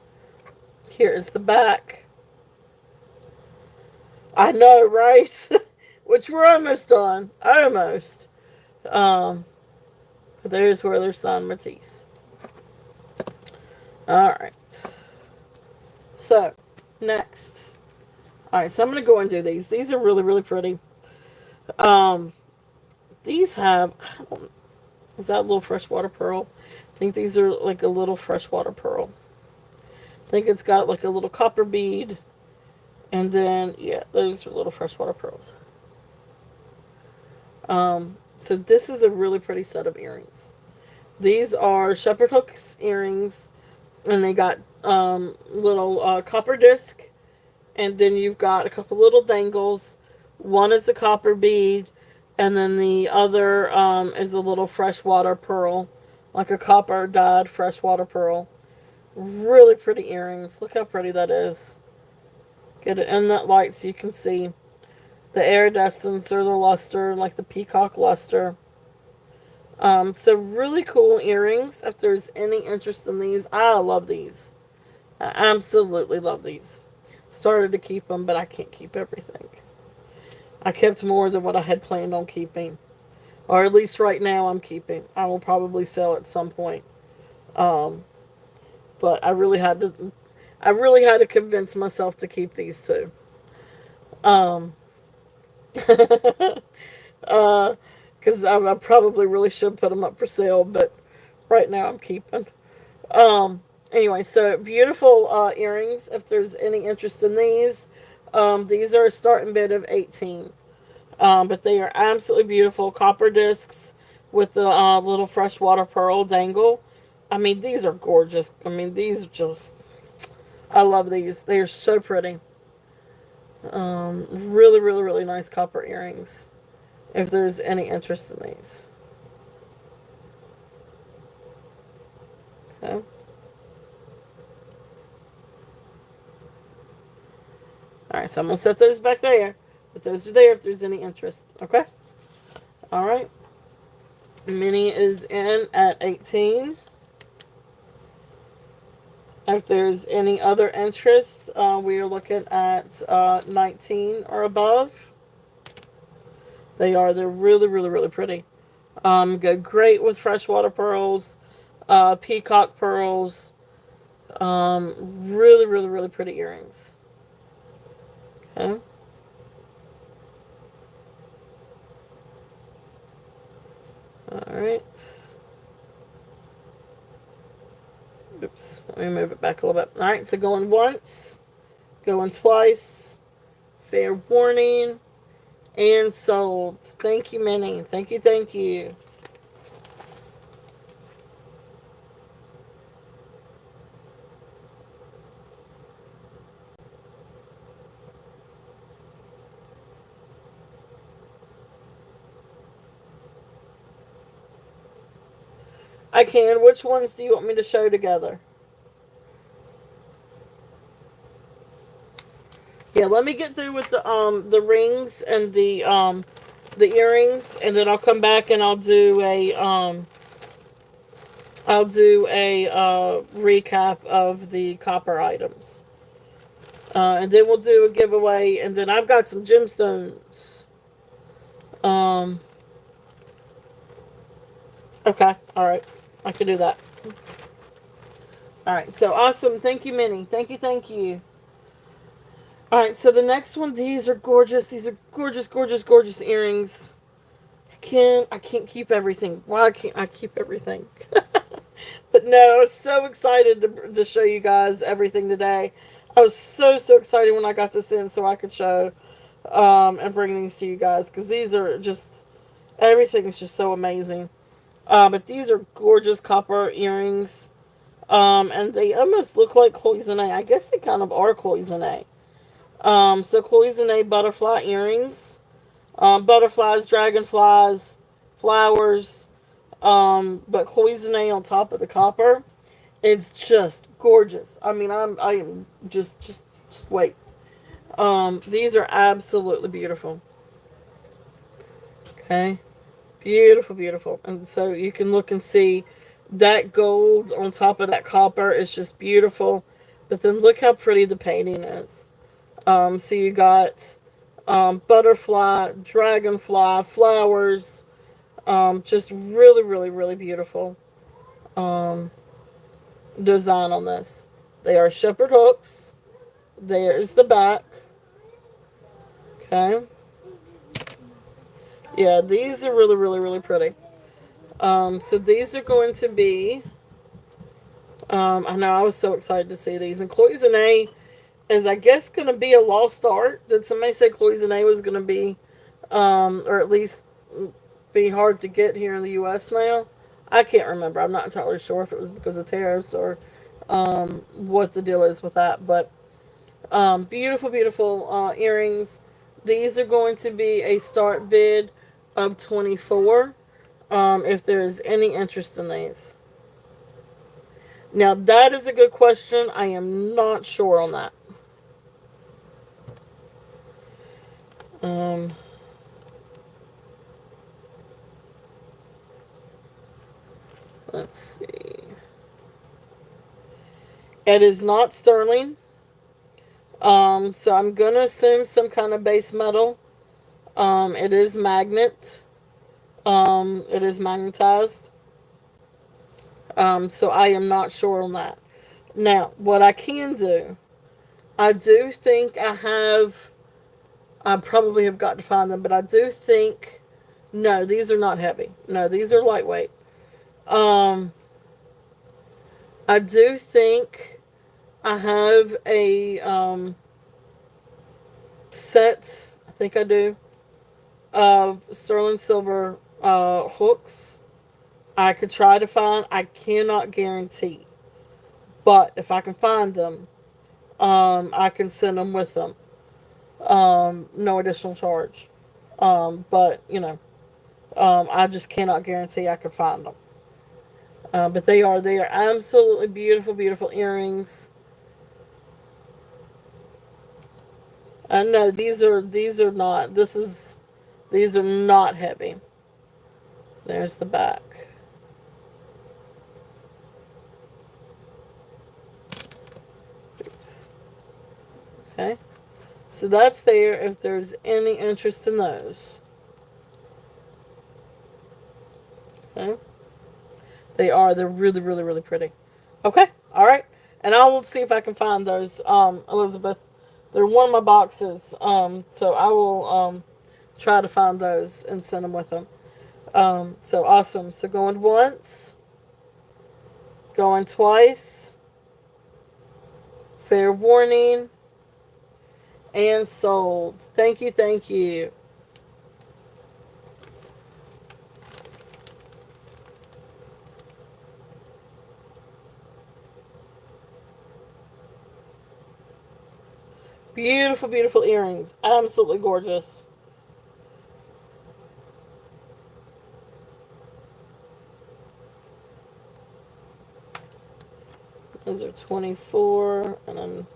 Here is the back. I know, right? Which we're almost done. Almost. Um, but there's where they're signed Matisse. Alright. So, next. Alright, so I'm going to go and do these. These are really, really pretty. Um, these have, is that a little freshwater pearl? I think these are like a little freshwater pearl. I think it's got like a little copper bead. And then, yeah, those are little freshwater pearls. So this is a really pretty set of earrings. These are shepherd hooks earrings. And they got little copper disc. And then you've got a couple little dangles. One is a copper bead. And then the other is a little freshwater pearl. Like a copper dyed freshwater pearl. Really pretty earrings. Look how pretty that is. Get it in that light so you can see the iridescence or the luster, like the peacock luster. So really cool earrings. If there's any interest in these, I love these. I absolutely love these. Started to keep them, but I can't keep everything. I kept more than what I had planned on keeping. Or at least right now I'm keeping. I will probably sell at some point. Um, but I really had to convince myself to keep these two. Um, because I probably really should put them up for sale, but right now I'm keeping. Anyway, so beautiful earrings. If there's any interest in these are a starting bid of 18. But they are absolutely beautiful copper discs with the little freshwater pearl dangle. I mean, these are gorgeous. I mean, these just I love these. They are so pretty. Really, really, really nice copper earrings. If there's any interest in these. Okay. Alright, so I'm going to set those back there. But those are there if there's any interest. Okay? Alright. Mini is in at 18. If there's any other interest, we are looking at 19 or above. They're really, really, really pretty. Go great with freshwater pearls, peacock pearls. Really, really, really pretty earrings. Okay. Alright. Oops. Let me move it back a little bit. Alright, so going once, going twice, fair warning, and sold. Thank you, Minnie. Thank you, thank you. I can. Which ones do you want me to show together? Yeah, let me get through with the rings and the earrings, and then I'll come back and I'll do a recap of the copper items. And then we'll do a giveaway, and then I've got some gemstones. Um okay, alright. I can do that. Alright, so awesome. Thank you, Minnie. Thank you, thank you. Alright, so the next one, these are gorgeous. These are gorgeous, gorgeous, gorgeous earrings. I can't keep everything. Why can't I keep everything? But no, I was so excited to show you guys everything today. I was so, so excited when I got this in so I could show and bring these to you guys. Because these are just, everything is just so amazing. But these are gorgeous copper earrings. And they almost look like cloisonne. I guess they kind of are cloisonne. So cloisonne butterfly earrings. Butterflies, dragonflies, flowers, but cloisonne on top of the copper. It's just gorgeous. I mean, I am just wait. These are absolutely beautiful. Okay, beautiful, beautiful. And so you can look and see that gold on top of that copper is just beautiful. But then look how pretty the painting is. So you got butterfly, dragonfly, flowers. Just really, really, really beautiful design on this. They are shepherd hooks. There's the back. Okay. Yeah, these are really, really, really pretty. So these are going to be. I know I was so excited to see these. And cloisonne is, I guess, going to be a lost art. Did somebody say cloisonne was going to be, or at least be hard to get here in the U.S. now? I can't remember. I'm not entirely sure if it was because of tariffs or what the deal is with that. But beautiful, beautiful earrings. These are going to be a start bid of 24. If there's any interest in these. Now that is a good question. I am not sure on that. Um, let's see. It is not sterling. So I'm going to assume some kind of base metal. It is magnet. It is magnetized. So I am not sure on that. Now, what I can do, I do think I probably have got to find them, but I do think, no, these are not heavy. No, these are lightweight. Um, I do think I have a set, I think I do, of sterling silver hooks. I could try to find, I cannot guarantee, but if I can find them, I can send them with them. No additional charge. But, I just cannot guarantee I could find them. But they are absolutely beautiful, beautiful earrings. No, these are not. These are not heavy. There's the back. Oops. Okay. So that's there if there's any interest in those. Okay. They're really, really, really pretty. Okay. All right. And I will see if I can find those, Elizabeth. They're one of my boxes. So I will try to find those and send them with them. So awesome. So going once, going twice, fair warning, and sold. Thank you, thank you. Beautiful, beautiful earrings. Absolutely gorgeous. Those are 24, and then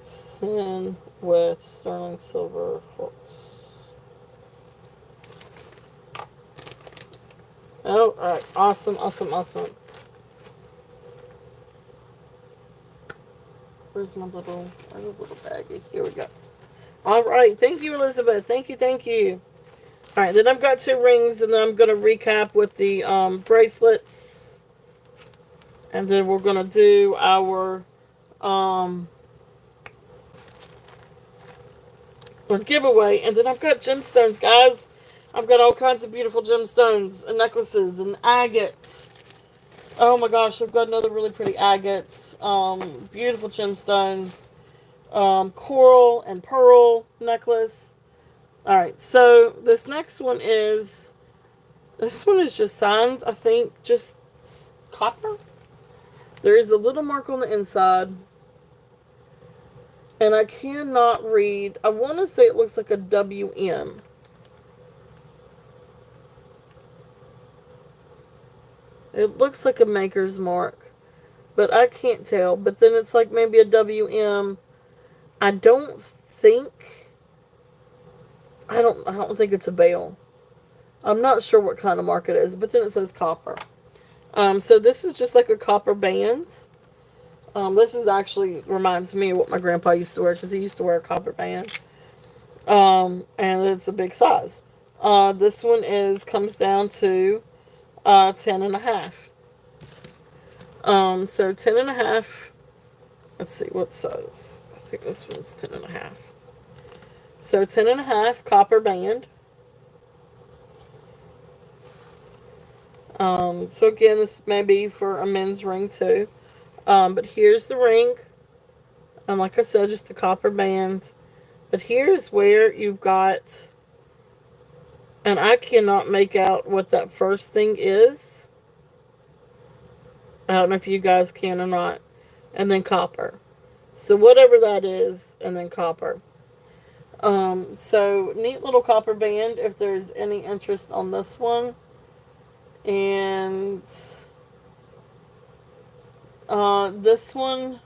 sin with sterling silver hooks. Oh, alright. Awesome, awesome, awesome. Where's a little baggie? Here we go. Alright, thank you, Elizabeth. Thank you, thank you. Alright, then I've got 2 rings, and then I'm going to recap with the bracelets. And then we're going to do our giveaway. And then I've got gemstones, guys. I've got all kinds of beautiful gemstones and necklaces and agates. Oh my gosh, I've got another really pretty agate. Beautiful gemstones. Coral and pearl necklace. Alright, so this next one is... This one is just signed, I think, just copper. There is a little mark on the inside. And I cannot read. I want to say it looks like a WM. It looks like a maker's mark, but I can't tell. But then it's like maybe a WM. I don't think it's a bale. I'm not sure what kind of mark it is, but then it says copper. So this is just like a copper band. This is actually reminds me of what my grandpa used to wear, because he used to wear a copper band. And it's a big size. This one comes down to 10 and a half. So 10 and a half. Let's see what size. I think this one's 10 and a half. So 10 and a half copper band. So again, this may be for a men's ring too. But here's the ring. Like I said, just a copper band. But here's where you've got, and I cannot make out what that first thing is. I don't know if you guys can or not. And then copper. So whatever that is, and then copper. So neat little copper band if there's any interest on this one. And this one,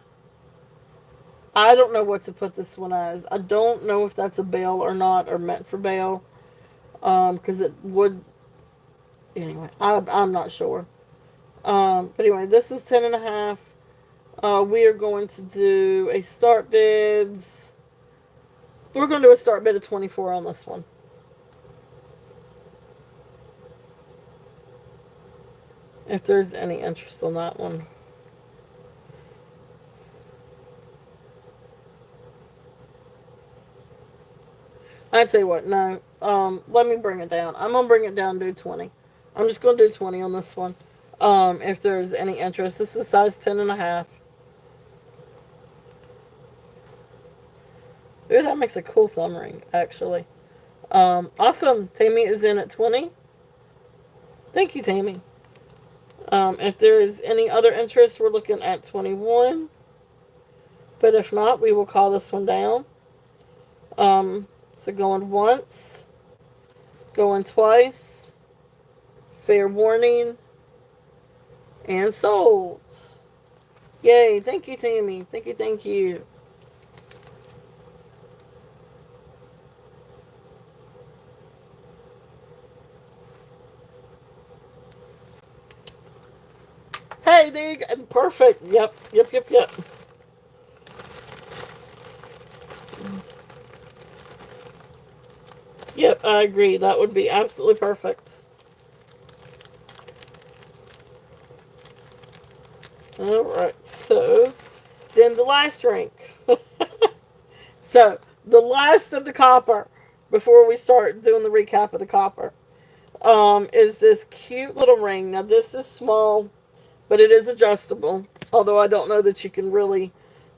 I don't know what to put this one as. I don't know if that's a bale or not, or meant for bale. Because it would, anyway, I'm not sure. But anyway, this is 10 and a half. We are going to do a start bids. We're going to do a start bid of 24 on this one. If there's any interest on that one. I tell you what, no. Let me bring it down. I'm gonna bring it down to do 20. I'm just gonna do 20 on this one. If there's any interest. This is size 10.5. Ooh, that makes a cool thumb ring, actually. Awesome. Tammy is in at 20. Thank you, Tammy. If there is any other interest, we're looking at 21. But if not, we will call this one down. So going once, going twice, fair warning, and sold. Yay. Thank you, Tammy. Thank you, thank you. Hey, there you go. Perfect. Yep, yep, yep, yep. Yep, I agree. That would be absolutely perfect. Alright, so then the last rank. So, the last of the copper, before we start doing the recap of the copper, is this cute little ring. Now, this is small, but it is adjustable. Although I don't know that you can really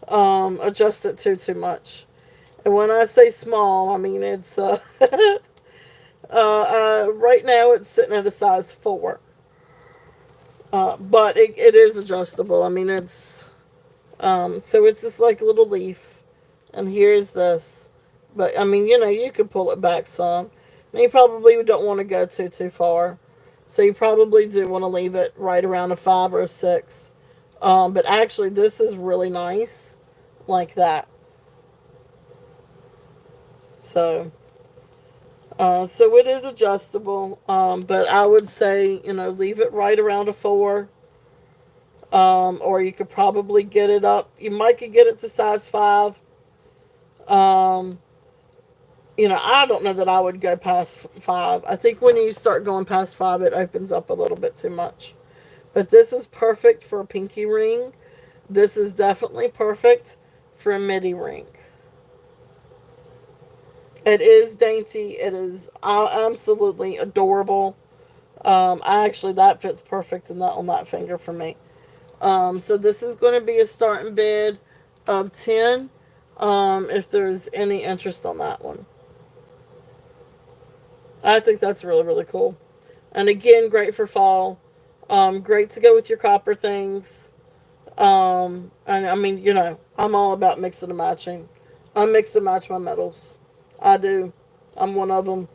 adjust it too much. And when I say small, I mean it's right now it's sitting at a size 4. But it is adjustable. I mean it's so it's just like a little leaf, and here's this. But I mean, you could pull it back some. And you probably don't want to go too far, so you probably do want to leave it right around a 5 or a 6. But actually, this is really nice, like that. So. So it is adjustable, but I would say, leave it right around a 4. Or you could probably get it up. You might could get it to size 5. I don't know that I would go past 5. I think when you start going past 5, it opens up a little bit too much. But this is perfect for a pinky ring. This is definitely perfect for a midi ring. It is dainty. It is absolutely adorable. Actually, that fits perfect on that finger for me. So this is going to be a starting bid of 10. If there's any interest on that one, I think that's really really cool. And again, great for fall. Great to go with your copper things. And I mean, I'm all about mixing and matching. I mix and match my metals. I do. I'm one of them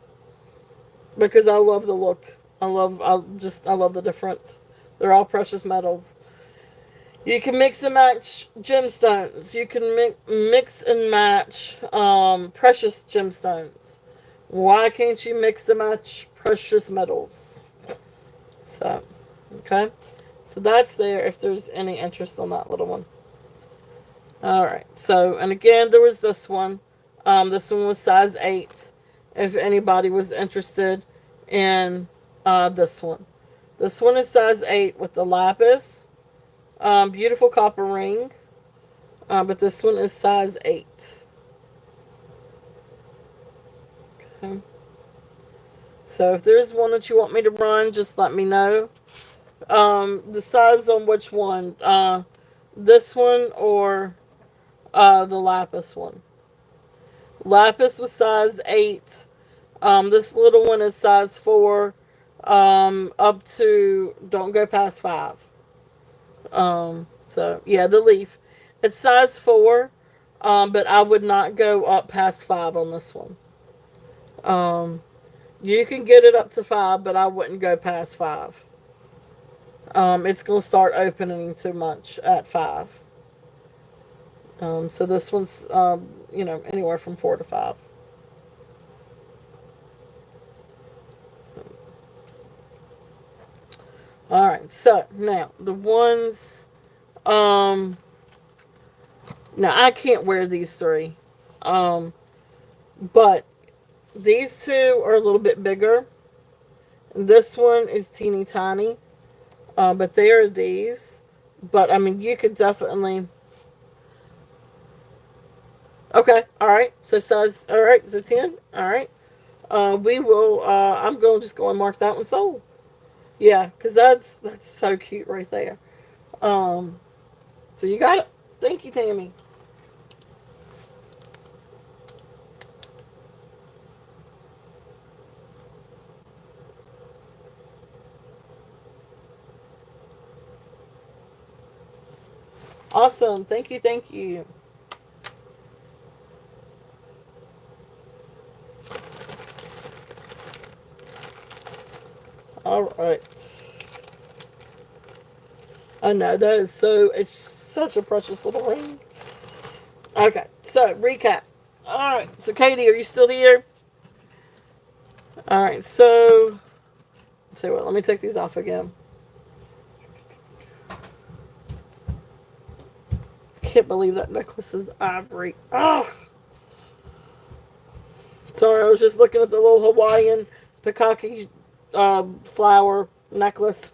because I love the look. I love the difference. They're all precious metals. You can mix and match gemstones. You can mix and match precious gemstones. Why can't you mix and match precious metals? So, okay. So that's there if there's any interest on that little one. Alright, so, and again, there was this one. This one was size 8. If anybody was interested in this one. This one is size 8 with the lapis. Beautiful copper ring. But this one is size 8. Okay. So if there's one that you want me to run, just let me know. The size on which one? This one or the lapis one? Lapis was size 8. This little one is size 4. Up to, don't go past 5. So yeah, the leaf. It's size 4. But I would not go up past 5 on this one. You can get it up to 5, but I wouldn't go past 5. It's going to start opening too much at 5. So this one's, anywhere from 4 to 5. Alright, so now the ones, Now, I can't wear these three. Um, but these two are a little bit bigger. This one is teeny tiny. But they are these. But, I mean, you could definitely... Okay, alright. So, size... Alright, so 10. Alright. We will... I'm going to just go and mark that one sold. Yeah, because that's so cute right there. So you got it. Thank you, Tammy. Awesome. Thank you, thank you. Alright. I know, that is so... It's such a precious little ring. Okay, so, recap. Alright, so Katie, are you still here? Alright, so... Let's see what, let me take these off again. Can't believe that necklace is ivory. Ugh! Sorry, I was just looking at the little Hawaiian Pikaki flower necklace.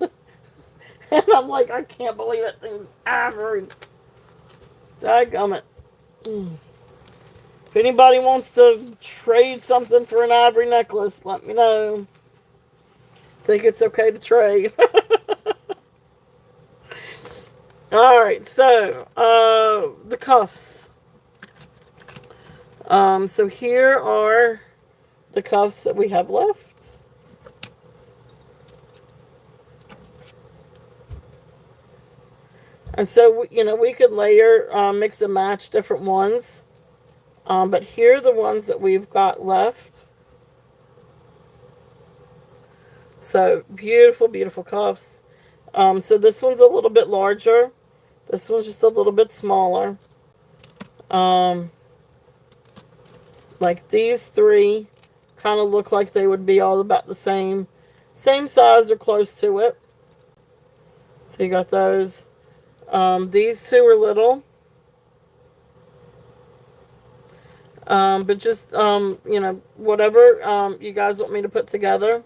And I'm like, I can't believe that thing's ivory. Dadgummit. If anybody wants to trade something for an ivory necklace, let me know. Think it's okay to trade. Alright, so, the cuffs. So here are the cuffs that we have left. And so, you know, we could layer, mix and match different ones. But here are the ones that we've got left. So, beautiful, beautiful cuffs. So this one's a little bit larger. This one's just a little bit smaller. Like these three kind of look like they would be all about the same size or close to it. So you got those. These two are little. But just, you know, whatever you guys want me to put together.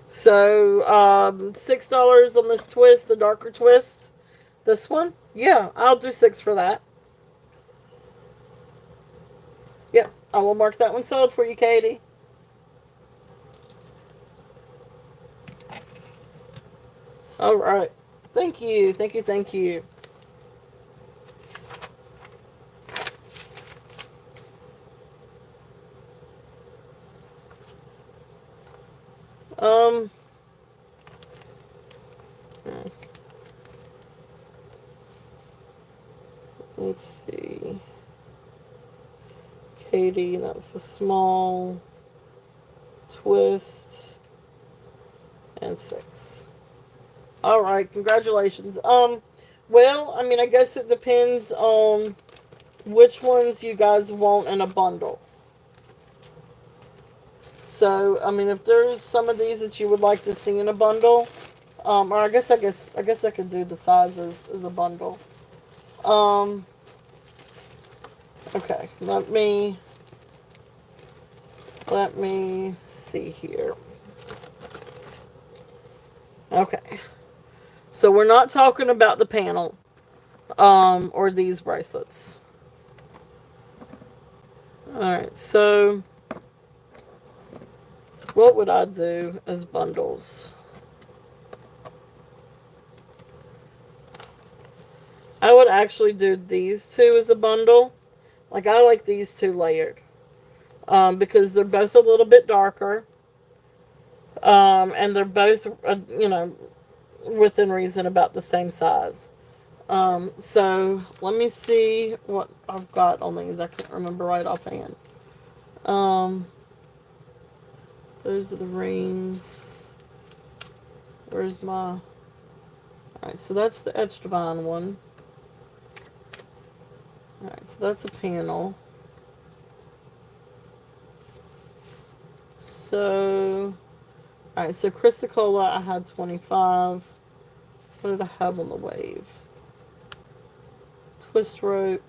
So, $6 on this twist, the darker twist. This one? Yeah, I'll do 6 for that. Yep, I will mark that one sold for you, Katie. Alright. Thank you, thank you, thank you. Let's see. Katie, that's the small twist and 6. Alright, congratulations. Well, I mean, I guess it depends on which ones you guys want in a bundle. So, I mean, if there's some of these that you would like to see in a bundle, or I guess I could do the sizes as a bundle. Okay, let me see here. Okay. So we're not talking about the panel, or these bracelets. Alright, so what would I do as bundles? I would actually do these two as a bundle. Like, I like these two layered. Because they're both a little bit darker. And they're both, you know, within reason about the same size. So, let me see what I've got on these. I can't remember right offhand. Those are the rings. Where's my... Alright, so that's the Etched Divine one. Alright, so that's a panel. So, Alright, so Chrysocolla, I had 25. What did I have on the wave? Twist rope.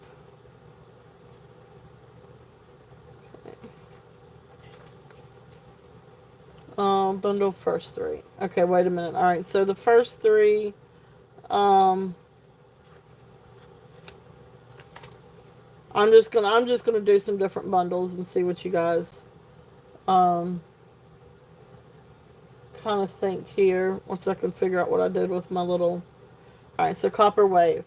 Bundle first three. Okay, wait a minute. Alright, so the first three, I'm just gonna do some different bundles and see what you guys kind of think here once I can figure out what I did with my little. Alright, so Copper Wave.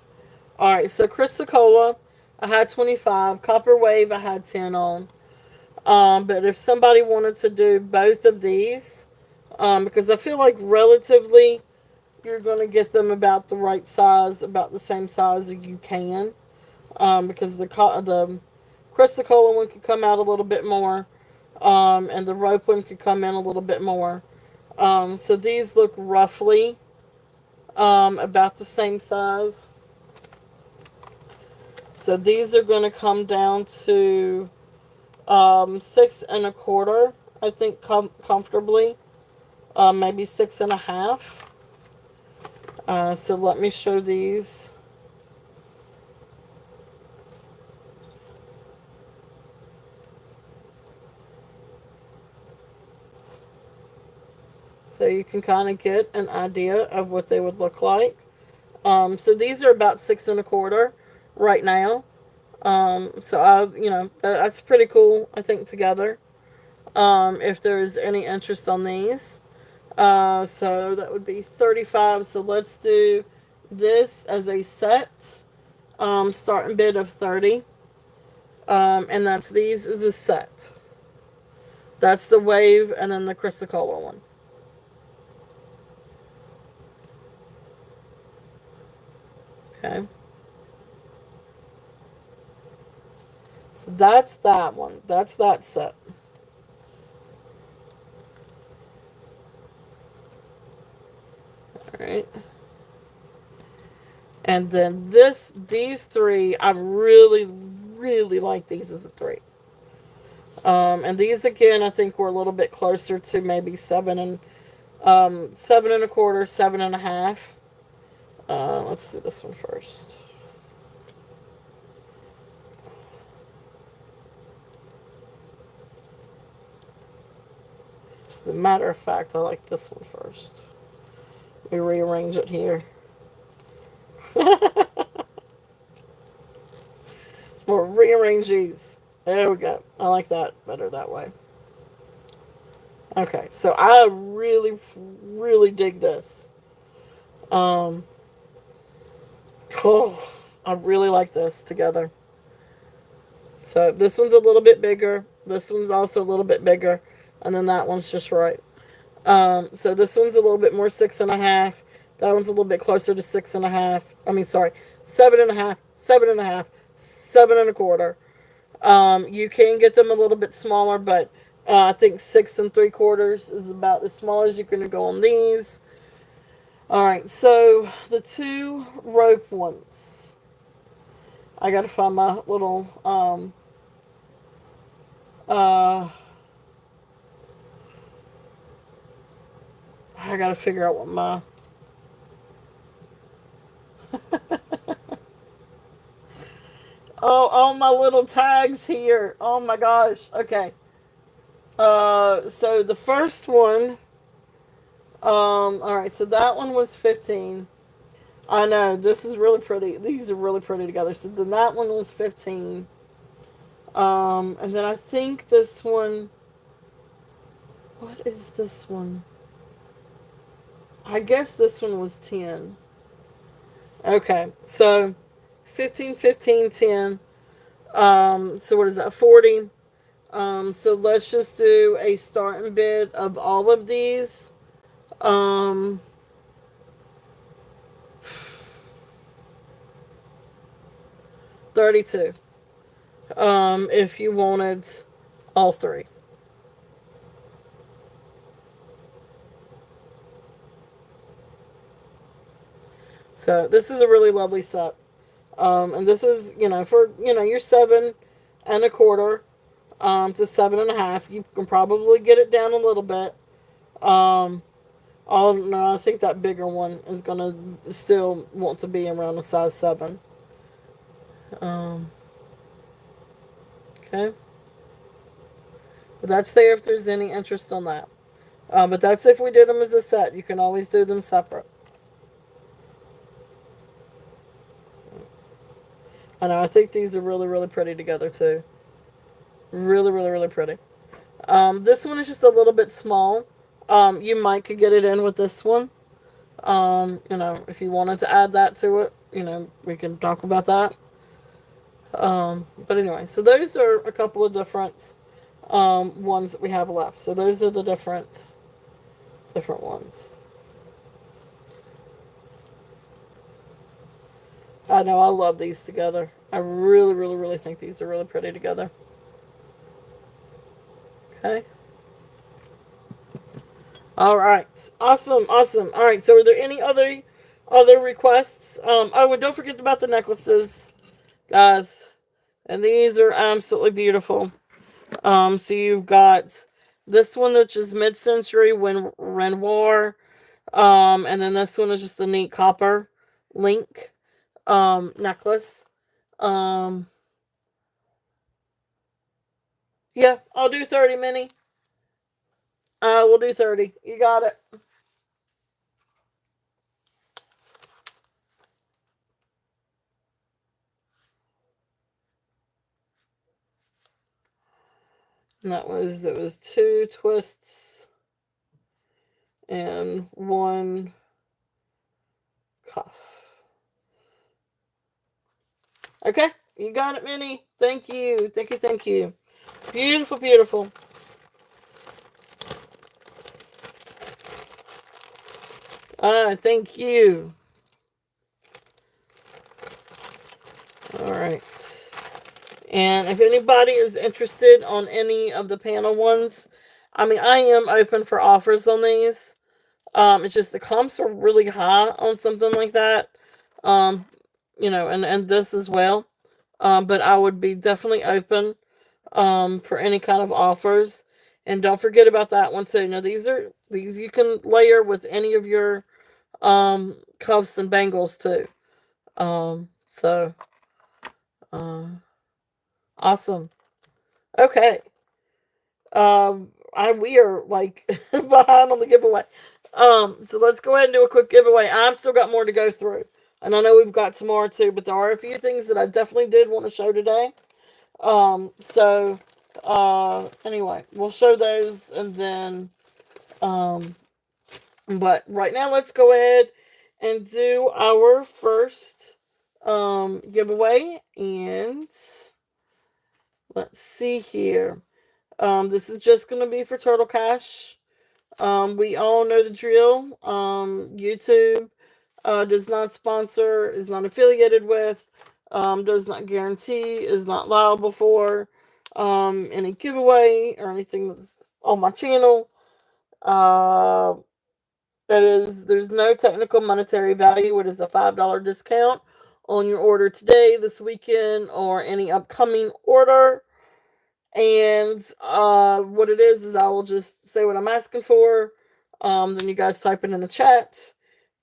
Alright, so Chrysocolla, I had 25. Copper Wave, I had 10 on. But if somebody wanted to do both of these, because I feel like relatively you're going to get them about the right size, about the same size as you can, because the Chrysocolla one could come out a little bit more, and the rope one could come in a little bit more. So these look roughly about the same size. So these are going to come down to 6 1/4, I think, comfortably. Maybe 6 1/2. So let me show these. So you can kind of get an idea of what they would look like. So these are about 6 1/4 right now. So that's pretty cool, I think, together. If there's any interest on these. So that would be 35. So let's do this as a set. Starting bid of 30. And that's these as a set. That's the wave and then the Chrysocolla one. Okay. So that's that one. That's that set. Alright. And then these three, I really, really like these as the three. And these again, I think we're a little bit closer to maybe 7 1/4, 7 1/2. Let's do this one first. As a matter of fact, I like this one first. We rearrange it here. We'll rearrange these. There we go. I like that better that way. Okay, so I really, really dig this. Cool. I really like this together. So this one's a little bit bigger. This one's also a little bit bigger. And then that one's just right. So this one's a little bit more 6 1/2. That one's a little bit closer to 6 1/2. I mean, sorry, 7 1/2, 7 1/2, 7 1/4. You can get them a little bit smaller, but I think 6 3/4 is about as small as you're going to go on these. All right, so the two rope ones. I got to find my little I got to figure out what my oh, my little tags here. Oh my gosh. Okay. So the first one, all right, so that one was 15. I know, this is really pretty. These are really pretty together. So then that one was 15. And then I think this one, what is this one? I guess this one was 10. Okay, so 15, 15, 10. So what is that, 40? So let's just do a starting bid of all of these. 32. If you wanted all three. So this is a really lovely set. And this is, for, your 7 1/4 to 7 1/2. You can probably get it down a little bit. Oh no, I think that bigger one is gonna still want to be around a size 7. Um, okay, but that's there if there's any interest on that. But that's if we did them as a set. You can always do them separate. So, I know. I think these are really, really pretty together too. Really, really, really pretty. This one is just a little bit small. You might could get it in with this one. If you wanted to add that to it, we can talk about that. But anyway, so those are a couple of different ones that we have left. So those are the different ones. I know I love these together. I really, really, really think these are really pretty together. Okay. All right. Awesome. Awesome. All right. So, are there any other requests? Oh, and don't forget about the necklaces, guys. And these are absolutely beautiful. So you've got this one, which is mid-century when Renoir. And then this one is just a neat copper link necklace. Um, yeah, I'll do 30, Minnie. We'll do 30. You got it. And it was 2 twists and 1 cuff. Okay, you got it, Minnie. Thank you. Thank you, thank you. Beautiful, beautiful. Thank you. All right. And if anybody is interested on any of the panel ones, I mean, I am open for offers on these. It's just the comps are really high on something like that. Um, and this as well. But I would be definitely open for any kind of offers. And don't forget about that one too. Now these you can layer with any of your cuffs and bangles too. So awesome. Okay. We are like behind on the giveaway. So let's go ahead and do a quick giveaway. I've still got more to go through, and I know we've got some more too, but there are a few things that I definitely did want to show today. So anyway, we'll show those, and then but right now let's go ahead and do our first giveaway, and let's see here. This is just going to be for Turtle Cash. We all know the drill. YouTube does not sponsor, is not affiliated with, does not guarantee, is not liable for any giveaway or anything that's on my channel. There's no technical monetary value. It is a $5 discount on your order today, this weekend, or any upcoming order. And what it is I will just say what I'm asking for. Then you guys type it in the chat.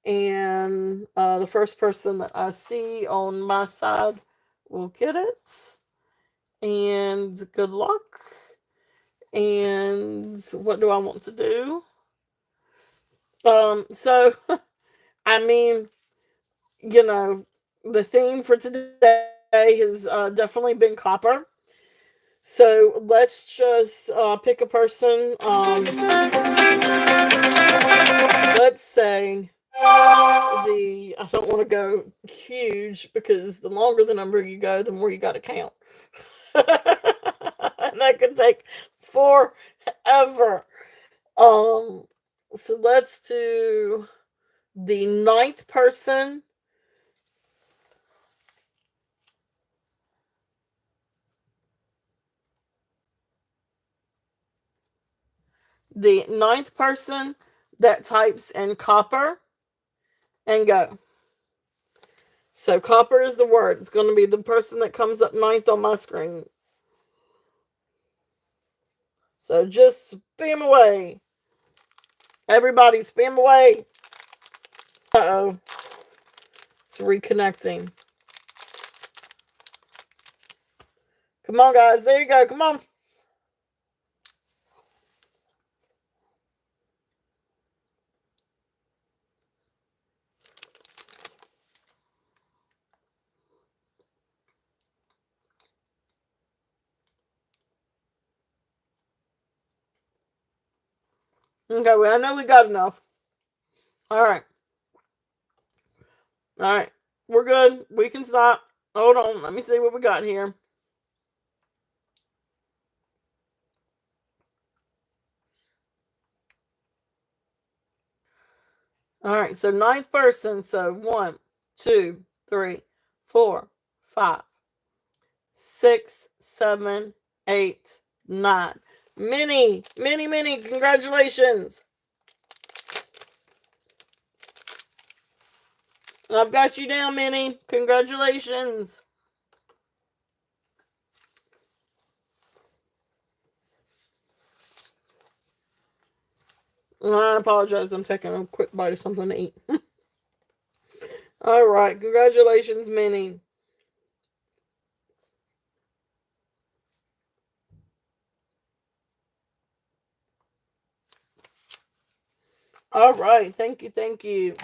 And the first person that I see on my side will get it. And good luck. And what do I want to do? So, I mean, the theme for today has definitely been copper. So let's just pick a person. Let's say I don't want to go huge because the longer the number you go, the more you got to count. And that could take forever. So let's do the 9th person. The 9th person that types in copper and go. So copper is the word. It's going to be the person that comes up 9th on my screen. So just spam away. Everybody spam away. Uh-oh. It's reconnecting. Come on, guys. There you go. Come on. Okay, well, I know we got enough. All right. All right. We're good. We can stop. Hold on. Let me see what we got here. All right. So ninth person. So 1, 2, 3, 4, 5, 6, 7, 8, 9. Minnie. Congratulations. I've got you down, Minnie. Congratulations. I apologize. I'm taking a quick bite of something to eat. All right. Congratulations, Minnie. All right. Thank you.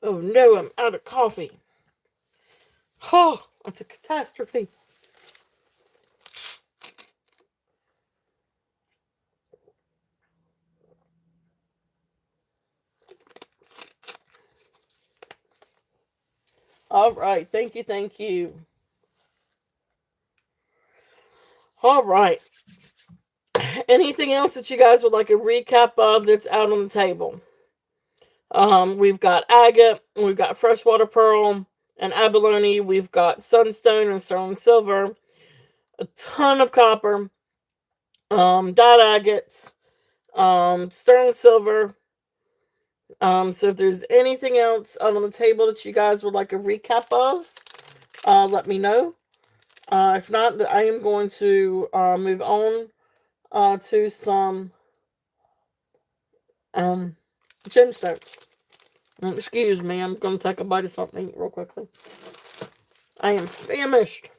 Oh, no. I'm out of coffee. Oh, that's a catastrophe. All right. Thank you. All right. Anything else that you guys would like a recap of that's out on the table? We've got agate, we've got freshwater pearl and abalone, we've got sunstone and sterling silver, a ton of copper, dyed agates, sterling silver. So if there's anything else on the table that you guys would like a recap of, let me know. If not, I am going to move on to some gemstones. Excuse me, I'm going to take a bite of something real quickly. I am famished.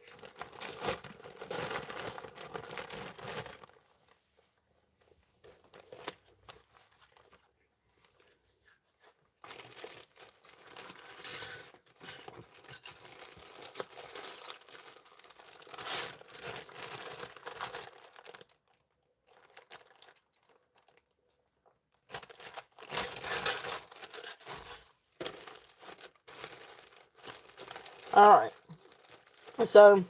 Alright. So,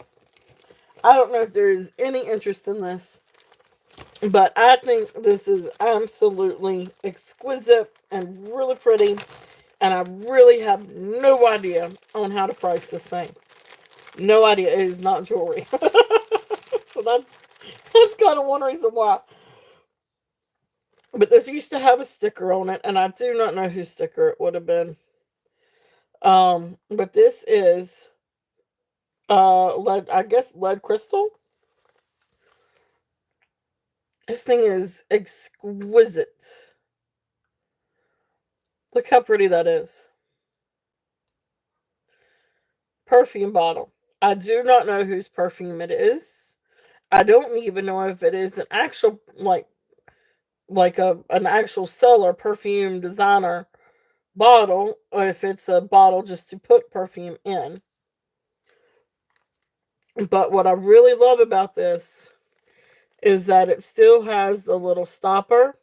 I don't know if there is any interest in this, but I think this is absolutely exquisite and really pretty, and I really have no idea on how to price this thing. No idea. It is not jewelry. So that's kind of one reason why. But this used to have a sticker on it, and I do not know whose sticker it would have been. But this is lead, I guess lead crystal. This thing is exquisite. Look how pretty that is. Perfume bottle. I do not know whose perfume it is. I don't even know if it is an actual an actual seller perfume designer bottle, or if it's a bottle just to put perfume in. But what I really love about this is that it still has the little stopper,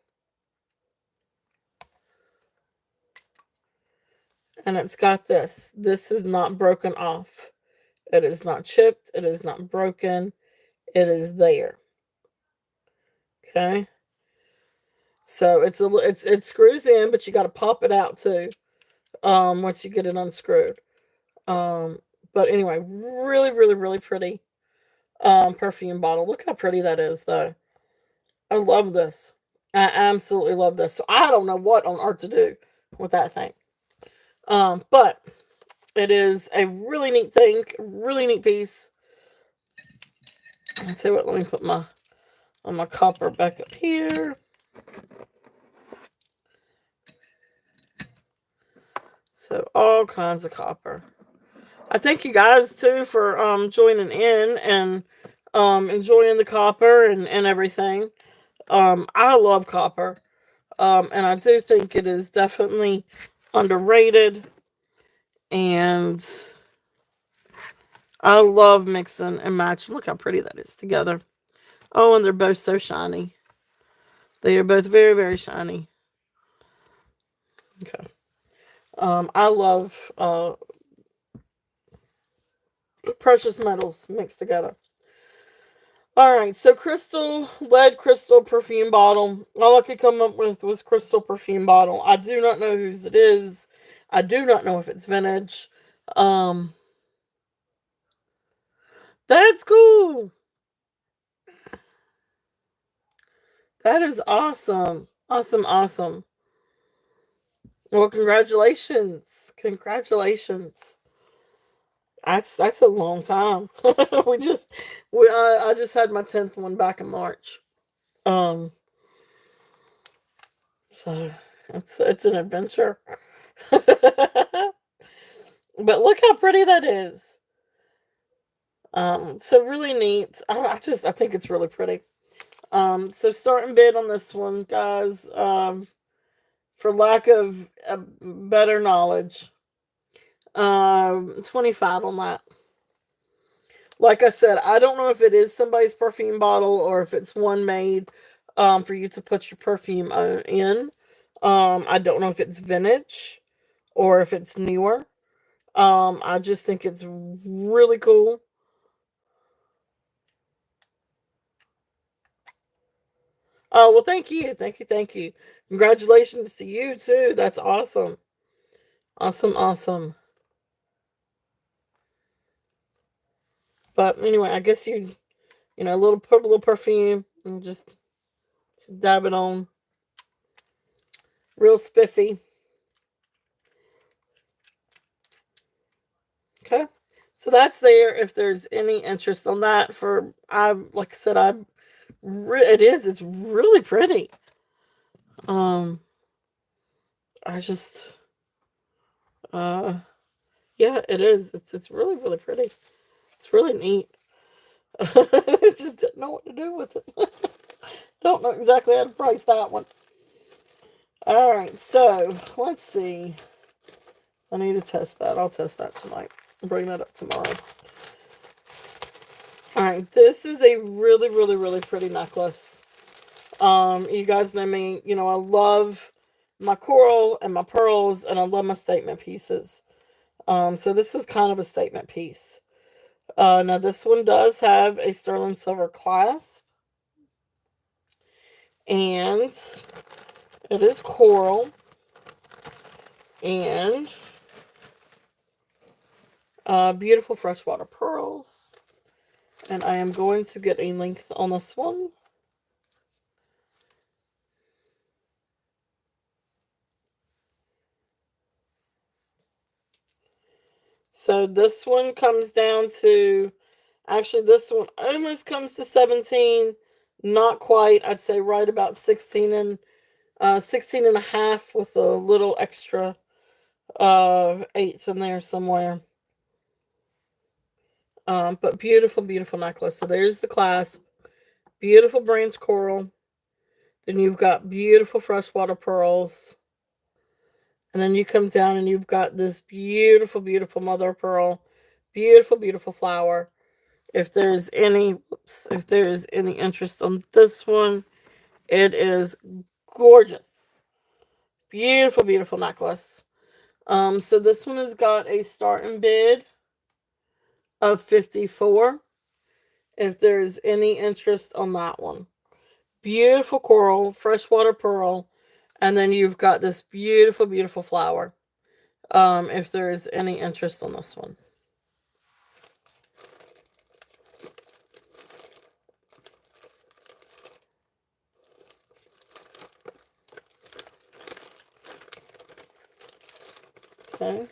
and it's got this. This is not broken off. It is not chipped. It is not broken. It is there. Okay. So it screws in, but you got to pop it out too. Once you get it unscrewed. But anyway, really pretty perfume bottle. Look how pretty that is, though. I love this. I absolutely love this. So I don't know what on earth to do with that thing. But it is a really neat thing, really neat piece. I'll tell you what, let me put my copper back up here. So all kinds of copper. I thank you guys too for joining in and enjoying the copper and everything. I love copper. And I do think it is definitely underrated. And I love mixing and matching. Look how pretty that is together. Oh, and they're both so shiny. They are both very, very shiny. Okay. I love precious metals mixed together. Alright, so lead crystal perfume bottle. All I could come up with was crystal perfume bottle. I do not know whose it is. I do not know if it's vintage. Um, that's cool. That is awesome. Awesome, awesome. Well, congratulations. Congratulations. That's a long time. we just we I just had my 10th one back in March. Um, so it's an adventure. But look how pretty that is. So really neat. I think it's really pretty. So starting bid on this one, guys. For lack of better knowledge, 25 on that. Like I said, I don't know if it is somebody's perfume bottle or if it's one made for you to put your perfume in. I don't know if it's vintage or if it's newer. I just think it's really cool. Oh, well, thank you. Thank you. Thank you. Congratulations to you, too. That's awesome. Awesome. Awesome. But anyway, I guess put a little perfume and just dab it on. Real spiffy. Okay. So that's there if there's any interest on that like I said, it's really pretty. Um, I just, uh, yeah, it is. It's really, really pretty. It's really neat. I just didn't know what to do with it. Don't know exactly how to price that one. Alright, so let's see. I need to test that. I'll test that tonight. Bring that up tomorrow. Alright, this is a really, really, really pretty necklace. You guys know me, I love my coral and my pearls, and I love my statement pieces. So this is kind of a statement piece. Now this one does have a sterling silver clasp. And it is coral. And beautiful freshwater pearls. And I am going to get a length on this one. So this one comes down to, actually this one almost comes to 17. Not quite. I'd say right about 16 and a half with a little extra eighths in there somewhere. But beautiful, beautiful necklace. So there's the clasp. Beautiful branch coral. Then you've got beautiful freshwater pearls. And then you come down and you've got this beautiful, beautiful mother of pearl. Beautiful, beautiful flower. If there's any interest on this one, it is gorgeous. Beautiful, beautiful necklace. So this one has got a starting bid of 54. If there's any interest on that one. Beautiful coral, freshwater pearl, and then you've got this beautiful, beautiful flower. If there's any interest on this one. Okay.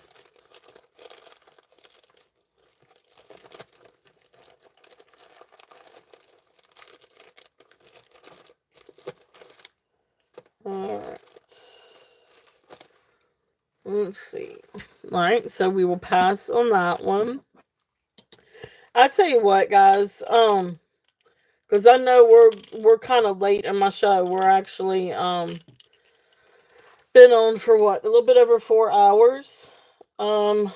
Alright. Let's see. All right, so we will pass on that one. I tell you what, guys. Because I know we're kind of late in my show. We're actually been on for what, a little bit over 4 hours. Um,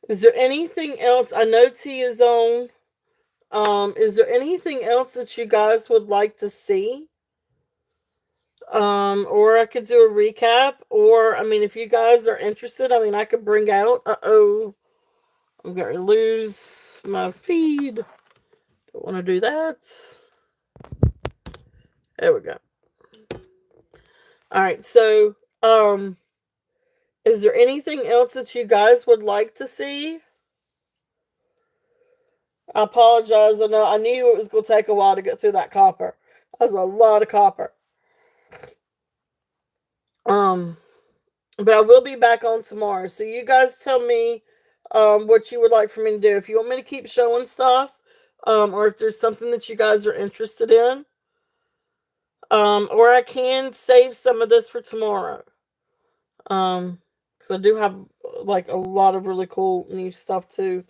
is there anything else? I know T is on. Is there anything else that you guys would like to see? Or I could do a recap. Or I mean, if you guys are interested, I mean, I could bring out. I'm going to lose my feed. Don't want to do that. There we go. All right. So, is there anything else that you guys would like to see? I apologize. I knew it was going to take a while to get through that copper. That's a lot of copper. Um, but I will be back on tomorrow. So you guys tell me what you would like for me to do. If you want me to keep showing stuff, or if there's something that you guys are interested in, or I can save some of this for tomorrow. Because I do have like a lot of really cool new stuff to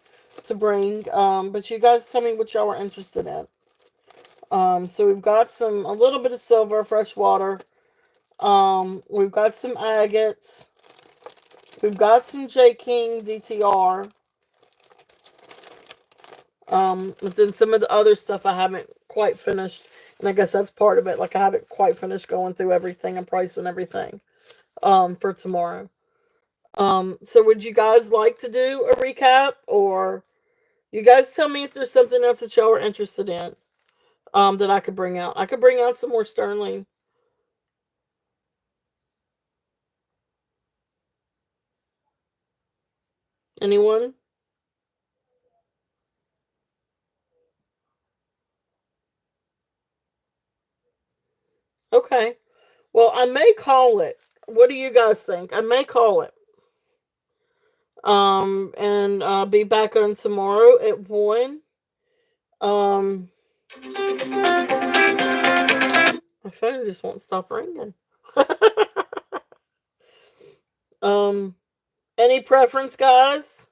bring. But you guys tell me what y'all are interested in. So we've got a little bit of silver, fresh water. We've got some agates. We've got some J King DTR. But then some of the other stuff I haven't quite finished, and I guess that's part of it. Like I haven't quite finished going through everything and pricing everything. For tomorrow. So would you guys like to do a recap, or you guys tell me if there's something else that y'all are interested in? That I could bring out. I could bring out some more Sterling. Anyone? Okay. Well, I may call it. What do you guys think? I may call it. And be back on tomorrow at 1. Um, my phone just won't stop ringing. um, any preference, guys?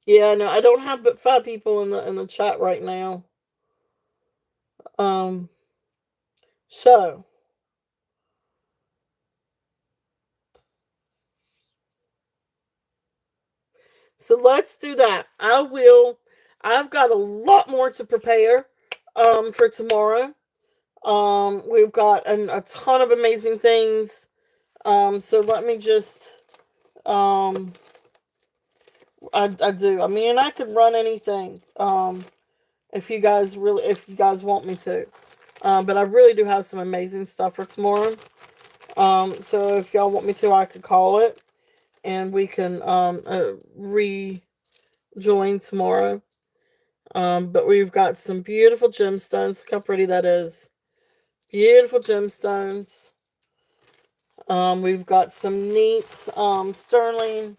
Yeah, no, I don't have but 5 people in the chat right now. Um, so let's do that. I've got a lot more to prepare for tomorrow. We've got a ton of amazing things. So let me just I do. I mean, I could run anything. If you guys want me to. But I really do have some amazing stuff for tomorrow. So if y'all want me to, I could call it, and we can rejoin tomorrow. But we've got some beautiful gemstones. Look how pretty that is. Beautiful gemstones. We've got some neat sterling.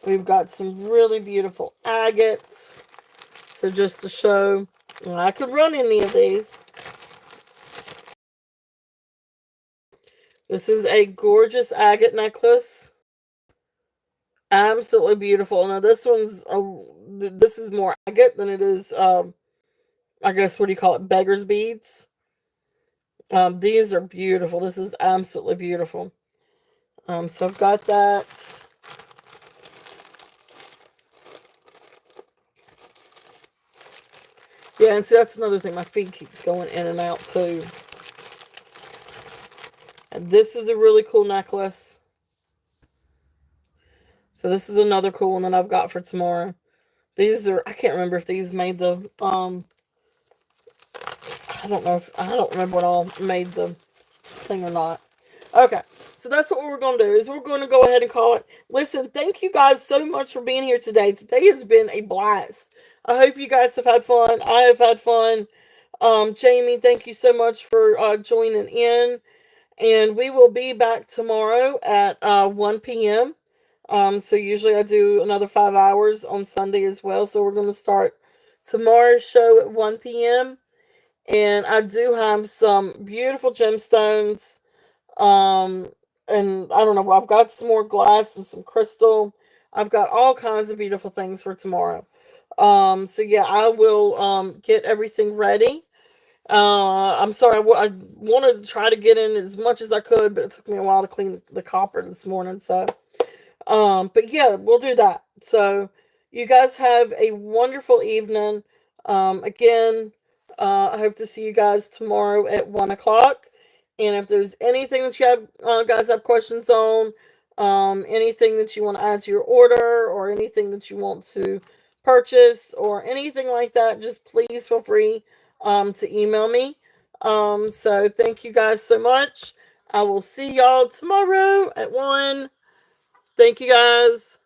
We've got some really beautiful agates. So just to show, I could run any of these. This is a gorgeous agate necklace. Absolutely beautiful. Now this this is more agate than it is, I guess, what do you call it? Beggar's beads. These are beautiful. This is absolutely beautiful. So I've got that. Yeah, and see, that's another thing. My feed keeps going in and out too. And this is a really cool necklace. So this is another cool one that I've got for tomorrow. These are, I can't remember if these made the, I don't remember what all made the thing or not. Okay, so that's what we're going to do, is we're going to go ahead and call it. Listen, thank you guys so much for being here today. Today has been a blast. I hope you guys have had fun. I have had fun. Jamie, thank you so much for joining in. And we will be back tomorrow at 1 p.m. So usually I do another 5 hours on Sunday as well. So we're going to start tomorrow's show at 1 p.m. And I do have some beautiful gemstones. Um, and I don't know, I've got some more glass and some crystal. I've got all kinds of beautiful things for tomorrow. So yeah, I will get everything ready. I'm sorry, I wanted to try to get in as much as I could, but it took me a while to clean the copper this morning. So but yeah, we'll do that. So you guys have a wonderful evening. Again, I hope to see you guys tomorrow at 1 o'clock. And if there's anything that you have, guys have questions on, anything that you want to add to your order, or anything that you want to purchase, or anything like that, just please feel free to email me. So thank you guys so much. I will see y'all tomorrow at 1. Thank you guys.